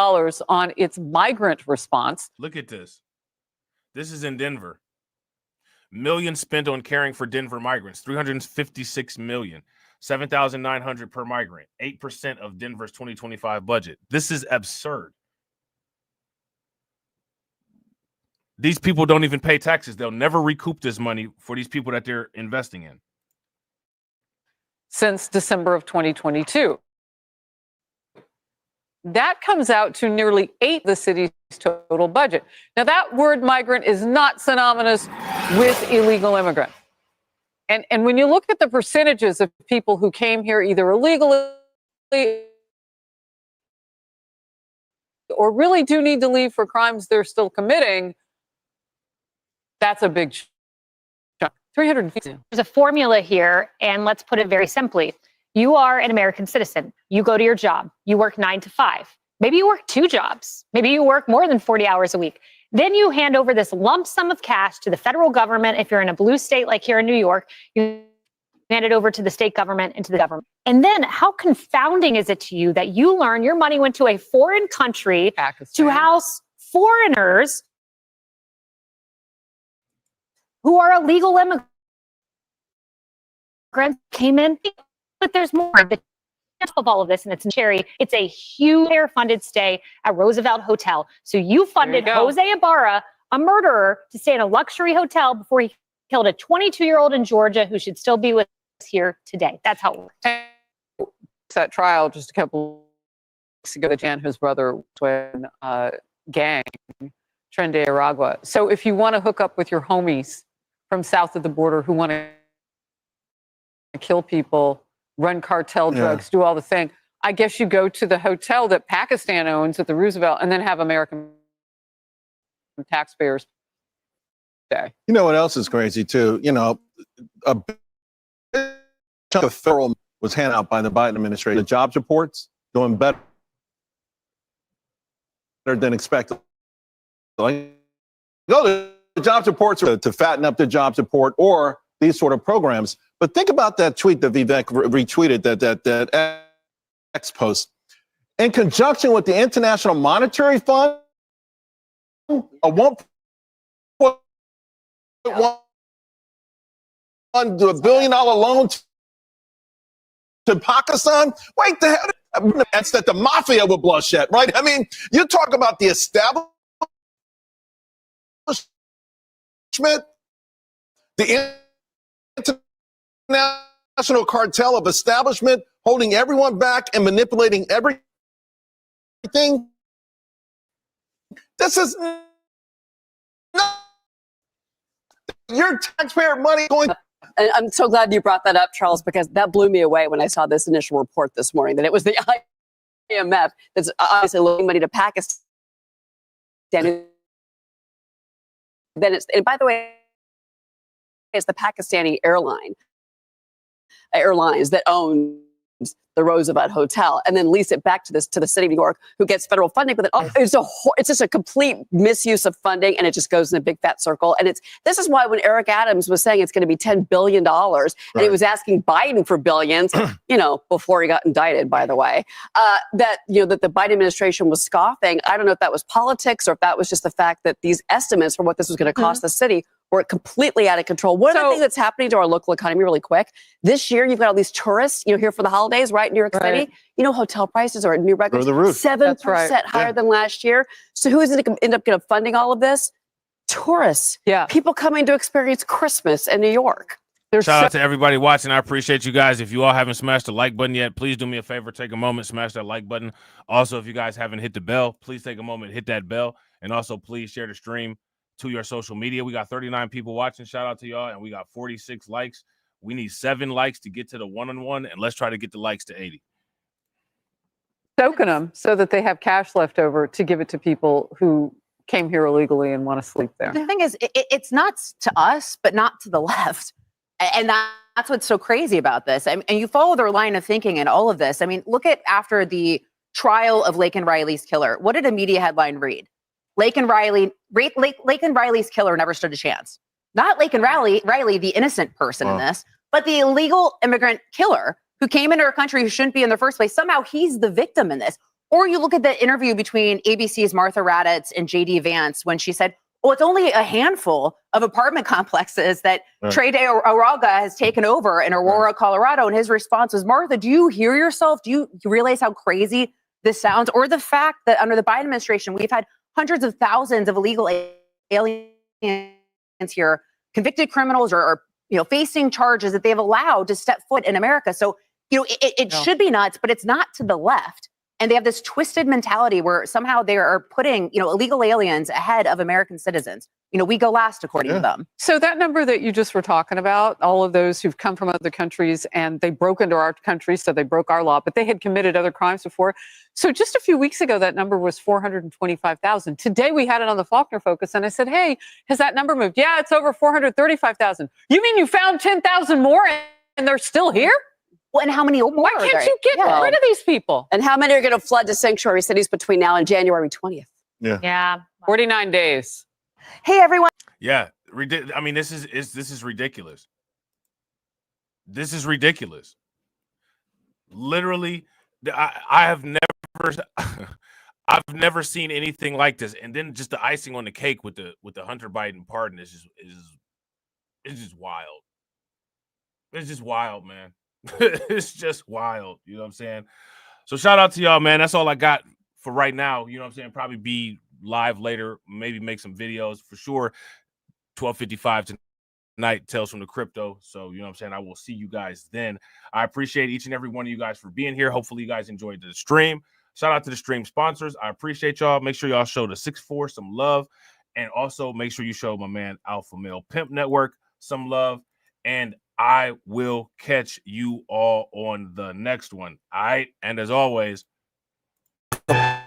on its migrant response. Look at this. This is in Denver. Millions spent on caring for Denver migrants. 356 million. 7,900 per migrant. 8% of Denver's 2025 budget. This is absurd. These people don't even pay taxes. They'll never recoup this money for these people that they're investing in. Since December of 2022. That comes out to nearly 8% of the city's total budget. Now, that word migrant is not synonymous with illegal immigrant. And when you look at the percentages of people who came here either illegally or really do need to leave for crimes they're still committing, that's a big chunk. 350. There's a formula here, and let's put it very simply. You are an American citizen. You go to your job. You work 9 to 5. Maybe you work 2 jobs. Maybe you work more than 40 hours a week. Then you hand over this lump sum of cash to the federal government. If you're in a blue state like here in New York, you hand it over to the state government and to the government. And then how confounding is it to you that you learn your money went to a foreign country to house foreigners who are illegal immigrants, came in? But there's more of all of this, and it's in Cherry. It's a huge funded stay at Roosevelt Hotel. So you funded Jose Ibarra, a murderer, to stay in a luxury hotel before he killed a 22-year-old in Georgia who should still be with us here today. That's how it works. That trial just a couple weeks ago, Jan, whose brother was in gang, Tren de Aragua. So if you want to hook up with your homies from south of the border who want to kill people, run cartel drugs, do all the thing, I guess you go to the hotel that Pakistan owns at the Roosevelt and then have American taxpayers stay. You know what else is crazy too? You know, a big chunk of federal was handed out by the Biden administration. The jobs reports doing better than expected. Like, the jobs reports are to fatten up the jobs report or these sort of programs. But think about that tweet that Vivek retweeted, that X post. In conjunction with the International Monetary Fund, a $1.1 billion loan to Pakistan. Wait, the hell? That's that the mafia would blush at, right? I mean, you talk about the establishment, the international cartel of establishment holding everyone back and manipulating everything. This is not your taxpayer money going. And I'm so glad you brought that up, Charles, because that blew me away when I saw this initial report this morning, that it was the IMF that's obviously loaning money to Pakistan. Then it's, and by the way, it's the Pakistani airlines that owns the Roosevelt Hotel and then lease it back to the city of New York, who gets federal funding. But then, it's just a complete misuse of funding, and it just goes in a big fat circle. And this is why when Eric Adams was saying it's going to be $10 billion, and he was asking Biden for billions, before he got indicted, by the way, that the Biden administration was scoffing. I don't know if that was politics or if that was just the fact that these estimates for what this was going to cost the city were completely out of control. One of the things that's happening to our local economy really quick, this year you've got all these tourists, here for the holidays, right? New York City, hotel prices are at new records, 7% higher than last year. So who is going to end up funding all of this? tourists. Yeah. People coming to experience Christmas in New York. Shout out to everybody watching. I appreciate you guys. If you all haven't smashed the like button yet, please do me a favor. Take a moment, smash that like button. Also, if you guys haven't hit the bell, please take a moment, hit that bell. And also, please share the stream to your social media. We got 39 people watching. Shout out to y'all. And we got 46 likes. We need 7 likes to get to the 1-on-1. And let's try to get the likes to 80. Token them so that they have cash left over to give it to people who came here illegally and want to sleep there. The thing is, it's not to us, but not to the left. And that's what's so crazy about this. And you follow their line of thinking in all of this. I mean, look at after the trial of Laken Riley's killer. What did a media headline read? Laken Riley's killer never stood a chance. Not Laken Riley, the innocent person in this, but the illegal immigrant killer who came into our country who shouldn't be in the first place. Somehow he's the victim in this. Or you look at the interview between ABC's Martha Raddatz and JD Vance when she said, well, it's only a handful of apartment complexes that Trey Araga has taken over in Aurora, Colorado. And his response was, Martha, do you hear yourself? Do you realize how crazy this sounds? Or the fact that under the Biden administration, we've had hundreds of thousands of illegal aliens here, convicted criminals or facing charges that they've allowed to step foot in America. So, it should be nuts, but it's not to the left. And they have this twisted mentality where somehow they are putting, illegal aliens ahead of American citizens. We go last according to them. So that number that you just were talking about, all of those who've come from other countries and they broke into our country, so they broke our law, but they had committed other crimes before. So just a few weeks ago, that number was 425,000. Today we had it on the Faulkner Focus and I said, hey, has that number moved? Yeah, it's over 435,000. You mean you found 10,000 more and they're still here? Well, and how many more? Why can't you get rid of these people? And how many are going to flood to sanctuary cities between now and January 20th? Yeah. 49 days. Hey, everyone. Yeah. I mean, this is ridiculous. This is ridiculous. Literally, I've never seen anything like this. And then just the icing on the cake with the Hunter Biden pardon is just wild. It's just wild, man. It's just wild. You know what I'm saying? So shout out to y'all, man. That's all I got for right now. You know what I'm saying? Probably be live later, maybe make some videos for sure. 12:55 tonight, Tales from the Crypto. So, you know what I'm saying? I will see you guys then. I appreciate each and every one of you guys for being here. Hopefully you guys enjoyed the stream. Shout out to the stream sponsors. I appreciate y'all. Make sure y'all show the 6'4" some love. And also make sure you show my man Alpha Male Pimp Network some love. And I will catch you all on the next one. All right. And as always, life.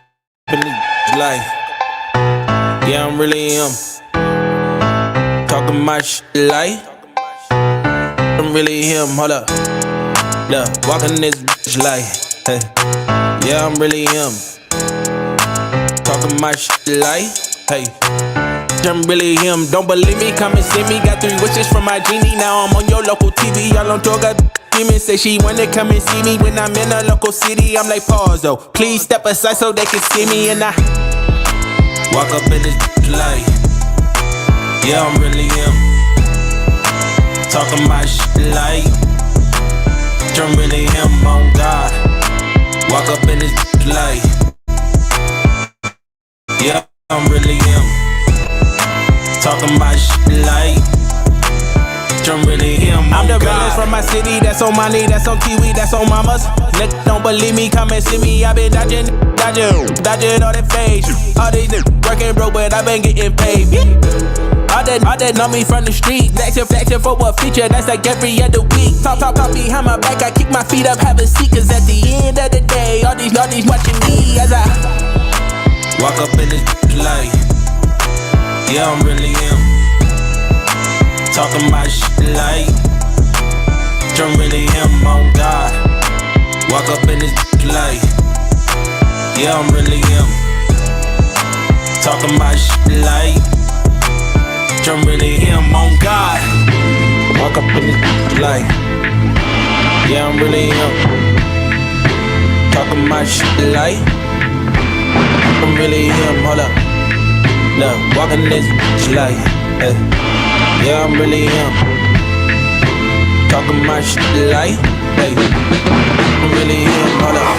Yeah, I'm really talking my shit like I'm really him. Hold up. Look, walking this bitch like, hey. Yeah, I'm really him. Talking my shit like, hey. I'm really him. Don't believe me? Come and see me. Got 3 wishes from my genie. Now I'm on your local TV. Y'all on tour, got demons. Say she wanna come and see me when I'm in a local city. I'm like, pause though. Please step aside so they can see me. And I walk up in this light. Yeah, I'm really him. Talking my shit like I'm really him. On God. Walk up in this light. Yeah, I'm really him. Talking about shit like I'm really him. I'm the realest from my city. That's on my knee, that's on Kiwi, that's on mamas. Niggas don't believe me, come and see me. I been dodging all that face. All these niggas working broke, but I been getting paid. All that know me from the street. Flexing for what feature, that's like every other week. Talk behind my back, I kick my feet up, have a seat. Cause at the end of the day, all these watching me as I walk up in this light. Yeah, I'm really him. Talking my shit like I'm really him. On God. Walk up in this light. Yeah, I'm really him. Talking my shit like I'm really him. On God. Walk up in this light. Yeah, I'm really him. Talking my shit like I'm really him. Hold up. Look, walking this bitch like, hey. Yeah, I'm really him. Talking my shit like, hey. I'm really him, hold up.